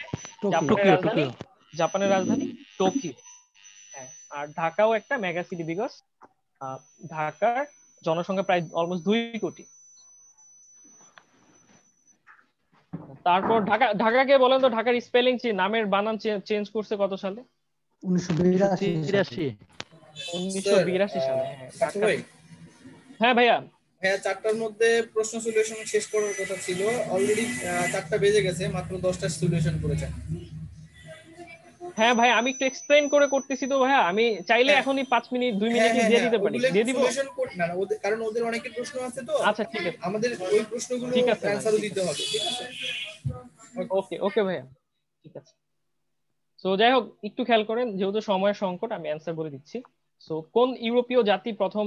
[SPEAKER 1] জাপানের রাজধানী টোকিও। হ্যাঁ, আর ঢাকাও একটা মেগা সিটি, বিকজ ঢাকার জনসংখ্যা প্রায় অলমোস্ট 2 কোটি। তারপর ঢাকাকে বলেন তো, ঢাকার স্পেলিং নামের বানান চেঞ্জ করছে কত সালে? 1982 সালে। হ্যাঁ ভাইয়া।
[SPEAKER 4] হ্যাঁ, 4টার মধ্যে প্রশ্ন সলিউশন শেষ করার কথা ছিল, অলরেডি 4টা বেজে গেছে, মাত্র 10টা সলিউশন করেছেন।
[SPEAKER 1] হ্যাঁ ভাই, আমি একটু এক্সপ্লেইন করে করতেছি তো ভাইয়া, আমি চাইলে
[SPEAKER 4] হ্যাঁ।
[SPEAKER 1] এখনই 5 মিনিট 2
[SPEAKER 4] হ্যাঁ
[SPEAKER 1] মিনিটে
[SPEAKER 4] হ্যাঁ
[SPEAKER 1] দিয়ে
[SPEAKER 4] হ্যাঁ,
[SPEAKER 1] দিতে পারি,
[SPEAKER 4] ওগুলো
[SPEAKER 1] দিয়ে দিব।
[SPEAKER 4] সলিউশন না না, কারণ ওদের অনেকের প্রশ্ন আছে তো,
[SPEAKER 1] আচ্ছা ঠিক আছে,
[SPEAKER 4] আমাদের ওই প্রশ্নগুলো
[SPEAKER 1] ঠিক আছে ভাই,
[SPEAKER 4] অ্যানসারও
[SPEAKER 1] ঠিক
[SPEAKER 4] দিতে
[SPEAKER 1] আছে।
[SPEAKER 4] হবে, ঠিক আছে?
[SPEAKER 1] ওকে ওকে ভাইয়া, ঠিক আছে। সো যাই হোক, একটু খেয়াল করেন, যেহেতু সময়ের সংকট আমি অ্যান্সার বলে দিচ্ছি। সো কোন ইউরোপীয় জাতি প্রথম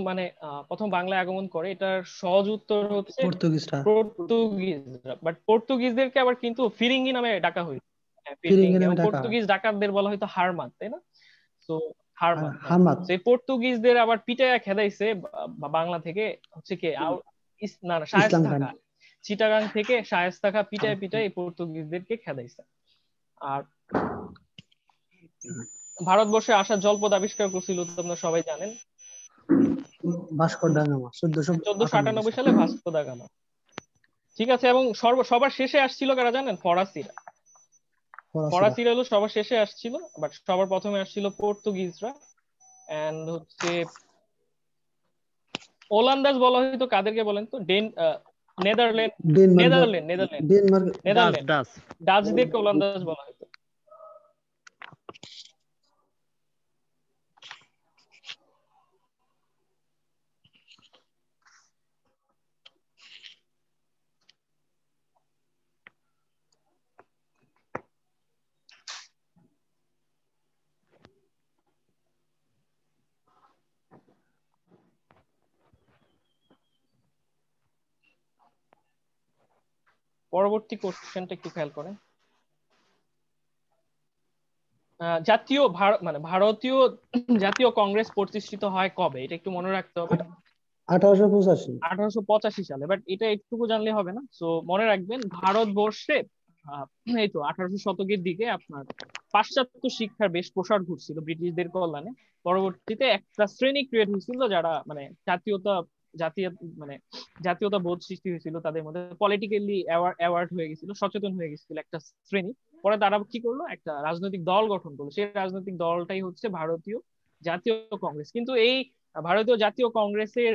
[SPEAKER 1] প্রথম বাংলায় আগমন করে? এটার সহজ উত্তর হচ্ছে
[SPEAKER 2] পর্তুগিজরা।
[SPEAKER 1] পর্তুগিজরা। বাট পর্তুগিজদেরকে আবার কিন্তু ফিরিঙ্গি নামে ডাকা হয়েছে। হ্যাঁ,
[SPEAKER 2] ফিরিঙ্গি
[SPEAKER 1] ফিরিঙ্গি।
[SPEAKER 2] নামে
[SPEAKER 1] এবং
[SPEAKER 2] ডাকা।
[SPEAKER 1] পর্তুগিজ ডাকাতদের বলা হয়তো হারমাত, তাই না? তো হারমাত, হ্যাঁ।
[SPEAKER 2] হামাত।
[SPEAKER 1] তো এই পর্তুগিজদের আবার পিটায়া খেদাইছে বাংলা থেকে হচ্ছে কি না না, শায়েস্তা
[SPEAKER 2] ইসলাম খান।
[SPEAKER 1] খাঁ। চিটাগাং থেকে শায়েস্তা খাঁ পিটায় পিটায় এই পর্তুগিজদেরকে খেদাইছে। আর ভারতবর্ষে আসার জলপথ আবিষ্কার করছিল তো আপনারা সবাই জানেন,
[SPEAKER 2] ভাস্কো দা গামা
[SPEAKER 1] 1498 সালে ভাস্কো দা গামা। ঠিক আছে। এবং সবার শেষে আসছিল কারা জানেন? ফরাসিরা। ফরাসিরা হলো সবার শেষে আসছিল, বাট সবার প্রথমে আসছিল পর্তুগিজরা। এন্ড হচ্ছে ওলান্দাজ বলা হয়তো কাদেরকে বলেন তো? নেদারল্যান্ড, নেদারল্যান্ড, নেদারল্যান্ড, নেদারল্যান্ড, ডাচদেরকে ওলান্দাজ বলা হয়তো। পরবর্তী কোশ্চেনটা একটু খেয়াল করেন। জাতীয় ভারতীয় জাতীয় কংগ্রেস প্রতিষ্ঠিত হয় কবে? এটা একটু মনে রাখতে হবে। 1885 সালে। বাট এটা একটুকু জানলে হবে না, সো মনে রাখবেন ভারতবর্ষে এই তো 1800 শতকের দিকে আপনার পাশ্চাত্য শিক্ষার বেশ প্রসার ঘটছিল ব্রিটিশদের কল্যাণে। পরবর্তীতে একটা শ্রেণী ক্রিয়েট হয়েছিল যারা জাতীয়তা বোধ সৃষ্টি হয়েছিল তাদের মধ্যে, পলিটিক্যালি অ্যাওয়ার্ড হয়ে গেছিল, সচেতন হয়ে গেছিল একটা শ্রেণী। পরে তারা কি করলো? একটা রাজনৈতিক দল গঠন করলো। সেই রাজনৈতিক দলটাই হচ্ছে ভারতীয় জাতীয় কংগ্রেস। কিন্তু এই ভারতীয় জাতীয় কংগ্রেসের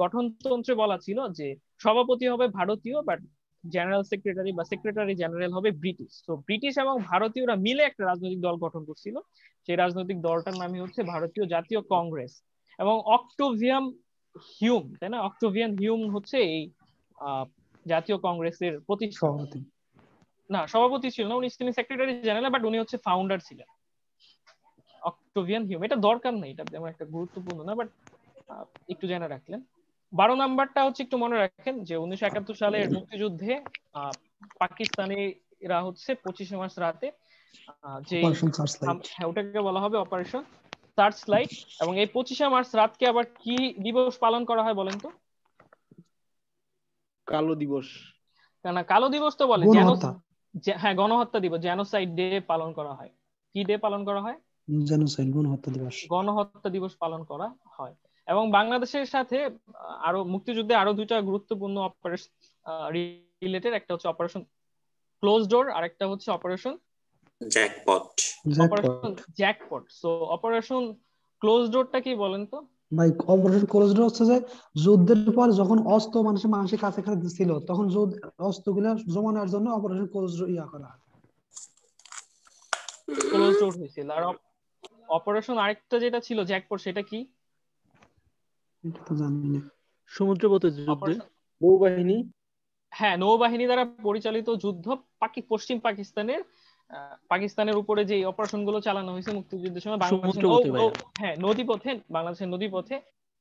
[SPEAKER 1] গঠনতন্ত্রে বলা ছিল যে সভাপতি হবে ভারতীয়, বাট জেনারেল সেক্রেটারি বা সেক্রেটারি জেনারেল হবে ব্রিটিশ। তো ব্রিটিশ এবং ভারতীয়রা মিলে একটা রাজনৈতিক দল গঠন করছিল। সেই রাজনৈতিক দলটার নামই হচ্ছে ভারতীয় জাতীয় কংগ্রেস। এবং অক্টোভিয়ান হিউম, তাই না? অক্টোভিয়ান হিউম হচ্ছে এই জাতীয় কংগ্রেসের প্রতিষ্ঠাতা। না, সভাপতি ছিল না, উনি ছিলেন সেক্রেটারি জেনারেল, বাট উনি হচ্ছে ফাউন্ডার ছিলেন। অক্টোভিয়ান হিউম, এটা দরকার নেই, এটা তেমন একটা গুরুত্বপূর্ণ না, বাট একটু জেনে রাখলেন। 12 নাম্বারটা হচ্ছে একটু মনে রাখেন যে 1971 সালের মুক্তিযুদ্ধে পাকিস্তানিরা হচ্ছে 25শে মার্চ রাতে যে ওটাকে বলা হবে অপারেশন সার্চ লাইট। এবং এই 25শে মার্চ রাতকে আবার কি দিবস পালন করা হয় বলেন তো?
[SPEAKER 8] কালো দিবস।
[SPEAKER 1] না, কালো দিবস তো বলে, হ্যাঁ, গণহত্যা দিবস, জেনোসাইড ডে পালন করা হয়। কি ডে পালন করা হয়?
[SPEAKER 2] জেনোসাইড, গণহত্যা দিবস।
[SPEAKER 1] গণহত্যা দিবস পালন করা হয়। এবং বাংলাদেশের সাথে আরো মুক্তিযুদ্ধে আরো দুইটা গুরুত্বপূর্ণ অপারেশন রিলেটেড, একটা হচ্ছে অপারেশন ক্লোজ ডোর, আর একটা হচ্ছে operation jackpot. So operation close ডোরটা কি বলেন তো
[SPEAKER 2] ভাই? অপারেশন ক্লোজ ডোর হচ্ছে যে যুদ্ধের পর যখন অস্ত্র মানুষের কাছে ছিল, তখন অস্ত্রগুলো জমানোর জন্য অপারেশন ক্লোজ ডোর করা হয়,
[SPEAKER 1] ক্লোজ ডোর হয়েছিল। আর অপারেশন আরেকটা যেটা ছিল জ্যাকপট, সেটা কি?
[SPEAKER 2] এটা তো জানি না।
[SPEAKER 7] সমুদ্রপথে যুদ্ধে
[SPEAKER 8] নৌবাহিনী।
[SPEAKER 1] হ্যাঁ, নৌবাহিনী দ্বারা পরিচালিত যুদ্ধ পশ্চিম পাকিস্তানের উপরে যে অপারেশন গুলো চালানো হয়েছে মুক্তিযুদ্ধের সময় বাংলাদেশের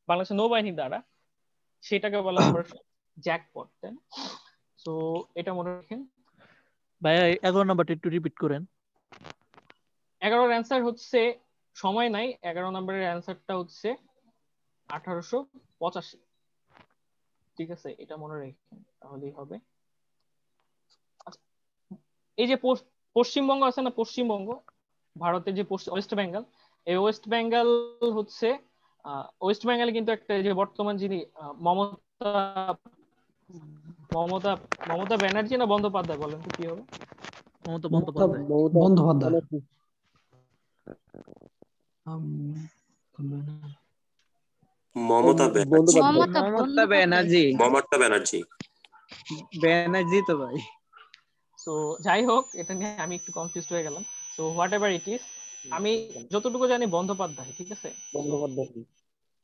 [SPEAKER 1] বাংলাদেশের নৌবাহিনী দ্বারা, সেটাকে বলা অপারেশন জ্যাকপট। তো এটা মনে রাখেন
[SPEAKER 7] ভাইয়া। 11 নাম্বারটা একটু রিপিট করেন।
[SPEAKER 1] 11 অ্যান্সার হচ্ছে, সময় নাই, 11 নম্বরের অ্যান্সারটা হচ্ছে 1885। ঠিক আছে, এটা মনে রাখেন তাহলেই হবে। এই যে পশ্চিমবঙ্গ আছে না, পশ্চিমবঙ্গ ভারতের যে ওয়েস্ট বেঙ্গল, এই ওয়েস্ট বেঙ্গল হচ্ছে ওয়েস্ট বেঙ্গলে কিন্তু একটা যে বর্তমান যিনি মমতা ব্যানার্জি না বন্দ্যোপাধ্যায়, বলেন তো কি হবে?
[SPEAKER 7] মমতা বন্দ্যোপাধ্যায়।
[SPEAKER 3] মমতা ব্যানার্জি
[SPEAKER 1] তো যাই হোক, এটা নিয়ে আমি একটু কনফিউজড হয়ে গেলাম। So what ever it is, আমি যতটুকু জানি বন্দ্যোপাধ্যায়, ঠিক আছে।
[SPEAKER 8] বন্দ্যোপাধ্যায়।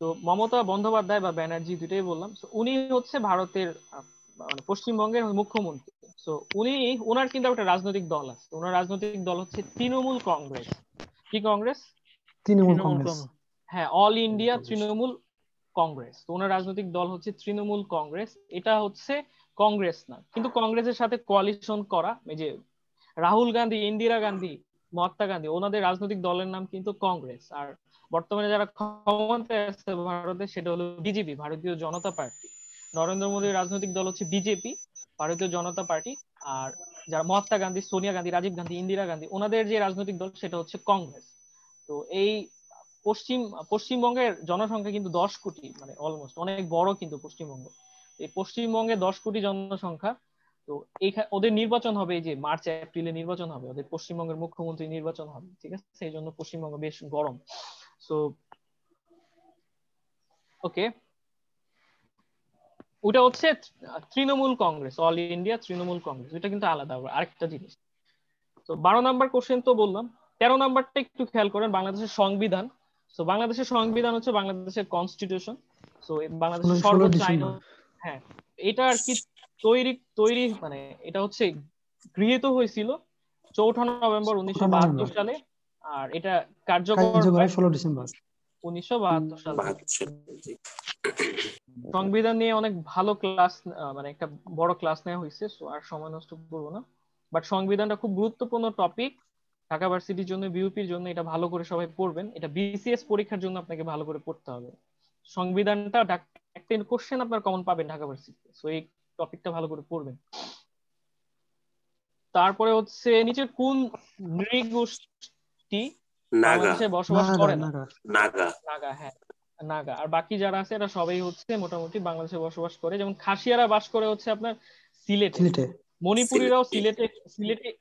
[SPEAKER 1] তো মমতা বন্দ্যোপাধ্যায় বা ব্যানার্জি দুটাই বললাম। So, উনি হচ্ছে ভারতের মানে পশ্চিমবঙ্গের মুখ্যমন্ত্রী। তো ওনার কিন্তু একটা রাজনৈতিক দল আছে। ওনার রাজনৈতিক দল হচ্ছে তৃণমূল কংগ্রেস। কি কংগ্রেস?
[SPEAKER 2] তৃণমূল
[SPEAKER 7] তৃণমূল
[SPEAKER 2] কংগ্রেস।
[SPEAKER 7] কংগ্রেস।
[SPEAKER 1] হ্যাঁ, অল ইন্ডিয়া তৃণমূল কংগ্রেস। তো ওনার রাজনৈতিক দল হচ্ছে তৃণমূল কংগ্রেস। এটা হচ্ছে কংগ্রেস না, কিন্তু কংগ্রেসের সাথে কোয়ালিশন করা। এই যে রাহুল গান্ধী, ইন্দিরা গান্ধী, মহাত্মা গান্ধী, ওনাদের রাজনৈতিক দলের নাম কিন্তু কংগ্রেস। আর বর্তমানে যারা ক্ষমতায় আছে ভারতে সেটা হলো বিজেপি, ভারতীয় জনতা পার্টি। নরেন্দ্র মোদীর রাজনৈতিক দল হচ্ছে বিজেপি, ভারতীয় জনতা পার্টি। আর যারা মহাত্মা গান্ধী, সোনিয়া গান্ধী, রাজীব গান্ধী, ইন্দিরা গান্ধী, ওনাদের যে রাজনৈতিক দল সেটা হচ্ছে কংগ্রেস। তো এই পশ্চিমবঙ্গের জনসংখ্যা কিন্তু 10 কোটি, মানে অলমোস্ট অনেক বড় কিন্তু পশ্চিমবঙ্গ। এই পশ্চিমবঙ্গে 10 কোটি জনসংখ্যা। তো ওদের নির্বাচন হবে, এই যে মার্চ এপ্রিলে নির্বাচন হবে, ওদের পশ্চিমবঙ্গের মুখ্যমন্ত্রী নির্বাচন হবে, ঠিক আছে। সেই জন্য পশ্চিমবঙ্গ বেশ গরম। সো ওকে, ওটা হচ্ছে তৃণমূল কংগ্রেস, অল ইন্ডিয়া তৃণমূল কংগ্রেস। এটা কিন্তু আলাদা আরেকটা জিনিস। তো 12 নম্বর কোশ্চেন তো বললাম। 13 নম্বরটা একটু খেয়াল করেন, বাংলাদেশের সংবিধান। তো বাংলাদেশের সংবিধান হচ্ছে বাংলাদেশের কনস্টিটিউশন। তো বাংলাদেশের
[SPEAKER 2] 16
[SPEAKER 1] সর্বোচ্চ আইন,
[SPEAKER 2] ডিসেম্বর।
[SPEAKER 1] হ্যাঁ, এটা আর কি তৈরি মানে এটা হচ্ছে গৃহীত হয়েছিল 4 নভেম্বর 1972 সালে। আর এটা কার্যকর হয়
[SPEAKER 2] 16 ডিসেম্বর
[SPEAKER 1] 1972 সাল থেকে।
[SPEAKER 3] 72 সাল। জি।
[SPEAKER 1] সংবিধান নিয়ে অনেক ভালো ক্লাস, মানে একটা বড় ক্লাস নেওয়া হয়েছে। সো আর সময় নষ্ট করবো না। বাট সংবিধানটা খুব গুরুত্বপূর্ণ টপিক ঢাকা ভার্সিটির জন্য, বিউপির জন্য। এটা ভালো করে সবাই পড়বেন। এটা বিসিএস পরীক্ষার জন্য আপনাকে ভালো করে পড়তে হবে। সংবিধানটা একটা কোশ্চেন আপনার কমন পাবেন ঢাকা ভার্সিটিতে। সো এই টপিকটা ভালো করে পড়বেন। তারপরে হচ্ছে নিচের কোন নৃগোষ্ঠী
[SPEAKER 3] নাগা।
[SPEAKER 1] বাংলাদেশে বসবাস করে না?
[SPEAKER 3] নাগা।
[SPEAKER 1] নাগা, হ্যাঁ, নাগা। আর বাকি যারা আছে এরা সবাই হচ্ছে মোটামুটি বাংলাদেশে বসবাস করে। যেমন খাসিয়ারা বাস করে হচ্ছে আপনার সিলেটে, মণিপুরীরাও সিলেটে,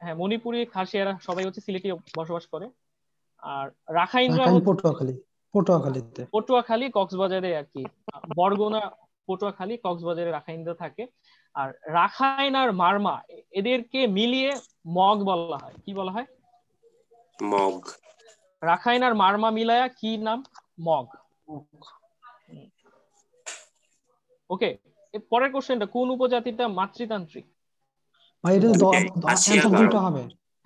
[SPEAKER 1] হ্যাঁ, মণিপুরি, খাসিয়ারা সবাই হচ্ছে সিলেটে বসবাস করে। আর রাখাইনরা হচ্ছে পটুয়াখালী, কক্সবাজারে আর কি, বরগুনা, পটুয়াখালী, কক্সবাজারে রাখাইনরা থাকে। আর রাখাইন আর মারমা এদেরকে মিলিয়ে মগ বলা হয়। কি বলা হয়?
[SPEAKER 3] মগ।
[SPEAKER 1] রাখাইন আর মারমা মিলায়া কি নাম? মগ। ওকে, পরের কোশ্চেনটা, কোন উপজাতিটা মাতৃতান্ত্রিক?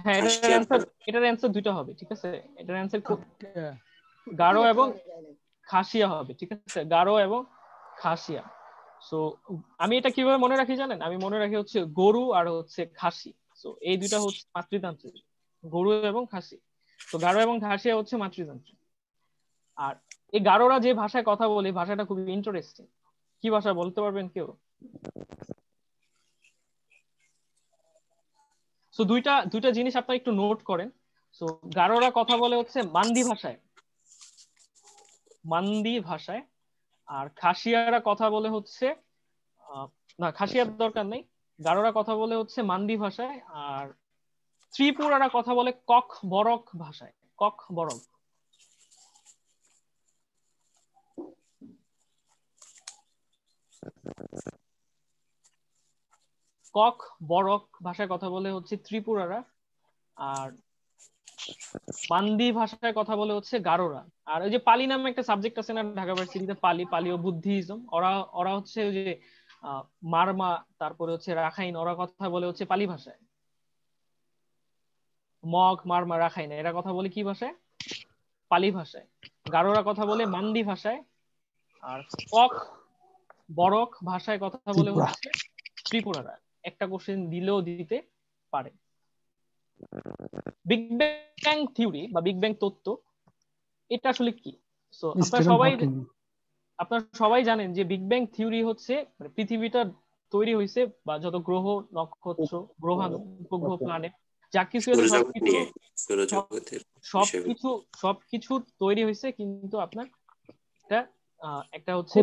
[SPEAKER 1] হ্যাঁ, এটার অ্যান্সার দুইটা হবে, ঠিক আছে। এটার অ্যান্সার গারো এবং খাসিয়া হবে, ঠিক আছে। গারো এবং খাসিয়া। সো আমি এটা কিভাবে মনে রাখি জানেন? আমি মনে রাখি হচ্ছে গরু আর হচ্ছে খাসি। সো এই দুইটা হচ্ছে মাতৃতান্ত্রিক, গরু এবং খাসি। তো গারো এবং খাসিয়া হচ্ছে মাতৃতান্ত্রিক। আর এই গারোরা যে ভাষায় কথা বলে, ভাষাটা খুবই ইন্টারেস্টিং। কি ভাষা বলতে পারবেন কেউ? সো দুইটা জিনিস আপনারা একটু নোট করেন। সো গারোরা কথা বলে হচ্ছে মান্দি ভাষায়। আর খাসিয়ারা কথা বলে হচ্ছে না, খাসিয়ার দরকার নেই। গারোরা কথা বলে হচ্ছে মান্দি ভাষায়। আর ত্রিপুরারা কথা বলে কক বরক ভাষায়। কক বরক। কক বরক ভাষায় কথা বলে হচ্ছে ত্রিপুরারা। আর মান্দি ভাষায় কথা বলে হচ্ছে গারোরা। আর ওই যে পালি নামে একটা সাবজেক্ট আছে না ঢাকা ভার্সিটিতে, পালি ও বুদ্ধিজম, ওরা হচ্ছে ওই যে মারমা, তারপরে হচ্ছে রাখাইন, ওরা কথা বলে হচ্ছে পালি ভাষায়। মগ, মারমা, রাখাইন এরা কথা বলে কি ভাষায়? পালি ভাষায়। গারোরা কথা বলে মান্দি ভাষায়। আর কক বরক ভাষায় কথা বলে হচ্ছে ত্রিপুরারা। একটা কোশ্চেন দিলেও দিতে পারে। বিগ ব্যাং থিওরি বা বিগ ব্যাং তত্ত্ব, এটা আসলে কি? সো আপনারা সবাই জানেন যে বিগ ব্যাং থিওরি হচ্ছে পৃথিবীটা তৈরি হয়েছে, বা যত গ্রহ, নক্ষত্র, গ্রহাণু, উপগ্রহ, প্ল্যানেট যা কিছু আছে সবকিছু তৈরি হয়েছে কিন্তু আপনার একটা হচ্ছে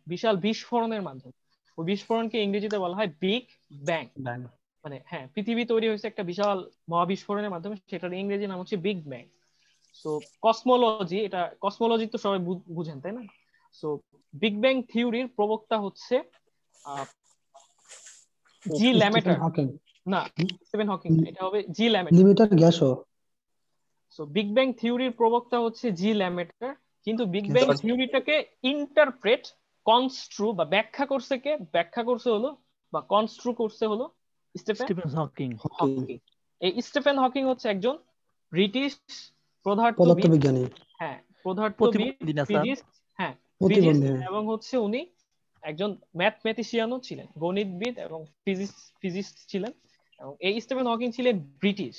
[SPEAKER 1] বিশাল বিস্ফোরণের মাধ্যমে। ওই বিস্ফোরণকে ইংরেজিতে বলা হয় বিগ ব্যাং। মানে হ্যাঁ, পৃথিবী তৈরি হয়েছে একটা বিশাল মহাবিস্ফোরণের মাধ্যমে, সেটার ইংরেজি নাম হচ্ছে বিগ ব্যাং। সো কসমোলজি তো সবাই বুঝেন, তাই না? সো বিগ ব্যাং থিওরির প্রবক্তা হচ্ছে জি ল্যামেটার, না স্টিফেন হকিং, এটা হবে জি ল্যামেটার। সো বিগ ব্যাং থিওরির প্রবক্তা হচ্ছে জি ল্যামেটার, কিন্তু বিগ ব্যাং থিওরিটাকে ইন্টারপ্রেট, কনস্ট্রু বা ব্যাখ্যা করছে কে? ব্যাখ্যা করছে হলো বা কনস্ট্রু করছে হলো স্টিফেন
[SPEAKER 7] স্টিফেন হকিং।
[SPEAKER 1] হকিং। এই স্টিফেন হকিং হচ্ছে একজন ব্রিটিশ পদার্থবিদ,
[SPEAKER 2] পদার্থবিজ্ঞানী,
[SPEAKER 1] হ্যাঁ পদার্থবিদ,
[SPEAKER 7] প্রতিবন্ধী না স্যার?
[SPEAKER 1] ফিজিস্ট, হ্যাঁ
[SPEAKER 2] প্রতিবন্ধী,
[SPEAKER 1] ফিজিস্ট, এবং হচ্ছে উনি একজন ম্যাথমেটিশিয়ানও ছিলেন, গণিতবিদ এবং ফিজিস্ট ছিলেন। এবং এই স্টিফেন হকিং ছিলেন ব্রিটিশ,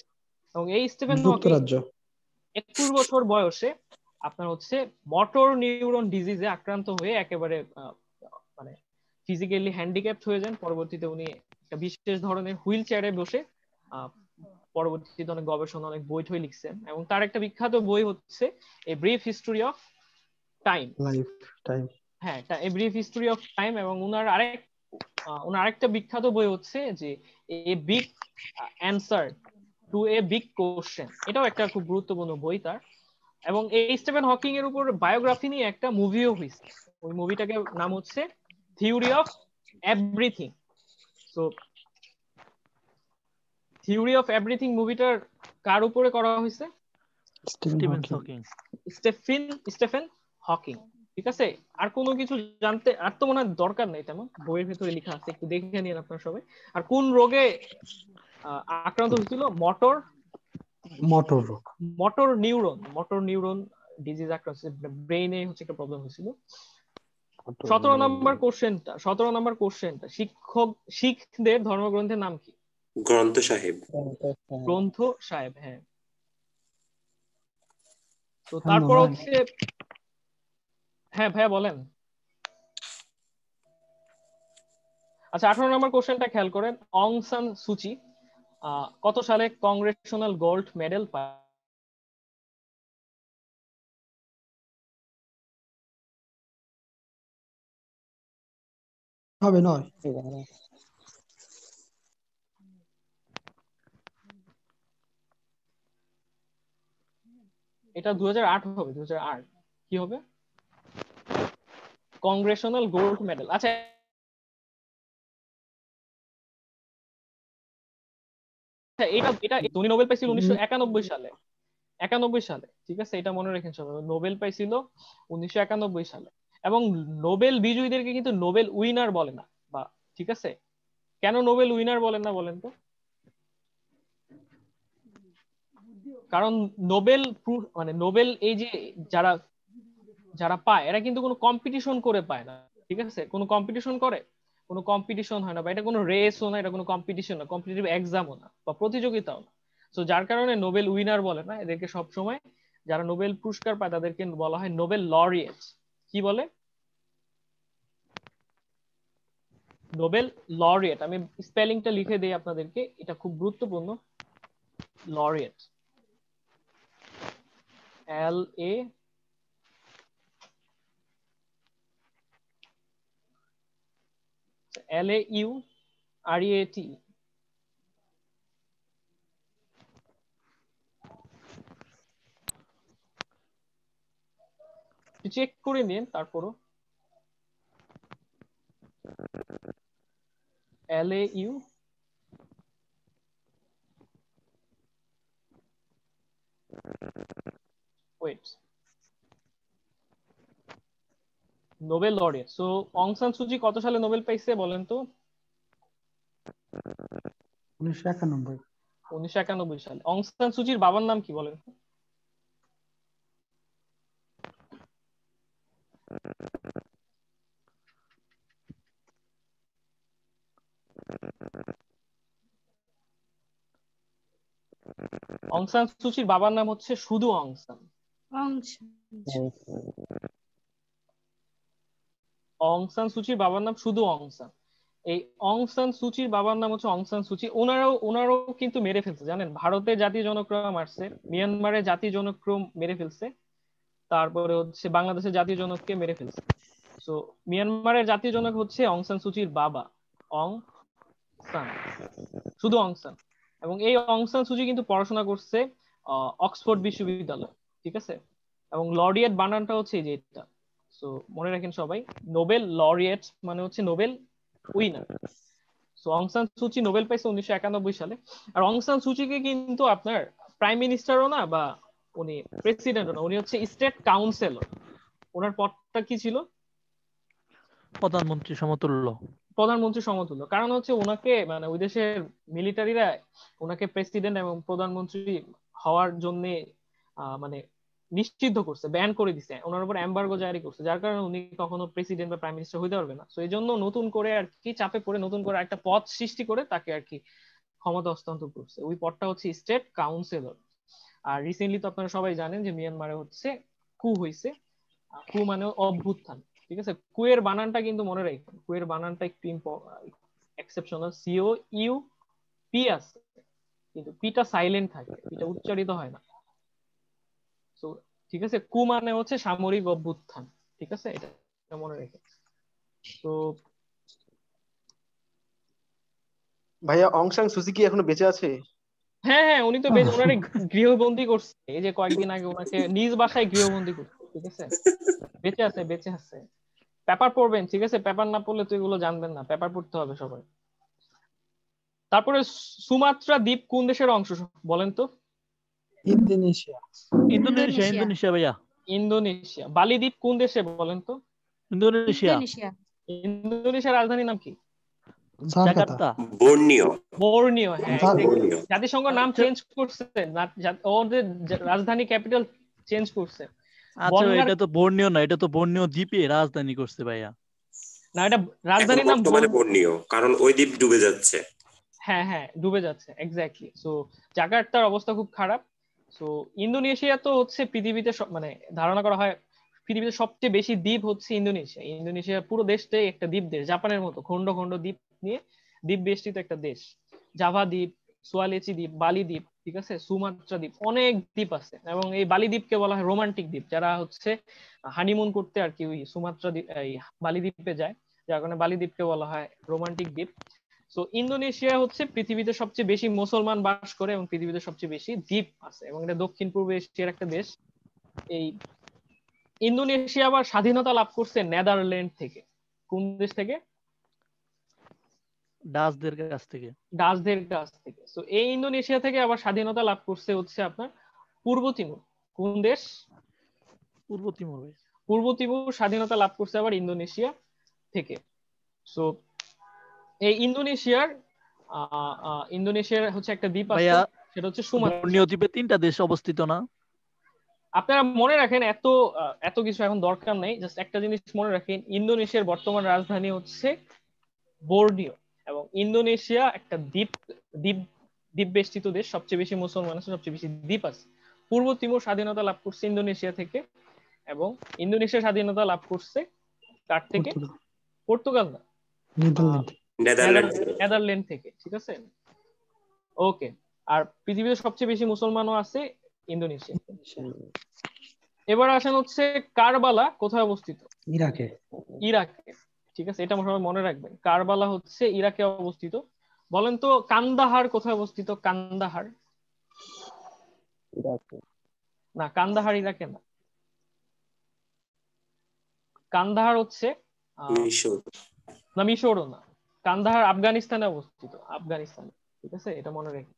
[SPEAKER 1] এবং এই স্টিফেন হকিং
[SPEAKER 2] যুক্তরাজ্য।
[SPEAKER 1] 21 বছর বয়সে আপনার হচ্ছে মোটর নিউরন ডিজিজে আক্রান্ত হয়ে একেবারে মানে ফিজিক্যালি হ্যান্ডিক্যাপড হয়ে যান। পরবর্তীতে উনি একটা বিশেষ ধরনের হুইল চেয়ারে বসে পরবর্তীতে অনেক গবেষণা, অনেক বই টই লিখছেন, এবং তার একটা বিখ্যাত বই হচ্ছে a brief history of time.
[SPEAKER 2] Life time,
[SPEAKER 1] হ্যাঁ, a brief history of time. এবং ওনার আরেকটা বিখ্যাত বই হচ্ছে যে a big answer to a big question, এটাও একটা খুব গুরুত্বপূর্ণ বই তার। এবং এই স্টিফেন হকিং এর উপর বায়োগ্রাফি নিয়ে একটা মুভিও হয়েছে, ওই মুভিটাকে নাম হচ্ছে theory of everything. So theory of everything মুভিটার কার উপরে করা হয়েছে?
[SPEAKER 7] Stephen Hawking.
[SPEAKER 1] স্টিফেন হকিং, ঠিক আছে? আর কোনো কিছু জানতে আর তো মনে হয় দরকার নেই তেমন, বইয়ের ভিতরে লেখা আছে, একটু দেখে নিন আপনারা সবাই। আর কোন রোগে আক্রান্ত হয়েছিল? মোটর নিউরন ডিজিজ আক্রান্ত, ব্রেইনে হচ্ছে একটা প্রবলেম হয়েছিল। 17 নম্বর কোশ্চেনটা শিখদের ধর্মগ্রন্থের নাম কি?
[SPEAKER 3] গ্রন্থ সাহেব।
[SPEAKER 1] হ্যাঁ। তো তারপর হচ্ছে, হ্যাঁ ভাইয়া বলেন। আচ্ছা, 18 নম্বর কোশ্চেনটা খেয়াল করেন। অং সান সুচি কত সালে কংগ্রেশনাল গোল্ড মেডেল পায়?
[SPEAKER 2] হবে নয়,
[SPEAKER 1] এটা 2008 হবে, 2008। কি হবে? Congressional gold medal. আচ্ছা, এটা উনি নোবেল পাইছিল 1991 সালে। 91 সালে, ঠিক আছে, এটা মনে রাখেন সবাই। নোবেল পাইছিল 1991 সালে। এবং নোবেল বিজয়ীদেরকে কিন্তু নোবেল উইনার বলে না, বা ঠিক আছে, কেন নোবেল উইনার বলেন না বলেন তো? কারণ নোবেল মানে নোবেল এই যে যারা যারা পায়, এরা কিন্তু কোনো কম্পিটিশন করে পায় না, ঠিক আছে? কোনো কম্পিটিশন করে? কোনো কম্পিটিশন হয় না, বা এটা কোনো রেসও না, এটা কোনো কম্পিটিশন না, কম্পিটিটিভ এক্সামও না, বা প্রতিযোগিতাও না। তো যার কারণে নোবেল উইনার বলে না এদেরকে। সবসময় যারা নোবেল পুরস্কার পায় তাদেরকে বলা হয় নোবেল লরিয়েট। কি বলে? Nobel laureate. আমি স্পেলিংটা লিখে দেই আপনাদেরকে, এটা খুব গুরুত্বপূর্ণ। Laureate, LAUREAT। চেক করে নিন তারপরও। LAU wait, Nobel laureate. So Aung San Suu Kyi কত সালে নোবেল পাইছে বলেন তো?
[SPEAKER 2] 1991।
[SPEAKER 1] 1991 সালে। অং সান সুচির বাবার নাম কি বলেন? অং সান সুচির বাবার নাম হচ্ছে শুধু অং সান। অং সান সুচির বাবার নাম শুধু অং সান। এই অং সান সুচির বাবার নাম হচ্ছে অং সান সুচি। ওনারাও কিন্তু মেরে ফেলছে, জানেন? ভারতের জাতীয় জনকরা মারছে, মিয়ানমারের জাতীয় জনককে মেরে ফেলছে, তারপরে হচ্ছে বাংলাদেশের জাতীয় জনককে মেরে ফেলছে। সো মিয়ানমারের জাতীয় জনক হচ্ছে অং সান সুচির বাবা, অং সান, শুধু অং সান। এবং এই অং সান সুচি কিন্তু পড়াশোনা করছে অক্সফোর্ড বিশ্ববিদ্যালয়, ঠিক আছে? এবং লরিয়েট বানানটা হচ্ছে এই যে এটা। সো মনে রাখেন সবাই, নোবেল লরিয়েট মানে হচ্ছে Nobel winner. So Aung San সুচি নোবেল পাইছে 1991 সালে। আর অং সান সুচিকে কিন্তু আপনার প্রাইম মিনিস্টারও না, বা উনি প্রেসিডেন্ট না, উনি হচ্ছে স্টেট কাউন্সিলর। ওনার পদটা কি ছিল?
[SPEAKER 7] প্রধানমন্ত্রী সমতুল্য।
[SPEAKER 1] প্রধানমন্ত্রী সমতুল্য। কারণ হচ্ছে ওনাকে মানে ওই দেশের মিলিটারিরা ওনাকে প্রেসিডেন্ট এবং প্রধানমন্ত্রী হওয়ার জন্য মানে নিষিদ্ধ করছে, ব্যান করে দিছে, ওনার উপর এমবার্গো জারি করছে, যার কারণে উনি কখনো প্রেসিডেন্ট বা প্রাইম মিনিস্টার হইতে পারবে না। তো এই জন্য নতুন করে আর কি চাপে পড়ে নতুন করে একটা পদ সৃষ্টি করে তাকে আর কি ক্ষমতা হস্তান্তর করছে। ওই পদটা হচ্ছে স্টেট কাউন্সিলর। আর রিসেন্টলি তো আপনারা সবাই জানেন যে মিয়ানমারে হচ্ছে কু হয়েছে। কু মানে অভ্যুত্থান, ঠিক আছে? কুয়ের বানানটা কিন্তু মনে রাখবেন, কুয়ের বানানটা একটু এক্সেপশনাল। সিও ইউ পি আছে, কিন্তু পিটা সাইলেন্ট থাকে, পিটা উচ্চারিত হয় না। তো ঠিক আছে, কু মানে হচ্ছে সামরিক অভ্যুত্থান, ঠিক আছে? এটা মনে রেখে। তো
[SPEAKER 8] ভাইয়া অং সান সুচি কি এখনো বেঁচে আছে?
[SPEAKER 1] হ্যাঁ হ্যাঁ, উনি তো ওনারে গৃহবন্দী করছে এই যে কয়েকদিন আগে, ওনাকে নিজ বাসায় গৃহবন্দী করছে, ঠিক আছে? বেঁচে আছে, বেঁচে আছে। পেপার পড়বেন, ঠিক আছে? পেপার না পড়লে তো এগুলো জানবেন না, পেপার পড়তে হবে সবাই। তারপরে সুমাত্রা দ্বীপ কোন দেশের অংশ বলেন তো?
[SPEAKER 2] ইন্দোনেশিয়া।
[SPEAKER 7] ইন্দোনেশিয়া। ইন্দোনেশিয়া ভাইয়া।
[SPEAKER 1] ইন্দোনেশিয়া। বালি দ্বীপ কোন দেশে বলেন তো?
[SPEAKER 7] ইন্দোনেশিয়া।
[SPEAKER 1] ইন্দোনেশিয়ার রাজধানীর নাম কি?
[SPEAKER 7] জাকার্তা।
[SPEAKER 3] বর্নিও।
[SPEAKER 1] বর্নিও, হ্যাঁ। জাতিসংঘ নাম চেঞ্জ করছে, ওদের রাজধানী ক্যাপিটাল চেঞ্জ করছে।
[SPEAKER 7] আচ্ছা, এটা তো বর্নিও না, এটা তো বর্নিও দ্বীপে রাজধানী করছে ভাইয়া।
[SPEAKER 1] না, এটা রাজধানীর নাম
[SPEAKER 3] বর্নিও, কারণ ওই দ্বীপ ডুবে যাচ্ছে।
[SPEAKER 1] হ্যাঁ হ্যাঁ, ডুবে যাচ্ছে, এক্স্যাক্টলি। সো জাকার্তার অবস্থা খুব খারাপ। সো ইন্দোনেশিয়া তো হচ্ছে পৃথিবীতে মানে ধারণা করা হয় পৃথিবীতে সবচেয়ে বেশি দ্বীপ হচ্ছে ইন্দোনেশিয়া। ইন্দোনেশিয়া পুরো দেশটাই একটা দ্বীপ দেশ, জাপানের মতো খন্ড খন্ড দ্বীপ নিয়ে দ্বীপ বেষ্টিত একটা দেশ। জাভা দ্বীপ, সুয়ালেচি দ্বীপ, বালি দ্বীপ, ঠিক আছে, সুমাত্রা দ্বীপ, অনেক দ্বীপ আছে। এবং এই বালি দ্বীপকে বলা হয় রোমান্টিক দ্বীপ, যারা হচ্ছে হানিমুন করতে আর কি ওই সুমাত্রা দ্বীপ এই বালি দ্বীপে যায়, যার কারণে বালি দ্বীপকে বলা হয় রোমান্টিক দ্বীপ। তো ইন্দোনেশিয়া হচ্ছে পৃথিবীতে সবচেয়ে বেশি মুসলমান বাস করে এবং পৃথিবীতে সবচেয়ে বেশি দ্বীপ আছে, এবং এটা দক্ষিণ পূর্ব এশিয়ার একটা দেশ। এই ইন্দোনেশিয়া আবার স্বাধীনতা লাভ করছে নেদারল্যান্ড থেকে। কোন দেশ থেকে?
[SPEAKER 7] ডাচদের কাছ থেকে।
[SPEAKER 1] ডাচদের কাছ থেকে। তো এই ইন্দোনেশিয়া থেকে আবার স্বাধীনতা লাভ করছে হচ্ছে আপনার পূর্ব তিমুর। কোন দেশ?
[SPEAKER 7] পূর্ব তিমুর।
[SPEAKER 1] পূর্ব তিমুর স্বাধীনতা লাভ করছে আবার ইন্দোনেশিয়া থেকে। সো এই ইন্দোনেশিয়ার হচ্ছে একটা দ্বীপ আছে, সেটা হচ্ছে সুমাত্রা।
[SPEAKER 7] বর্নিও দ্বীপে 3টা দেশ অবস্থিত না?
[SPEAKER 1] আপনারা মনে রাখেন, এত কিছু এখন দরকার নেই, জাস্ট একটা জিনিস মনে রাখেন, ইন্দোনেশিয়ার বর্তমান রাজধানী হচ্ছে বর্নিও। এবং ইন্দোনেশিয়া একটা দ্বীপ দ্বীপ দ্বীপ বেষ্টিত দেশ, সবচেয়ে বেশি মুসলমান আছে, সবচেয়ে বেশি দ্বীপ আছে। পূর্ব তিমুর স্বাধীনতা লাভ করছে ইন্দোনেশিয়া থেকে, এবং ইন্দোনেশিয়া স্বাধীনতা লাভ করছে কার থেকে? পর্তুগাল না, নেদারল্যান্ড থেকে, ঠিক আছে? ওকে। আর পৃথিবীতে সবচেয়ে বেশি মুসলমানও আছে ইন্দোনেশিয়া। এবার আসেন হচ্ছে কারবালা কোথায় অবস্থিত?
[SPEAKER 2] ইরাকে।
[SPEAKER 1] ইরাকে, ঠিক আছে, এটা সবাই মনে রাখবেন, কারবালা হচ্ছে ইরাকে অবস্থিত। বলেন তো কান্দাহার কোথায় অবস্থিত? কান্দাহার? না, কান্দাহার ইরাকে না। কান্দাহার হচ্ছে না, মিশরও না। কান্দাহার আফগানিস্তানে অবস্থিত, আফগানিস্তানে, ঠিক আছে, এটা মনে রেখে।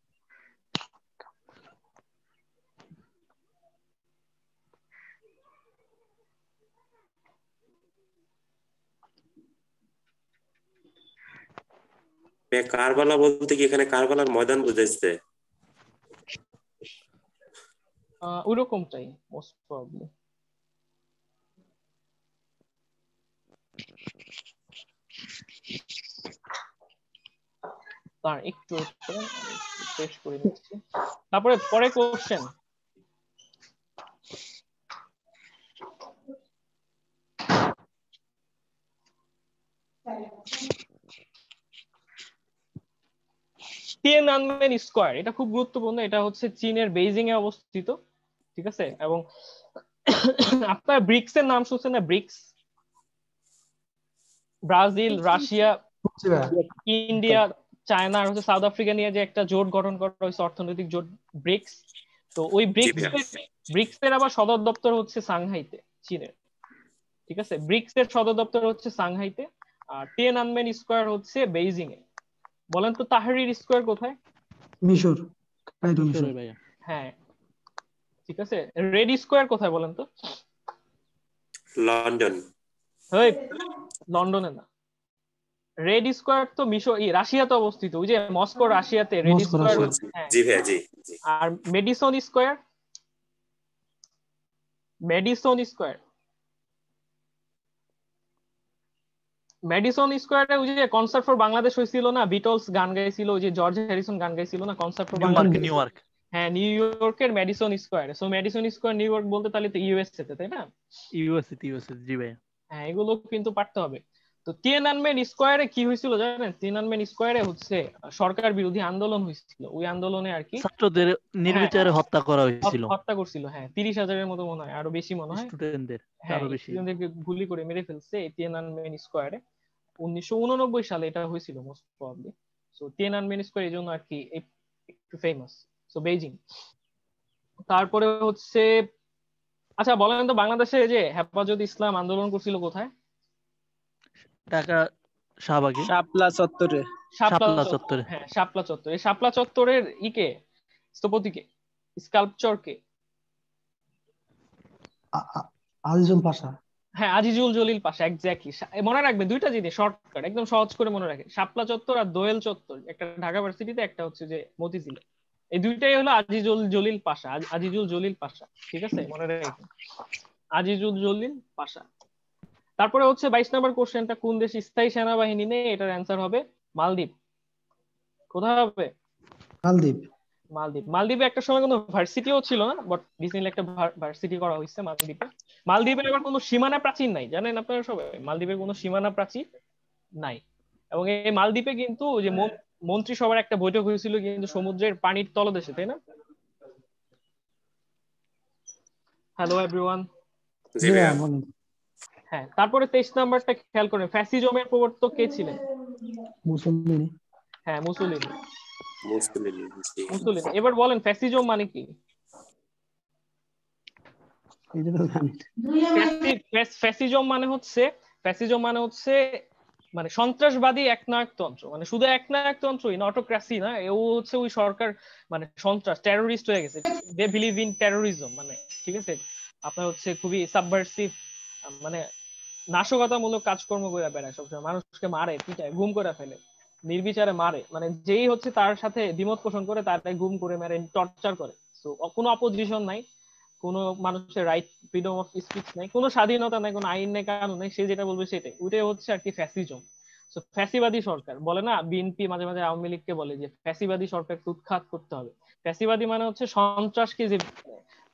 [SPEAKER 3] কারবালা বলতে কি এখানে কারবালার ময়দান বুঝাইছে?
[SPEAKER 1] ওইরকমটাই মোস্ট প্রবাবলি। তার একটু শেষ করে নিচ্ছি, তারপরে পরে কোশ্চেন। তিয়েনআনমেন স্কয়ার, এটা খুব গুরুত্বপূর্ণ। এটা হচ্ছে চীনের বেইজিং এ অবস্থিত, ঠিক আছে? এবং আপনার ব্রিক্স এর নাম শুনছেন না? BRICS, Brazil, Russia, India, China আর হচ্ছে সাউথ আফ্রিকা নিয়ে যে একটা জোট গঠন করা হয়েছে, অর্থনৈতিক জোট, ব্রিক্স। তো ওই ব্রিক্স এর আবার সদর দপ্তর হচ্ছে সাংহাইতে, চীনের, ঠিক আছে? ব্রিক্স এর সদর দপ্তর হচ্ছে সাংহাইতে, আর তিয়েনআনমেন স্কয়ার হচ্ছে বেইজিং এ। বলেন তো তাহরির স্কয়ার কোথায়?
[SPEAKER 2] মিশর।
[SPEAKER 1] হ্যাঁ, ঠিক আছে। রেড স্কোয়ার কোথায় বলেন তো?
[SPEAKER 3] লন্ডন।
[SPEAKER 1] এই লন্ডনে না, রেড স্কোয়ার তো রাশিয়াতে অবস্থিত, ওই যে মস্কো রাশিয়াতে রেড
[SPEAKER 2] মস্কো
[SPEAKER 1] স্কোয়ার।
[SPEAKER 2] রাশিয়া।
[SPEAKER 1] হ্যাঁ।
[SPEAKER 3] জি ভাইয়া, জি জি।
[SPEAKER 1] আর Madison square, Madison square, Madison স্কোয়ারে ওই যে কনসার্ট ফর বাংলাদেশ হয়েছিল না, বিটলস গান গাইছিল, ওই যে জর্জ হ্যারিসন গান গাইছিল না, concert for Bangladesh.
[SPEAKER 7] New York.
[SPEAKER 1] হ্যাঁ, নিউ ইয়র্কের মেডিসন স্কোয়ারে। So medicine square new York বলতে তাহলে তো ইউএসএ তে, তাই না?
[SPEAKER 7] ইউএসএ, জি ভাই।
[SPEAKER 1] হ্যাঁ, এগুলো কিন্তু পারতে হবে। তো তিয়েনআনমেন স্কোয়ারে কি হয়েছিল জানেন? তিয়েনআনমেন স্কোয়ারে হচ্ছে সরকার বিরোধী আন্দোলন হয়েছিল, ওই আন্দোলনে আর কি
[SPEAKER 7] ছাত্রদের নির্বিচারে হত্যা করা হয়েছিল,
[SPEAKER 1] হত্যা করছিল। হ্যাঁ, 30,000-এর মতো মনে হয়, আরো বেশি মনে হয়।
[SPEAKER 7] স্টুডেন্টদের
[SPEAKER 1] হ্যাঁ,
[SPEAKER 7] আরো বেশি।
[SPEAKER 1] স্টুডেন্টদেরকে গুলি করে মেরে ফেলছে এই তিয়েনআনমেন স্কোয়ারে। 1989 সালে এটা হয়েছিল most probably. So Tiananmen square এই জন্য আর কি একটু ফেমাস। So Beijing. তারপরে হচ্ছে, আচ্ছা বলেন তো, বাংলাদেশে যে হেফাজত ইসলাম আন্দোলন করছিল কোথায়?
[SPEAKER 7] ঢাকা শাহবাগে,
[SPEAKER 5] শাপলা চত্বরে।
[SPEAKER 7] শাপলা চত্বরে।
[SPEAKER 1] হ্যাঁ, শাপলা চত্বর। এই শাপলা চত্বরের স্থপতিকে, স্কাল্পচারকে?
[SPEAKER 2] আজিজুল পাশা।
[SPEAKER 1] হ্যাঁ, আজিজুল জলিল পাশা, এক্স্যাক্টলি। মনে রাখবে দুইটা জিনিস, শর্টকাট একদম সহজ করে মনে রাখে, শাপলা চত্বর আর দোয়েল চত্বর, একটা ঢাকা ভার্সিটিতে, একটা হচ্ছে যে মতিঝিলে। এই দুইটাই হলো আজিজুল জলিল পাশা, আজিজুল জলিল পাশা। ঠিক আছে, মনে রাখবেন, আজিজুল জলিল পাশা। তারপরে হচ্ছে 22 নম্বর কোশ্চেনটা, কোন দেশ স্থায়ী সেনাবাহিনী নেই? এটার অ্যান্সার হবে মালদ্বীপ। কোথায় হবে?
[SPEAKER 2] মালদ্বীপ।
[SPEAKER 1] মালদ্বীপ। মালদ্বীপে একটা সময় কোনো ভার্সিটিও ছিল না, বাট রিসেন্টলি একটা ভার্সিটি করা হয়েছে মালদ্বীপে। মালদ্বীপের আবার কোনো সীমানা প্রাচীর নাই, জানেন আপনারা সবাই? মালদ্বীপের কোনো সীমানা প্রাচীর নাই। এবং এই মালদ্বীপে কিন্তু যে মন্ত্রিসভার একটা বৈঠক হয়েছিল কিন্তু সমুদ্রের পানির তলদেশে, তাই না? Hello everyone.
[SPEAKER 3] জি ভাইয়া।
[SPEAKER 1] হ্যাঁ, তারপরে 23 নাম্বারটা খেয়াল করেন, ফ্যাসিজমের প্রবর্তক কে ছিলেন?
[SPEAKER 2] মুসলিম।
[SPEAKER 1] হ্যাঁ, মুসোলিনি।
[SPEAKER 3] মুসলিম, জি।
[SPEAKER 1] মুসোলিনি। এবার বলেন ফ্যাসিজম মানে কি?
[SPEAKER 2] এটা তো জানি।
[SPEAKER 1] ফ্যাসিজম মানে হচ্ছে মানে সন্ত্রাসবাদী একনায়কতন্ত্র, মানে শুধু একনায়কতন্ত্রই না, অটোক্রাসি না, এও হচ্ছে ওই সরকার মানে সন্ত্রাস, টেরোরিস্ট হয়ে গেছে। দে বিলিভ ইন টেরোরিজম, মানে ঠিক আছে, আপনার হচ্ছে খুবই সাবভার্সিভ, মানে নাশকতামূলক কাজকর্ম করে বেড়ায়, সবসময় মানুষকে মারে, পিটায়, গুম করে ফেলে, নির্বিচারে মারে, মানে যেই হচ্ছে তার সাথে দ্বিমত পোষণ করে তাকে গুম করে মেরে, টর্চার করে। তো কোনো অপোজিশন নাই, কোনো মানুষের রাইট, ফ্রিডম অফ স্পিচ নাই, কোনো স্বাধীনতা নাই, কোনো আইন নেই, কানুন নেই, সে যেটা বলবে সেটাই, ওইটাই হচ্ছে আর কি ফ্যাসিজম। তো ফ্যাসিবাদী সরকার বলে না, বিএনপি মাঝে মাঝে আওয়ামী লীগকে বলে যে ফ্যাসিবাদী সরকারকে উৎখাত করতে হবে। ফ্যাসিবাদী মানে হচ্ছে সন্ত্রাসকে যে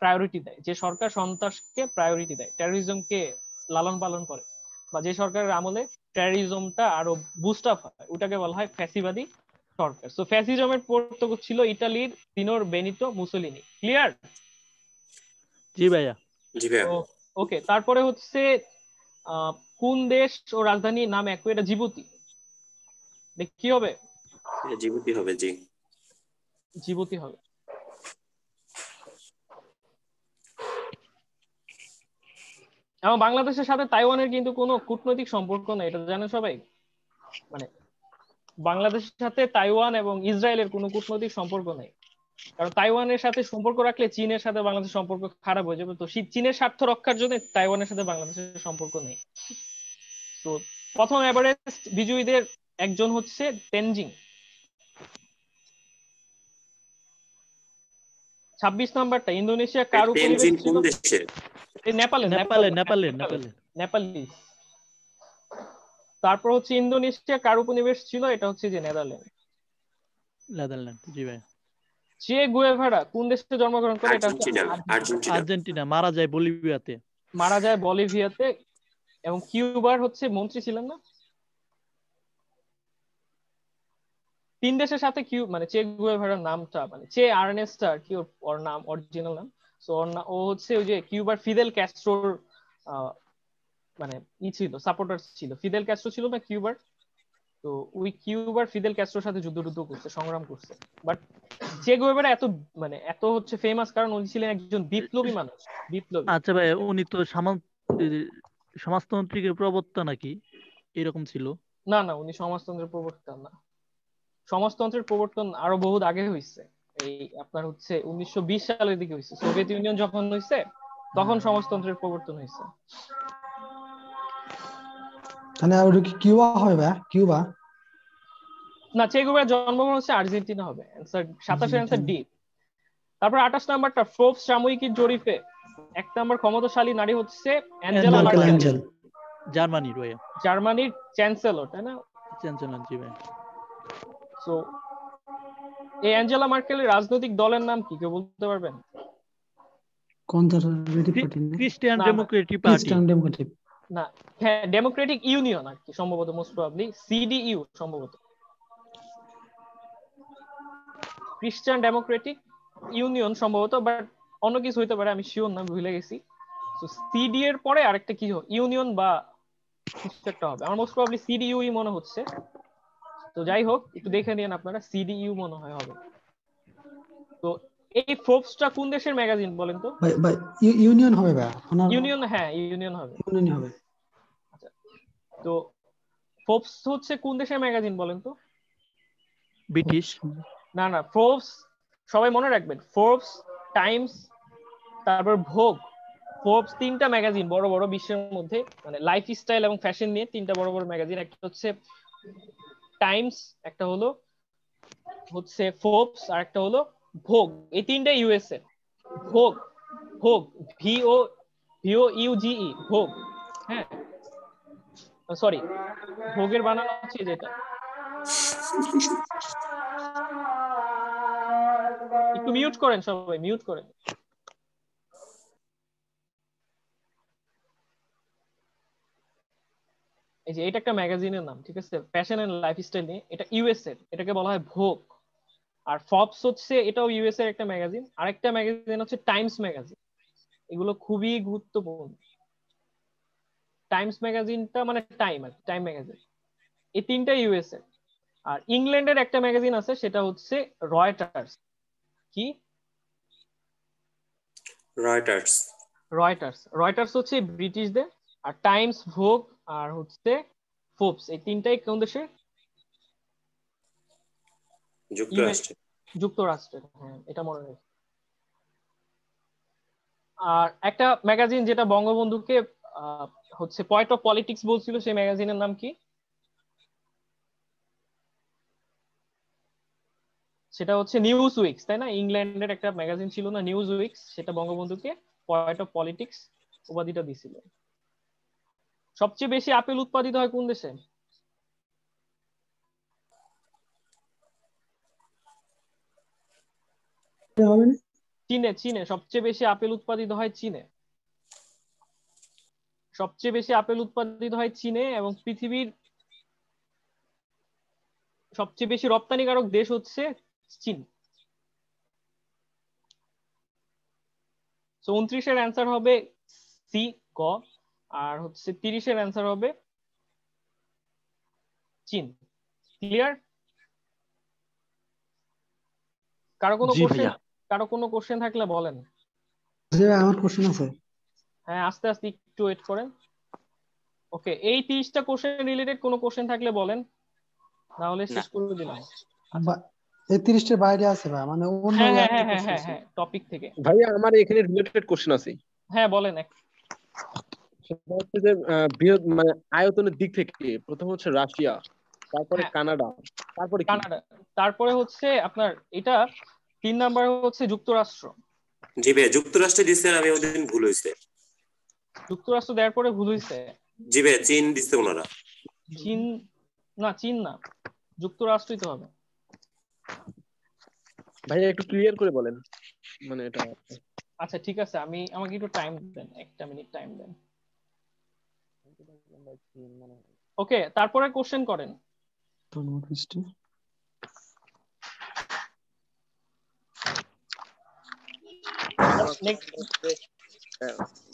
[SPEAKER 1] প্রায়োরিটি দেয়, যে সরকার সন্ত্রাসকে প্রায়োরিটি দেয়, টেরোরিজমকে লালন পালন করে, বা যে সরকারের আমলে টেরোরিজমটা আরো বুস্ট আপ হয়, ওটাকে বলা হয় ফ্যাসিবাদী সরকার। তো ফ্যাসিজমের প্রবর্তক ছিল ইতালির তিনোর বেনিতো মুসোলিনি। ক্লিয়ার?
[SPEAKER 7] জি ভাইয়া।
[SPEAKER 3] জি ভাইয়া।
[SPEAKER 1] ওকে, তারপরে হচ্ছে কোন দেশ ও রাজধানী নাম একই? এটা জিবুতি। কি হবে?
[SPEAKER 3] জিবুতি হবে, জি।
[SPEAKER 1] জিবুতি হবে। এবং বাংলাদেশের সাথে তাইওয়ানের কিন্তু কোনো কূটনৈতিক সম্পর্ক নেই, এটা জানেন সবাই? মানে বাংলাদেশের সাথে তাইওয়ান এবং ইসরায়েলের কোনো কূটনৈতিক সম্পর্ক নেই, কারণ তাইওয়ানের সাথে সম্পর্ক রাখলে চীনের সাথে বাংলাদেশের সম্পর্ক খারাপ হয়ে যাবে। তো চীনের স্বার্থ রক্ষার জন্য তাইওয়ানের সাথে বাংলাদেশের সম্পর্ক নেই। তো প্রথম এভারেস্ট বিজয়ীদের একজন হচ্ছে তেনজিং। 26 নাম্বারটা, ইন্দোনেশিয়া কার উপনিবেশ ছিল?
[SPEAKER 3] কোন দেশে?
[SPEAKER 1] নেপালে। নেপালি। তারপর হচ্ছে ইন্দোনেশিয়া কার উপনিবেশ ছিল? এটা হচ্ছে যে নেদারল্যান্ড।
[SPEAKER 7] জি ভাই।
[SPEAKER 1] চে গুয়েভারা কোন দেশে জন্মগ্রহণ করে? এটা হচ্ছে
[SPEAKER 7] আর্জেন্টিনা। মারা যায় বলিভিয়াতে।
[SPEAKER 1] এবং কিউবার হচ্ছে মন্ত্রী ছিলেন না? 3 দেশের সাথে মানে চে গুয়েভারার নামটা, মানে চে আর্নেস্টা আর কি ওর নাম, অরিজিনাল নাম। সো ও হচ্ছে ওই যে কিউবার ফিদেল ক্যাস্ট্রোর মানে ছিল, সাপোর্টার ছিল। ফিদেল ক্যাস্ট্রো ছিল না কিউবার? তো ওই কিউবার ফিদেল ক্যাস্ট্রোর সাথে যুদ্ধ করছে, সংগ্রাম করছে। বাট চে গুয়েভারা এত হচ্ছে ফেমাস কারণ উনি ছিলেন একজন বিপ্লবী মানুষ, বিপ্লবী।
[SPEAKER 7] আচ্ছা ভাই, উনি তো সমাজতান্ত্রিকের প্রবক্তা নাকি এরকম ছিল?
[SPEAKER 1] না, উনি সমাজতন্ত্রের প্রবর্তন না। সমাজতন্ত্রের প্রবর্তন আরো বহুত আগে হয়েছে। এই আপনার হচ্ছে 1920 সালের দিকে হয়েছে। সোভিয়েত ইউনিয়ন যখন হয়েছে তখন সমাজতন্ত্রের প্রবর্তন হয়েছে।
[SPEAKER 2] মানে ওটা কি কিউবা হবে ভাই? কিউবা?
[SPEAKER 1] না, চে গুয়েভারার জন্মগ্রহণ হচ্ছে আর্জেন্টিনা হবে। Answer 27 answer D. তারপর 28 নাম্বারটা, ফোর্বস সাময়িকীর জরিপে 1 নাম্বার ক্ষমতাশালী নারী হচ্ছে অ্যাঞ্জেলা
[SPEAKER 2] মার্কেল
[SPEAKER 1] মার্কেল,
[SPEAKER 2] অ্যাঞ্জেল।
[SPEAKER 7] জার্মানির ভাইয়া,
[SPEAKER 1] জার্মানির চ্যান্সেলর, তাই না?
[SPEAKER 7] চ্যান্সেলর, জি ভাই।
[SPEAKER 1] সো এই অ্যাঞ্জেলা মার্কেলের রাজনৈতিক দলের নাম কি, কেউ বলতে পারবেন?
[SPEAKER 2] কনজারভেটিভ পার্টি না?
[SPEAKER 7] খ্রিস্টান
[SPEAKER 1] না, না।
[SPEAKER 7] Democratic party.
[SPEAKER 2] খ্রিস্টান ডেমোক্রেটিক।
[SPEAKER 1] না, হ্যাঁ, ডেমোক্রেটিক ইউনিয়ন আর কি, সম্ভবত, মোস্ট প্রবাবলি সিডিইউ সম্ভবত, খ্রিস্টান ডেমোক্রেটিক ইউনিয়ন সম্ভবত, বাট অন্য কিছু হইতে পারে, আমি শিওর না, ভুলে গেছি। তো সিডি এর পরে আরেকটা কি ইউনিয়ন বা কিছু একটা হবে, আমার মোস্ট প্রবাবলি সিডিইউ মনে হচ্ছে। তো যাই হোক, একটু দেখে নিন আপনারা, সিডিইউ মনে হয় হবে। তো এই ফোর্বসটা কোন দেশের ম্যাগাজিন বলেন তো?
[SPEAKER 2] ভাই ভাই ইউনিয়ন হবে ভাই, ওনার
[SPEAKER 1] ইউনিয়ন, হ্যাঁ ইউনিয়ন হবে।
[SPEAKER 2] ইউনিয়ন হবে।
[SPEAKER 1] আচ্ছা, তো ফোর্বস হচ্ছে কোন দেশের ম্যাগাজিন বলেন তো?
[SPEAKER 7] ব্রিটিশ।
[SPEAKER 1] না না, ফোর্বস সবাই মনে রাখবেন, ফোর্বস, টাইমস, তারপর ভোগ। ফোর্বস 3টা ম্যাগাজিন বড় বড় বিশ্বের মধ্যে, মানে লাইফস্টাইল এবং ফ্যাশন নিয়ে 3টা বড় বড় ম্যাগাজিন। একটা হচ্ছে টাইমস, একটা হলো হচ্ছে ফোর্বস, আর একটা হলো ভোগ। এই 3টা ইউএসএ। ভোগ, ভোগ, VOUGE, ভোগ, হ্যাঁ, সরি, ভোগের বানানো হচ্ছে যেটা। একটু মিউট করেন সবাই, মিউট করেন। এই যে এটা একটা ম্যাগাজিনের নাম, ঠিক আছে, ফ্যাশন এন্ড লাইফস্টাইল নিয়ে, এটা ইউএসএ, এটাকে বলা হয় ভোগ। আর ফর্বস হচ্ছে এটাও ইউএসএ এর একটা ম্যাগাজিন। আরেকটা ম্যাগাজিন হচ্ছে টাইমস ম্যাগাজিন। এগুলো খুবই গুরুত্বপূর্ণ। টাইমস ম্যাগাজিনটা মানে টাইম আর টাইম ম্যাগাজিন, এই 3টা ইউএসএ। আর ইংল্যান্ডের একটা ম্যাগাজিন আছে, সেটা হচ্ছে রয়টার্স। কি?
[SPEAKER 3] রয়টার্স।
[SPEAKER 1] রয়টার্স, রয়টার্স হচ্ছে ব্রিটিশদের। আর টাইমস, ভোগ আর হচ্ছে ফোর্বস, এই 3টাই কোন দেশের?
[SPEAKER 3] যুক্তরাষ্ট্রে।
[SPEAKER 1] যুক্তরাষ্ট্রের, হ্যাঁ, এটা মনে রাখবেন। আর একটা ম্যাগাজিন যেটা বঙ্গবন্ধুকে হচ্ছে পয়েন্ট অফ পলিটিক্স বলছিল, সেই ম্যাগাজিনের নাম কি? সেটা হচ্ছে নিউজ উইকস, তাই না? ইংল্যান্ডের একটা ম্যাগাজিন ছিল না, নিউজ উইকস, সেটা বঙ্গবন্ধুকে পয়েন্ট অফ পলিটিক্স উপাধিটা দিছিল। সবচেয়ে বেশি আপেল উৎপাদিত হয় কোন দেশে? চীনে। চীনে সবচেয়ে বেশি আপেল উৎপাদিত হয় চীনে। সবচেয়ে বেশি আপেল উৎপাদিত হয় চীনে, এবং পৃথিবীর সবচেয়ে বেশি রপ্তানিকারক দেশ হচ্ছে চীন। 29-এর অ্যান্সার হবে সি, ক। আর হচ্ছে 30-এর অ্যান্সার হবে চীন। ক্লিয়ার? কারো কোনো
[SPEAKER 7] জি
[SPEAKER 1] কোশ্চেন,
[SPEAKER 7] ভাইয়া।
[SPEAKER 1] কারো কোনো কোশ্চেন থাকলে বলেন।
[SPEAKER 2] জি ভাই, আমার কোশ্চেন আছে।
[SPEAKER 1] হ্যাঁ, আস্তে আস্তে একটু ওয়েট করেন। ওকে, এই 30টা কোশ্চেন রিলেটেড কোনো কোশ্চেন থাকলে বলেন, না হলে শেষ করে দিলাম।
[SPEAKER 2] এই 30টার বাইরে আছে ভাই, মানে অন্য
[SPEAKER 1] হ্যাঁ হ্যাঁ
[SPEAKER 2] একটা
[SPEAKER 1] হ্যাঁ
[SPEAKER 2] কোশ্চেন
[SPEAKER 1] হ্যাঁ
[SPEAKER 2] আছে।
[SPEAKER 1] হ্যাঁ, টপিক থেকে।
[SPEAKER 8] ভাইয়া আমার এখানে রিলেটেড কোশ্চেন আছে।
[SPEAKER 1] হ্যাঁ বলেন।
[SPEAKER 8] সেটা হচ্ছে যে বৃহৎ মানে আয়তনের দিক থেকে প্রথম হচ্ছে রাশিয়া, তারপরে
[SPEAKER 1] হ্যাঁ,
[SPEAKER 8] কানাডা, তারপরে কি?
[SPEAKER 1] কানাডা, তারপরে হচ্ছে আপনার এটা 3 নাম্বারে হচ্ছে যুক্তরাষ্ট্র।
[SPEAKER 3] জি ভাই, যুক্তরাষ্ট্রে দিছে, আমি ওদিন ভুল হয়েছে।
[SPEAKER 1] যুক্তরাষ্ট্র দেওয়ার পরে ভুল হয়েছে।
[SPEAKER 3] জি ভাই, চীন দিছে ওনারা।
[SPEAKER 1] চীন না, চীন না, যুক্তরাষ্ট্রই তো হবে।
[SPEAKER 8] ভাইয়া একটু ক্লিয়ার করে বলেন, মানে এটা।
[SPEAKER 1] আচ্ছা ঠিক আছে, আমাকে একটু টাইম দেন, 1টা মিনিট টাইম দেন। ওকে, তারপরে কোশ্চেন করেন।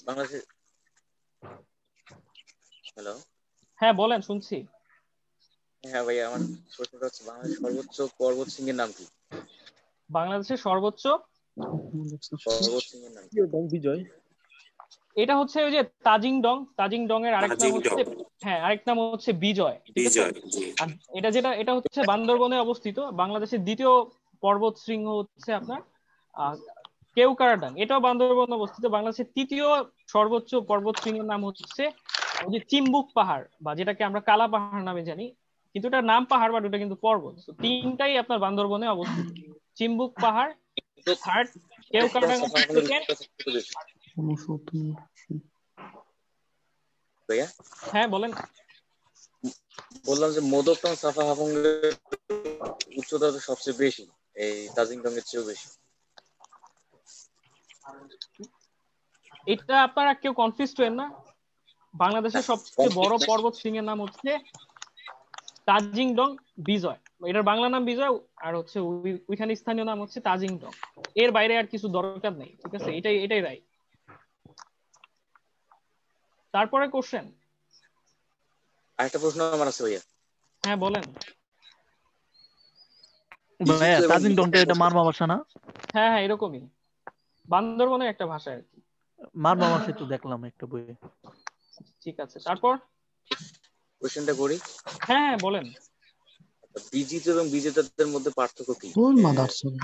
[SPEAKER 5] বাংলাদেশের, হ্যালো,
[SPEAKER 1] হ্যাঁ বলেন, শুনছি।
[SPEAKER 5] হ্যাঁ ভাইয়া, আমার প্রশ্নটা হচ্ছে বাংলাদেশের সর্বোচ্চ পর্বত শৃঙ্গের নাম কি?
[SPEAKER 1] বাংলাদেশের সর্বোচ্চ
[SPEAKER 5] পর্বত শৃঙ্গের নাম কি?
[SPEAKER 8] বিজয়।
[SPEAKER 1] এটা হচ্ছে ওই যে তাজিং ডং। তাজিং ডং এর আরেক নাম
[SPEAKER 3] তাজিং
[SPEAKER 1] হচ্ছে,
[SPEAKER 3] ডং।
[SPEAKER 1] হ্যাঁ, আরেক নাম হচ্ছে বিজয়, ঠিক আছে?
[SPEAKER 3] বিজয়, জি।
[SPEAKER 1] আর এটা হচ্ছে বান্দরবনে অবস্থিত, বাংলাদেশের দ্বিতীয় পর্বত শৃঙ্গ হচ্ছে আপনার কেওক্রাডাং, এটাও বান্দরবনে অবস্থিত। বাংলাদেশের তৃতীয় সর্বোচ্চ পর্বত শৃঙ্গের নাম হচ্ছে ওই যে চিম্বুক পাহাড়, বা যেটাকে আমরা কালা পাহাড় নামে জানি, কিন্তু এটার নাম পাহাড় বাট ওটা কিন্তু পর্বত। তো তিনটাই আপনার বান্দরবনে অবস্থিত। চিম্বুক পাহাড় থার্ড, কেওক্রাডাং সেকেন্ড।
[SPEAKER 5] ভাইয়া
[SPEAKER 1] হ্যাঁ বলেন।
[SPEAKER 5] বললাম যে মোদকটং সাফা হাফঙ্গের উচ্চতা তো সবচেয়ে বেশি, এই তাজিংডং এর চেয়েও বেশি।
[SPEAKER 1] এটা আপনারা কেউ কনফিউজ হবেন না, বাংলাদেশের সবচেয়ে বড় পর্বত শৃঙ্গের নাম হচ্ছে তাজিংডং বিজয়। এটার বাংলা নাম বিজয়, আর হচ্ছে ওইখানে স্থানীয় নাম হচ্ছে তাজিংডং। এর বাইরে আর কিছু দরকার নেই, ঠিক আছে? এটাই এটাই রাইট। তারপরে কোশ্চেন।
[SPEAKER 5] আরেকটা প্রশ্ন আমার আছে ভাইয়া।
[SPEAKER 1] হ্যাঁ বলেন।
[SPEAKER 7] ভাইয়া তাজিংডংটা এটা মারমা ভাষা না?
[SPEAKER 1] হ্যাঁ হ্যাঁ এরকমই, বান্দরবনের একটা ভাষা আর কি।
[SPEAKER 7] মারমা ভাষা তো দেখলাম একটা বইয়ে।
[SPEAKER 1] ঠিক আছে, তারপর
[SPEAKER 5] কোশ্চেনটা করি।
[SPEAKER 1] হ্যাঁ হ্যাঁ বলেন।
[SPEAKER 5] বিজিত এবং বিজেতাদের মধ্যে পার্থক্য কি?
[SPEAKER 2] তোর মাদার চোদ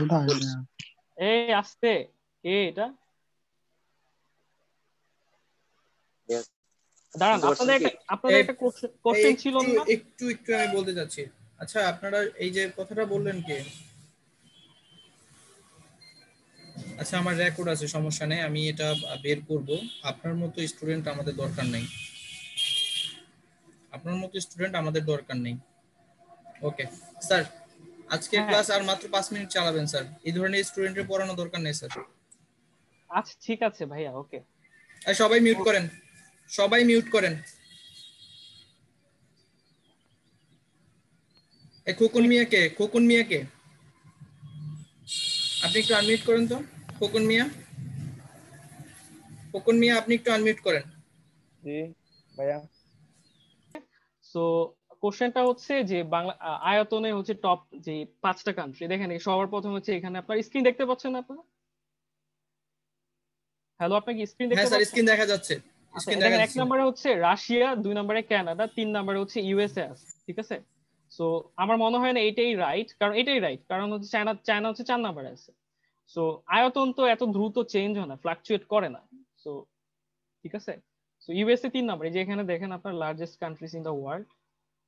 [SPEAKER 1] এই আস্তে, এটা দাঁড়ান, আপনাদের একটা কোশ্চেন ছিল না?
[SPEAKER 4] একটু আমি বলতে চাচ্ছি। আচ্ছা, আপনারা এই যে কথাটা বললেন কে? আচ্ছা, আমার রেকর্ড আছে, সমস্যা নেই, আমি এটা বের করব। আপনার মতো স্টুডেন্ট আমাদের দরকার নেই, আপনার মতো স্টুডেন্ট আমাদের দরকার নেই। ওকে স্যার, আজকের ক্লাস আর মাত্র 5 মিনিট চালাবেন স্যার। এই ধরনের স্টুডেন্টের পড়ানো দরকার নেই স্যার।
[SPEAKER 1] আচ্ছা ঠিক আছে ভাইয়া, ওকে।
[SPEAKER 4] সবাই মিউট করেন, সবাই মিউট করেন। খোকন মিয়াকে, খোকন মিয়াকে আপনি একটু আনমিউট করেন তো। খোকন মিয়া, খোকন মিয়া আপনি একটু আনমিউট করেন।
[SPEAKER 9] জি ভাইয়া।
[SPEAKER 1] সো কোশ্চেনটা হচ্ছে যে বাংলা আয়তনে হচ্ছে টপ যে 5টা কান্ট্রি, দেখেন সবার প্রথম হচ্ছে এখানে আপনার স্ক্রিন দেখতে পাচ্ছেন আপনারা? হ্যালো, আপনি কি স্ক্রিন দেখতে
[SPEAKER 4] হ্যাঁ স্যার,
[SPEAKER 1] পাচ্ছেন?
[SPEAKER 4] স্ক্রিন দেখা যাচ্ছে, স্ক্রিন দেখা
[SPEAKER 1] দেখেন, এক
[SPEAKER 4] যাচ্ছে।
[SPEAKER 1] নম্বরে হচ্ছে রাশিয়া, 2 নম্বরে কানাডা, 3 নম্বরে হচ্ছে ইউএসএ আছে, ঠিক আছে? সো আমার মনে হয় না এটাই রাইট, কারণ এটাই রাইট কারণ হচ্ছে চায়না হচ্ছে 4 নম্বরে আছে। সো আয়তন তো এত দ্রুত চেঞ্জ হয় না, ফ্লাকচুয়েট করে না। সো ঠিক আছে, সো ইউএসএ 3 নম্বরে, যে এখানে দেখেন আপনার largest countries in the world.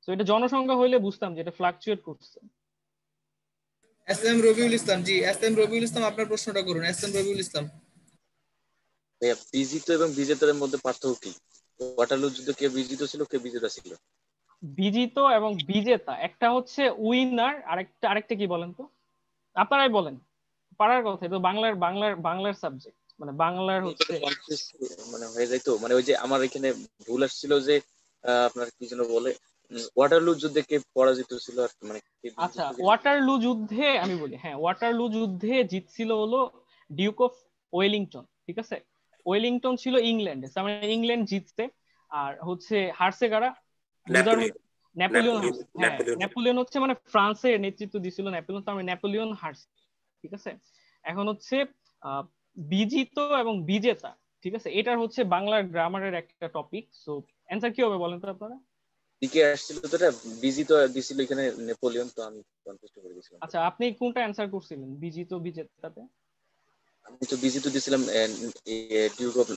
[SPEAKER 1] So এটা জনসংখ্যা হইলে বুঝতাম যে এটা ফ্লাকচুয়েট করছে।
[SPEAKER 4] S M Rabiul Islam, G S M Rabiul Islam, আপনার প্রশ্নটা করুন। S M Rabiul Islam.
[SPEAKER 5] ভাইয়া বিজিত এবং বিজেতাদের মধ্যে পার্থক্য কি? ওয়াটারলু যুদ্ধে কে বিজিত ছিল, কে বিজেতা ছিল?
[SPEAKER 1] বিজিত এবং বিজেতা, একটা হচ্ছে উইনার, আরেকটা কি বলেন তো? আপনারাই বলেন, পারার কথা, তো বাংলার সাবজেক্ট, মানে বাংলার হচ্ছে
[SPEAKER 5] মানে হয়ে যাইতো, মানে ওই যে আমার এখানে ভুল আসছিল যে আপনার কি যেন বলে, ওয়াটারলু যুদ্ধে কে পরাজিত ছিল আর মানে কে বিজেতা
[SPEAKER 1] আচ্ছা,
[SPEAKER 5] ছিল?
[SPEAKER 1] ওয়াটারলু যুদ্ধে আমি বলি, হ্যাঁ ওয়াটারলু যুদ্ধে জিতছিল হলো ডিউক অফ ওয়েলিংটন, ঠিক আছে? ওয়েলিংটন ছিল ইংল্যান্ডে, তার মানে ইংল্যান্ড জিতছে। আর হচ্ছে হারছে কারা? নেপোলিয়ন হারছে। হ্যাঁ, নেপোলিয়ন হচ্ছে মানে ফ্রান্সের নেতৃত্ব দিছিল নেপোলিয়ন, তার মানে নেপোলিয়ন হারছে, ঠিক আছে? এখন হচ্ছে বিজিত এবং বিজেতা, ঠিক আছে? এটার হচ্ছে বাংলার গ্রামারের একটা টপিক। সো অ্যানসার কি হবে বলেন তো আপনারা?
[SPEAKER 5] দিকে আসছিল তো, এটা বিজিত দিছিল এখানে নেপোলিয়ন, তো আমি কনফিউজ করে গেছিলাম।
[SPEAKER 1] আচ্ছা, আপনি কোনটা অ্যানসার করছিলেন, বিজিত বিজেতাতে?
[SPEAKER 5] আমি তো বিজিত দিছিলাম ডিউক অফ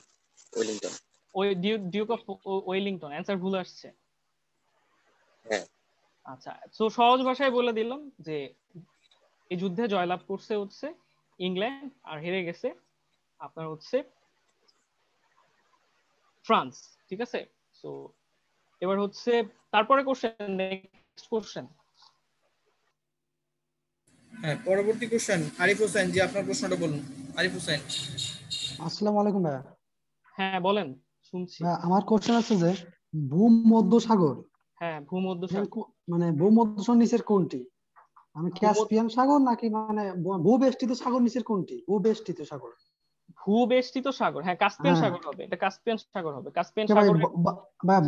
[SPEAKER 5] ওয়েলিংটন।
[SPEAKER 1] ওই ডিউক অফ ওয়েলিংটন, অ্যানসার ভুল আসছে।
[SPEAKER 5] হ্যাঁ।
[SPEAKER 1] আচ্ছা, তো সহজ ভাষায় বলে দিলাম যে এই যুদ্ধে জয়লাভ করছে হচ্ছে ইংল্যান্ড, আর হেরে গেছে আপনার হচ্ছে ফ্রান্স, ঠিক আছে? সো এবার হচ্ছে তারপরে কোশ্চেন, নেক্সট কোশ্চেন।
[SPEAKER 4] হ্যাঁ, পরবর্তী কোশ্চেন আরিফ হোসেন, জি আপনার প্রশ্নটা বলুন। আরিফ হোসেন।
[SPEAKER 2] আসসালামু আলাইকুম ভাইয়া।
[SPEAKER 1] হ্যাঁ বলেন, শুনছি।
[SPEAKER 2] আমার কোশ্চেন আছে যে ভূমধ্যসাগর,
[SPEAKER 1] হ্যাঁ ভূমধ্যসাগর,
[SPEAKER 2] মানে ভূমধ্যসাগর নিচের কোনটি? আমি ক্যাসপিয়ান সাগর নাকি মানে ভূবেষ্টিত সাগর নিচের কোনটি? ভূবেষ্টিত সাগর,
[SPEAKER 1] ভূবেষ্টিত সাগর, হ্যাঁ কাস্পিয়ান সাগর হবে, এটা কাস্পিয়ান সাগর হবে। কাস্পিয়ান সাগর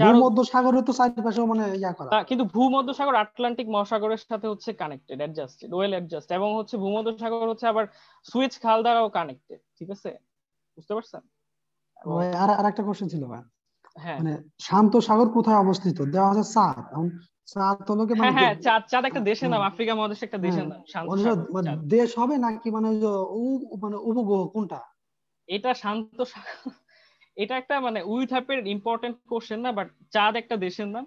[SPEAKER 2] ভূমধ্যসাগর তো চারপাশে মানে ইয়া করা,
[SPEAKER 1] কিন্তু ভূমধ্যসাগর আটলান্টিক মহাসাগরের সাথে হচ্ছে কানেক্টেড, অ্যাডজাস্টেড, ওয়েল অ্যাডজাস্ট, এবং হচ্ছে ভূমধ্যসাগর হচ্ছে আবার সুয়েজ খাল দ্বারাও কানেক্টেড, ঠিক আছে? বুঝতে পারছেন?
[SPEAKER 2] আর একটা কোশ্চেন ছিল ভাই,
[SPEAKER 1] হ্যাঁ
[SPEAKER 2] মানে শান্ত সাগর কোথায় অবস্থিত? দেওয়া আছে চাঁদ। এখন চাঁদ হলো কি
[SPEAKER 1] হ্যাঁ
[SPEAKER 2] মানে
[SPEAKER 1] হ্যাঁ, চাঁদ চাঁদ একটা দেশের নাম, আফ্রিকা মহাদেশের একটা
[SPEAKER 2] হ্যাঁ
[SPEAKER 1] দেশের নাম, শান্ত
[SPEAKER 2] ওদের
[SPEAKER 1] সাগর
[SPEAKER 2] মানে
[SPEAKER 1] চাঁদ।
[SPEAKER 2] দেশ হবে নাকি মানে ওই যে মানে উপগ্রহ কোনটা?
[SPEAKER 1] এটা শান্ত সাগর, এটা একটা মানে ওই টাইপের ইম্পর্টেন্ট কোশ্চেন না, বাট চাঁদ একটা দেশের নাম।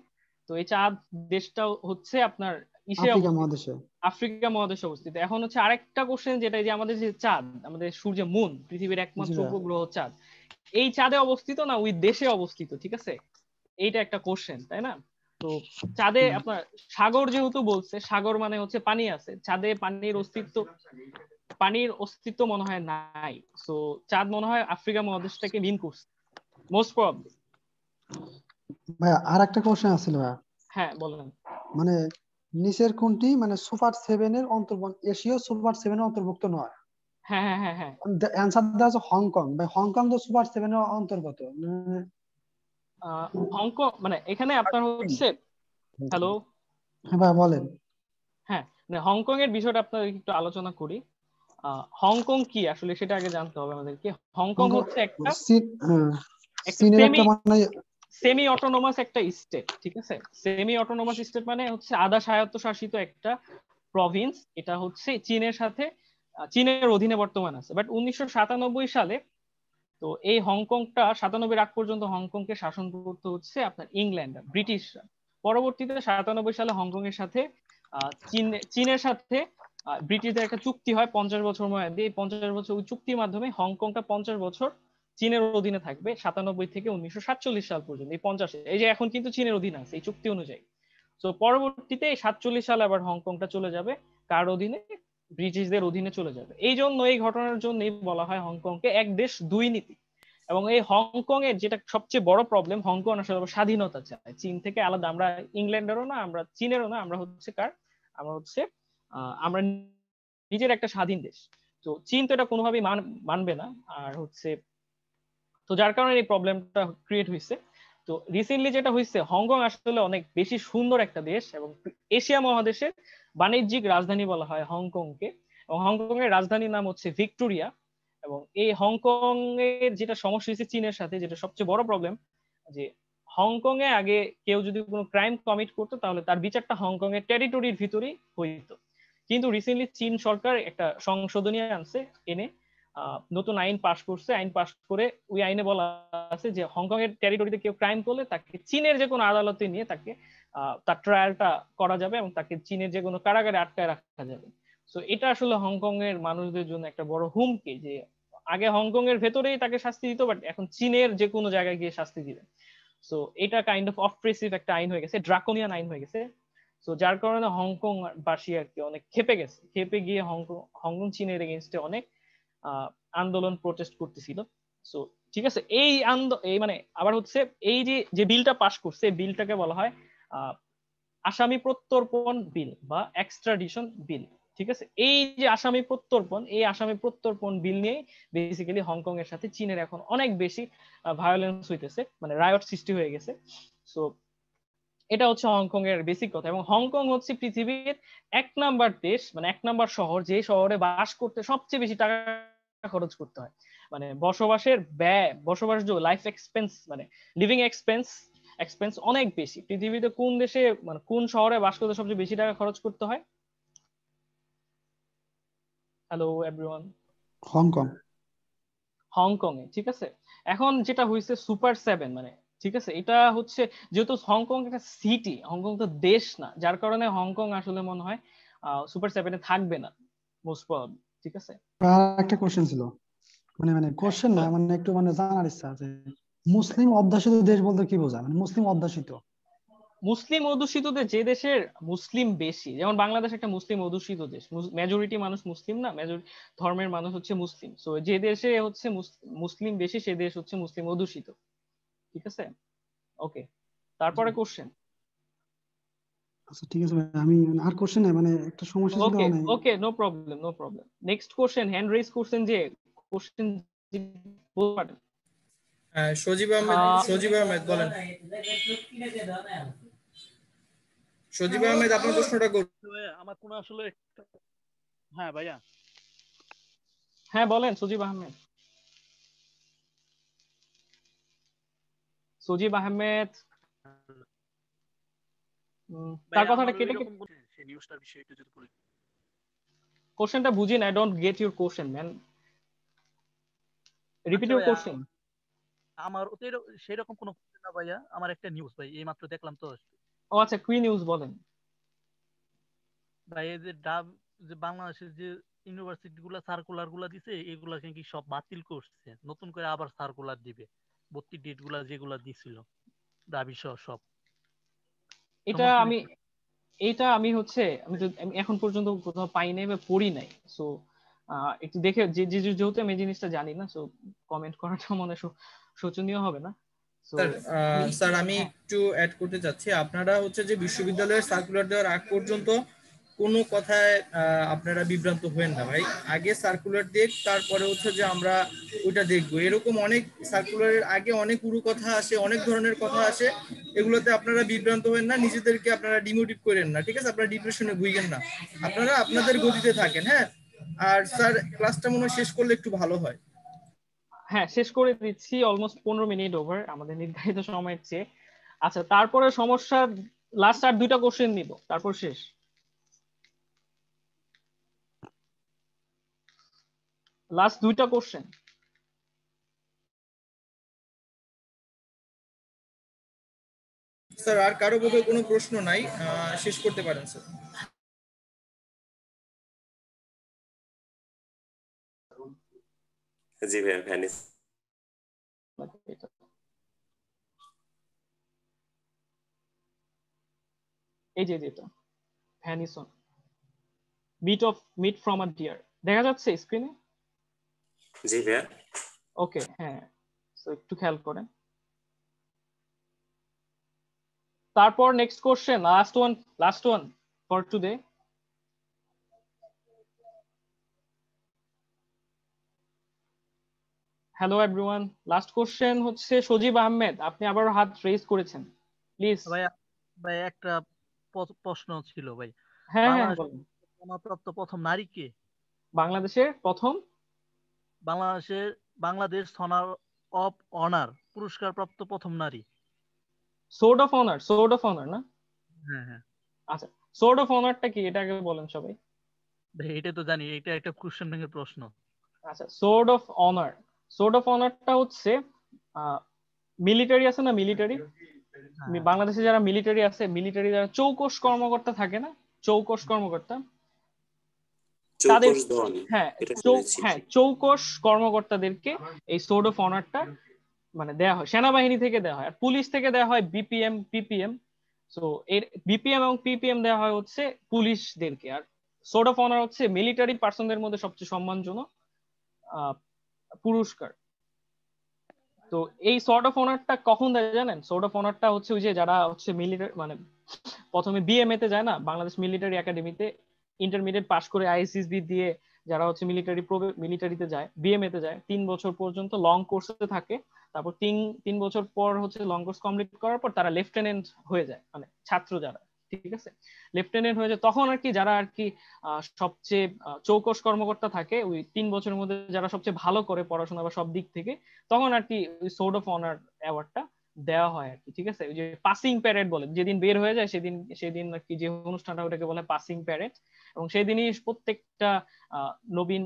[SPEAKER 1] তো এই চাঁদ দেশটা হচ্ছে আপনার ইসে
[SPEAKER 2] আফ্রিকা
[SPEAKER 1] অবস্থিত,
[SPEAKER 2] মহাদেশে।
[SPEAKER 1] আফ্রিকা মহাদেশে অবস্থিত। এখন হচ্ছে আরেকটা কোশ্চেন, যেটা এই যে আমাদের যে চাঁদ, আমাদের সূর্য মুন, পৃথিবীর
[SPEAKER 2] জি
[SPEAKER 1] একমাত্র
[SPEAKER 2] ভাইয়া।
[SPEAKER 1] উপগ্রহ চাঁদ, এই চাঁদে অবস্থিত না ওই দেশে অবস্থিত, ঠিক আছে? এইটা একটা কোশ্চেন, তাই না? তো চাঁদে
[SPEAKER 2] হুম।
[SPEAKER 1] আপনার সাগর যেহেতু বলছে, সাগর মানে হচ্ছে পানি আছে, চাঁদে পানির অস্তিত্ব মনে হয় নাই। সো চাঁদ মনে হয় আফ্রিকা মহাদেশটাকে লিন করছে মোস্ট প্রবাবলি।
[SPEAKER 2] ভাইয়া আর একটা কোশ্চেন আছিল ভাইয়া,
[SPEAKER 1] হ্যাঁ বলেন।
[SPEAKER 2] মানে নিচের কোনটি মানে সুপার সেভেন এর অন্তর্ভুক্ত, এশীয় সুপার সেভেন এর অন্তর্ভুক্ত নয়?
[SPEAKER 1] হ্যাঁ হ্যাঁ হ্যাঁ হ্যাঁ।
[SPEAKER 2] অ্যান্সার দেওয়া আছে হংকং। ভাই হংকং তো সুপার সেভেন এর অন্তর্গত।
[SPEAKER 1] হংকং মানে এখানে আপনার হচ্ছে, হ্যালো,
[SPEAKER 2] হ্যাঁ ভাই বলেন।
[SPEAKER 1] হ্যাঁ মানে হংকং এর বিষয়টা আপনাদের একটু আলোচনা করি। হংকং কি আসলে সেটা আগে জানতে হবে আমাদেরকে। হংকং
[SPEAKER 2] হংকং
[SPEAKER 1] হচ্ছে একটা একটা
[SPEAKER 2] চীনের
[SPEAKER 1] সেমি
[SPEAKER 2] একটা মানে
[SPEAKER 1] সেমি অটোনোমাস একটা স্টেট, ঠিক আছে? সেমি অটোনোমাস স্টেট মানে হচ্ছে আধা স্বায়ত্তশাসিত একটা প্রভিন্স। এটা হচ্ছে চীনের সাথে চীনের অধীনে বর্তমান আছে, বাট 1997 সালে, তো এই হংকংটা 97 আগ পর্যন্ত হংকংকে শাসন করতে হচ্ছে আপনার ইংল্যান্ড ব্রিটিশরা। পরবর্তীতে 97 সালে হংকং এর সাথে চীনের সাথে ব্রিটিশদের একটা চুক্তি হয় 50 বছর মেয়াদী। এই 50 বছর ওই চুক্তির মাধ্যমে হংকংটা 50 বছর চীনের অধীনে থাকবে, 97 থেকে 1947 সাল পর্যন্ত। এই 50, এই যে এখন কিন্তু চীনের অধীনে আছে এই চুক্তি অনুযায়ী। তো পরবর্তীতে 47 সালে আবার হংকংটা চলে যাবে কার অধীনে? ব্রিটিশদের অধীনে চলে যাবে। এই জন্য এই ঘটনার জন্যই বলা হয় হংকংকে এক দেশ দুই নীতি। এবং এই হংকং এর যেটা সবচেয়ে বড় প্রবলেম, হংকং আসলে স্বাধীনতা চায়, চীন থেকে আলাদা। আমরা ইংল্যান্ডেরও না, আমরা চীনেরও না, আমরা হচ্ছে কার? আমরা হচ্ছে আমরা নিজের একটা স্বাধীন দেশ। তো চীন তো এটা কোনোভাবেই মানবে না। আর হচ্ছে, তো যার কারণে এই প্রবলেমটা ক্রিয়েট হয়েছে। তো রিসেন্টলি যেটা হয়েছে, হংকং আসলে অনেক বেশি সুন্দর একটা দেশ, এবং এশিয়া মহাদেশের বাণিজ্যিক রাজধানী বলা হয় হংকংকে। এবং হংকং এর রাজধানীর নাম হচ্ছে ভিক্টোরিয়া। এবং এই হংকং এর যেটা সমস্যা হয়েছে চীনের সাথে, যেটা সবচেয়ে বড় প্রবলেম, যে হংকং এ আগে কেউ যদি কোনো ক্রাইম কমিট করতো তাহলে তার বিচারটা হংকং এর টেরিটরির ভিতরেই হইতো। কিন্তু রিসেন্টলি চীন সরকার একটা সংশোধনী আনছে, এনে নতুন আইন পাশ করছে। আইন পাশ করে ওই আইনে বলা আছে যে হংকং এর টেরিটরিতে কেউ ক্রাইম করলে তাকে চীনের যে কোনো আদালতে নিয়ে তাকে তার ট্রায়ালটা করা যাবে, এবং তাকে চীনের যে কোনো কারাগারে আটকায় রাখা যাবে। তো এটা আসলে হংকং এর মানুষদের জন্য একটা বড় হুমকি, যে আগে হংকং এর ভেতরেই তাকে শাস্তি দিত, বাট এখন চীনের যে কোনো জায়গায় গিয়ে শাস্তি দিবে। সো এটা কাইন্ড অফ অপ্রেসিভ একটা আইন হয়ে গেছে, ড্রাকোনিয়ান আইন হয়ে গেছে। তো যার কারণে হংকং বাসী আর কি অনেক খেপে গেছে, খেপে গিয়ে হংকং চীনের এগেনস্টে অনেক আন্দোলন প্রটেস্ট করতেছিল। সো ঠিক আছে, এই মানে আবার হচ্ছে এই যে যে বিলটা পাশ করছে, এই বিলটাকে বলা হয় আসামি প্রত্যর্পণ বিল বা এক্সট্রাডিশন বিল। ঠিক আছে, এই যে আসামি প্রত্যর্পণ বিল নিয়ে বেসিক্যালি হংকং এর সাথে চীনের এখন অনেক বেশি ভায়োলেন্স হইতেছে, মানে রায়ট সৃষ্টি হয়ে গেছে। সো এটা হচ্ছে হংকং এর বেসিক কথা। এবং হংকং হচ্ছে পৃথিবীর 1 নাম্বার দেশ, মানে 1 নাম্বার শহর, যে শহরে বাস করতে সবচেয়ে বেশি টাকা খরচ করতে হয়। মানে বসবাসের ব্যয়, বসবাসযোগ্য লাইফ এক্সপেন্স, মানে লিভিং এক্সপেন্স অনেক বেশি। পৃথিবীতে কোন দেশে মানে কোন শহরে বাস করতে সবচেয়ে বেশি টাকা খরচ করতে হয়? Hello everyone.
[SPEAKER 2] হংকং।
[SPEAKER 1] হংকং এ, ঠিক আছে। এখন যেটা হয়েছে সুপার সেভেন, মানে ঠিক আছে, এটা হচ্ছে যেহেতু হংকং একটা সিটি, হংকং তো দেশ না, যার কারণে হংকং আসলে মনে হয় সুপার সেভেনে থাকবে না মোস্ট প্রবাবলি, ঠিক আছে।
[SPEAKER 2] আর একটা কোশ্চেন ছিল, মানে মানে কোশ্চেন না, মানে একটু মানে জানার ইচ্ছা আছে, মুসলিম অধ্যুষিত দেশ বলতে কি বোঝায়, মানে মুসলিম অধ্যুষিত?
[SPEAKER 1] মুসলিম অধ্যুষিত যে দেশের মুসলিম বেশি, যেমন বাংলাদেশ একটা মুসলিম অধ্যুষিত দেশ, মেজরিটি মানুষ মুসলিম না, মেজরিটি ধর্মের মানুষ হচ্ছে মুসলিম। সো যে দেশে হচ্ছে মুসলিম বেশি সে দেশ হচ্ছে মুসলিম অধ্যুষিত, ঠিক আছে। ওকে, তারপরে কোশ্চেন।
[SPEAKER 2] আচ্ছা ঠিক আছে ভাই, আমি আর কোশ্চেন নাই, মানে একটা সমস্যা ছিল
[SPEAKER 1] ওকে
[SPEAKER 2] মানে।
[SPEAKER 1] Okay, no problem no problem. Next question, hand raise করছেন যে কোশ্চেন বলতে পারেন।
[SPEAKER 4] হ্যাঁ, সজীব আহমেদ বলেন। সজীব আহমেদ আপনার প্রশ্নটা করুন।
[SPEAKER 7] আমার কোনো আসলে হ্যাঁ ভাইয়া।
[SPEAKER 1] হ্যাঁ বলেন সজীব আহমেদ। সজীব আহমেদ তার
[SPEAKER 7] ভাই
[SPEAKER 1] কথাটা
[SPEAKER 7] আমার
[SPEAKER 1] কেটে
[SPEAKER 7] ওইরকম সেই নিউজটার বিষয়ে একটু যদি বলে।
[SPEAKER 1] কোশ্চেনটা বুঝি না, I don't get your question man, repeat
[SPEAKER 7] আচ্ছা
[SPEAKER 1] ইউর
[SPEAKER 7] ভাইয়া,
[SPEAKER 1] কোশ্চেন।
[SPEAKER 7] আমার তো সেরকম কোনো question না ভাইয়া, আমার একটা নিউজ ভাই এই মাত্র দেখলাম তো
[SPEAKER 1] ও আচ্ছা, কুই নিউজ বলেন।
[SPEAKER 7] ভাই। এই যে ডাব, যে বাংলাদেশের যে ইউনিভার্সিটি গুলা সার্কুলার গুলা দিছে এগুলা কি সব বাতিল করছে, নতুন করে আবার সার্কুলার দিবে, ভর্তি ডেট গুলা যেগুলা দিছিল দাবি সহ সব।
[SPEAKER 1] এটা
[SPEAKER 7] সমর্থন
[SPEAKER 1] আমি এইটা আমি হচ্ছে আমি এখন পর্যন্ত কোথাও পাই নাই বা পড়ি নাই, সো একটু দেখে যেহেতু আমি এই জিনিসটা জানি না, সো কমেন্ট করাটা মনে হয় শোচনীয় হবে না। সো
[SPEAKER 4] স্যার
[SPEAKER 1] আমি
[SPEAKER 4] স্যার আমি
[SPEAKER 1] হ্যাঁ
[SPEAKER 4] একটু অ্যাড করতে চাচ্ছি, আপনারা হচ্ছে যে বিশ্ববিদ্যালয়ের সার্কুলার দেওয়ার আগ পর্যন্ত কোনো কথায় আপনারা বিভ্রান্ত হবেন না ভাই। আগে সার্কুলার দেখ, তারপরে হচ্ছে যে আমরা ওইটা দেখবো। এরকম অনেক সার্কুলারের আগে অনেক পুরো কথা আসে, অনেক ধরনের কথা আসে, এগুলোতে আপনারা বিভ্রান্ত হবেন না, নিজেদেরকে আপনারা ডিমোটিভ করেন না, ঠিক আছে? আপনারা ডিপ্রেশনে ভুগেন না, আপনারা আপনাদের গতিতে থাকেন, হ্যাঁ? আর স্যার ক্লাসটা মনে হয় শেষ করলে একটু ভালো হয়।
[SPEAKER 1] হ্যাঁ শেষ করে দিচ্ছি, অলমোস্ট 15 মিনিট ওভার আমাদের নির্ধারিত সময়ের চেয়ে। আচ্ছা তারপরে সমস্যা, লাস্ট আর 2টা কোশ্চেন নিব তারপর শেষ। লাস্ট 2টা কোশ্চেন।
[SPEAKER 4] স্যার আর কারো বোধহয় কোনো প্রশ্ন নাই, শেষ করতে পারেন স্যার।
[SPEAKER 3] জি ভাইয়া, ভ্যানিস।
[SPEAKER 1] এই যে যেটা ভ্যানিসন, মিট ফ্রম আ ডিয়ার, দেখা যাচ্ছে স্ক্রিনে?
[SPEAKER 3] জি ভাইয়া।
[SPEAKER 1] ওকে হ্যাঁ, তো একটু খেয়াল করেন। তারপর next question, last one for today. Hello everyone, last question হচ্ছে সজীব আহমেদ, আপনি আবার হাত রেজ করেছেন, প্লিজ।
[SPEAKER 7] ভাই। ভাই একটা প্রশ্ন ছিল ভাই।
[SPEAKER 1] হ্যাঁ হ্যাঁ
[SPEAKER 7] বাংলাদেশ
[SPEAKER 1] বলেন।
[SPEAKER 7] সমাজপ্রাপ্ত প্রথম নারী কে?
[SPEAKER 1] বাংলাদেশের প্রথম,
[SPEAKER 7] বাংলাদেশের বাংলাদেশ সনার অফ অনার পুরস্কার প্রাপ্ত প্রথম নারী।
[SPEAKER 1] সোর্ড অফ অনার না?
[SPEAKER 7] হ্যাঁ হ্যাঁ
[SPEAKER 1] আচ্ছা, সোর্ড অফ অনারটা কি এটা আগে বলেন সবাই।
[SPEAKER 7] ভাই, এটা তো জানি, এটা একটা কোশ্চেন ব্যাংকের প্রশ্ন।
[SPEAKER 1] আচ্ছা, সোর্ড অফ অনারটা হচ্ছে মিলিটারি আছে না, মিলিটারি,
[SPEAKER 7] হ্যাঁ
[SPEAKER 1] বাংলাদেশে যারা মিলিটারি আছে, মিলিটারি যারা চৌকস কর্মকর্তা থাকে না, চৌকস কর্মকর্তা, তাদের,
[SPEAKER 3] চৌকস ধন,
[SPEAKER 1] হ্যাঁ
[SPEAKER 3] এটা শুনেছি।
[SPEAKER 1] চৌকস কর্মকর্তাদেরকে এই সোর্ড অফ অনারটা মানে দেয়া হয়, সেনাবাহিনী থেকে দেওয়া হয়, আর পুলিশ থেকে দেওয়া হয় বিপিএম পিপিএম। সো এর বিপিএম এবং পিপিএম দেওয়া হয় হচ্ছে পুলিশদেরকে, আর সোর্ড অফ অনার হচ্ছে মিলিটারি পার্সনদের মধ্যে সবচেয়ে সম্মানজনক পুরস্কার। তো এই সোর্ড অফ অনারটা কখন দেয় জানেন? সোর্ড অফ অনারটা হচ্ছে ওই যে যারা হচ্ছে মিলিটারি মানে প্রথমে বিএমএ তে যায় না, বাংলাদেশ মিলিটারি একাডেমিতে, ইন্টারমিডিয়েট পাশ করে আইএসএসবি দিয়ে যারা হচ্ছে মিলিটারিতে যায়, বিএমএ তে যায়, 3 বছর পর্যন্ত লং কোর্সে থাকে। তারপর 3 বছর পর হচ্ছে লং কোর্স কমপ্লিট করার পর তারা লেফটেন্যান্ট হয়ে যায়, মানে ছাত্র যারা, ঠিক আছে, লেফটেন্যান্ট হয়ে যায়। তখন আর কি যারা আর কি সবচেয়ে চৌকস কর্মকর্তা থাকে, ওই 3 বছরের মধ্যে যারা সবচেয়ে ভালো করে পড়াশোনা বা সব দিক থেকে, তখন আর কি ওই সোর্ড অফ অনার অ্যাওয়ার্ডটা দেওয়া হয় আর কি, ঠিক আছে। ওই যে পাসিং প্যারেড বলে, যেদিন বের হয়ে যায় সেদিন সেদিন আর কি যে অনুষ্ঠানটা ওটাকে বলে পাসিং প্যারেড, এবং সেই দিনই প্রত্যেকটা নবীন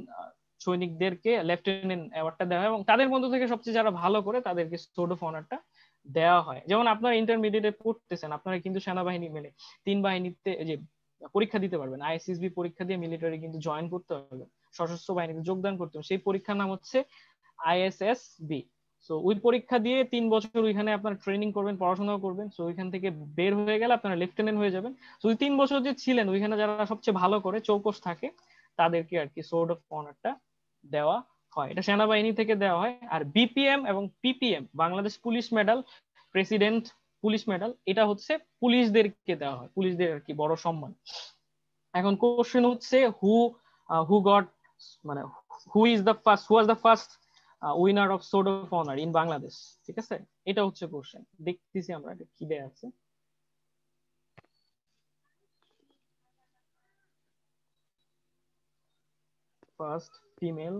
[SPEAKER 1] সৈনিকদেরকে লেফটেন্যান্ট অ্যাওয়ার্ডটা দেওয়া হয়, এবং তাদের মধ্য থেকে সবচেয়ে যারা ভালো করে তাদেরকে সোর্ড অফ অনারটা দেওয়া হয়। যেমন আপনারা ইন্টারমিডিয়েটে পড়তেছেন, আপনারা কিন্তু সেনাবাহিনী মেলে 3 বাহিনীতে যে পরীক্ষা দিতে পারবেন, আইএসএসবি পরীক্ষা দিয়ে মিলিটারি কিন্তু জয়েন করতে পারবেন, সশস্ত্র বাহিনীতে যোগদান করতে হবে। সেই পরীক্ষার নাম হচ্ছে আইএসএসবি। সো ওই পরীক্ষা দিয়ে 3 বছর ওইখানে আপনার ট্রেনিং করবেন, পড়াশোনাও করবেন। সো ওইখান থেকে বের হয়ে গেলে আপনারা লেফটেন্যান্ট হয়ে যাবেন। তো ওই 3 বছর যে ছিলেন ওইখানে যারা সবচেয়ে ভালো করে চৌকস থাকে তাদেরকে আর কি সোর্ড অফ অনারটা দেওয়া হয়, এটা সেনাবাহিনী থেকে দেওয়া হয়। আর বিপিএম এবং PPM, Bangladesh police medal, president police medal, এটা হচ্ছে পুলিশদেরকে দেওয়া হয়, পুলিশদের আর কি বড় সম্মান। এখন কোশ্চেন হচ্ছে হু গট মানে who was the first winner of sword of honour in Bangladesh, ঠিক আছে, এটা হচ্ছে কোশ্চেন। দেখতেছি আমরা কি দেয়া আছে। ফার্স্ট ফিমেল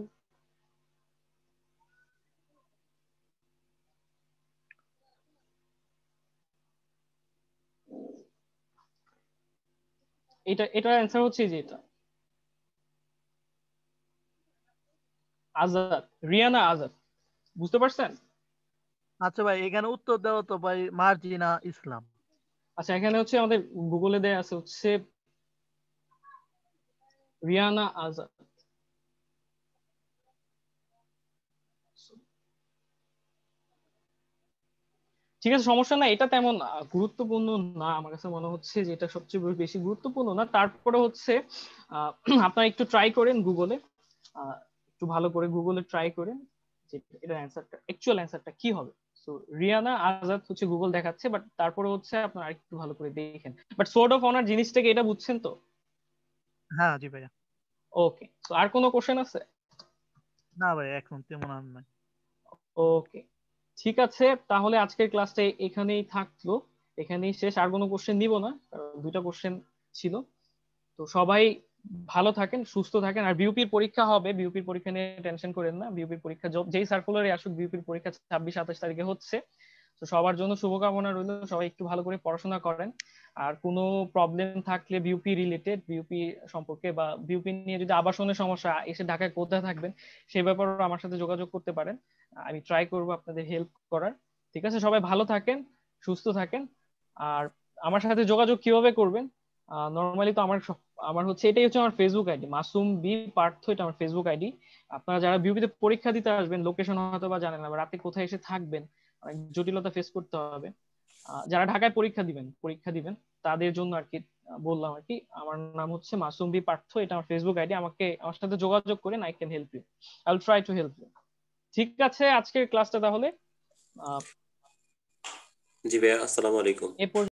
[SPEAKER 1] এটার অ্যান্সার হচ্ছে যে এটা আজাদ, রিয়ানা আজাদ। বুঝতে পারছেন?
[SPEAKER 7] আচ্ছা ভাই, এখানে উত্তর দেওয়া তো ভাই মার্জিনা ইসলাম।
[SPEAKER 1] আচ্ছা, এখানে হচ্ছে আমাদের গুগলে দেয়া আছে হচ্ছে রিয়ানা আজাদ। ঠিক আছে, সমস্যা না, এটা তেমন গুরুত্বপূর্ণ না। আমার কাছে মনে হচ্ছে যে এটা সবচেয়ে বেশি গুরুত্বপূর্ণ না। তারপরে হচ্ছে আপনারা একটু ট্রাই করেন গুগলে, একটু ভালো করে গুগলে ট্রাই করেন যে এটার অ্যান্সারটা, অ্যাকচুয়াল অ্যান্সারটা কি হবে। সো রিয়ানা আজাদ হচ্ছে গুগল দেখাচ্ছে, বাট তারপরে হচ্ছে আপনারা আরেকটু ভালো করে দেখেন। বাট সোর্ড অফ অনার জিনিসটাকে এটা বুঝছেন তো?
[SPEAKER 7] হ্যাঁ জি ভাইয়া।
[SPEAKER 1] ওকে, তো আর কোনো কোশ্চেন আছে?
[SPEAKER 7] না ভাই, এখন তেমন আর নাই।
[SPEAKER 1] ওকে, ঠিক আছে, তাহলে আজকের ক্লাসটা এখানেই থাকলো, এখানেই শেষ। আর কোনো কোশ্চেন নিব না, কারণ 2টা কোশ্চেন ছিল। তো সবাই ভালো থাকেন, সুস্থ থাকেন। আর বিউপির পরীক্ষা হবে, বিউপির পরীক্ষা নিয়ে টেনশন করেন না। বিউপির পরীক্ষা যেই সার্কুলারে আসুক, বিউপির পরীক্ষা 26-27 তারিখে হচ্ছে। তো সবার জন্য শুভকামনা রইল, সবাই একটু ভালো করে পড়াশোনা করেন। আর কোনো প্রবলেম থাকলে বিউপি রিলেটেড, বিউপি সম্পর্কে বা বিউপি নিয়ে যদি আবাসনের সমস্যা, এসে ঢাকায় কোথায় থাকবেন সেই ব্যাপারে আমার সাথে যোগাযোগ করতে পারেন। আমি ট্রাই করব আপনাদের হেল্প করার। ঠিক আছে, সবাই ভালো থাকেন, সুস্থ থাকেন। আর আমার সাথে যোগাযোগ কিভাবে করবেন? নর্মালি তো আমার হচ্ছে এটাই হচ্ছে আমার Facebook ID, Masum B Partha, এটা আমার ফেসবুক আইডি। আপনারা যারা বিউপিতে পরীক্ষা দিতে আসবেন, লোকেশন হয়তো বা জানেন না, বা রাতে কোথায় এসে থাকবেন, অনেক জটিলতা ফেস করতে হবে। যারা ঢাকায় পরীক্ষা দিবেন তাদের জন্য আর কি বললাম আর কি। আমার নাম হচ্ছে মাসুম বি পার্থ, এটা আমার ফেসবুক আইডি। আমার সাথে যোগাযোগ করেন, I can help you, I will try to help you. ঠিক আছে, আজকের ক্লাসটা তাহলে
[SPEAKER 3] জি ভাইয়া, আসসালামু আলাইকুম।
[SPEAKER 1] এ পর্যন্ত।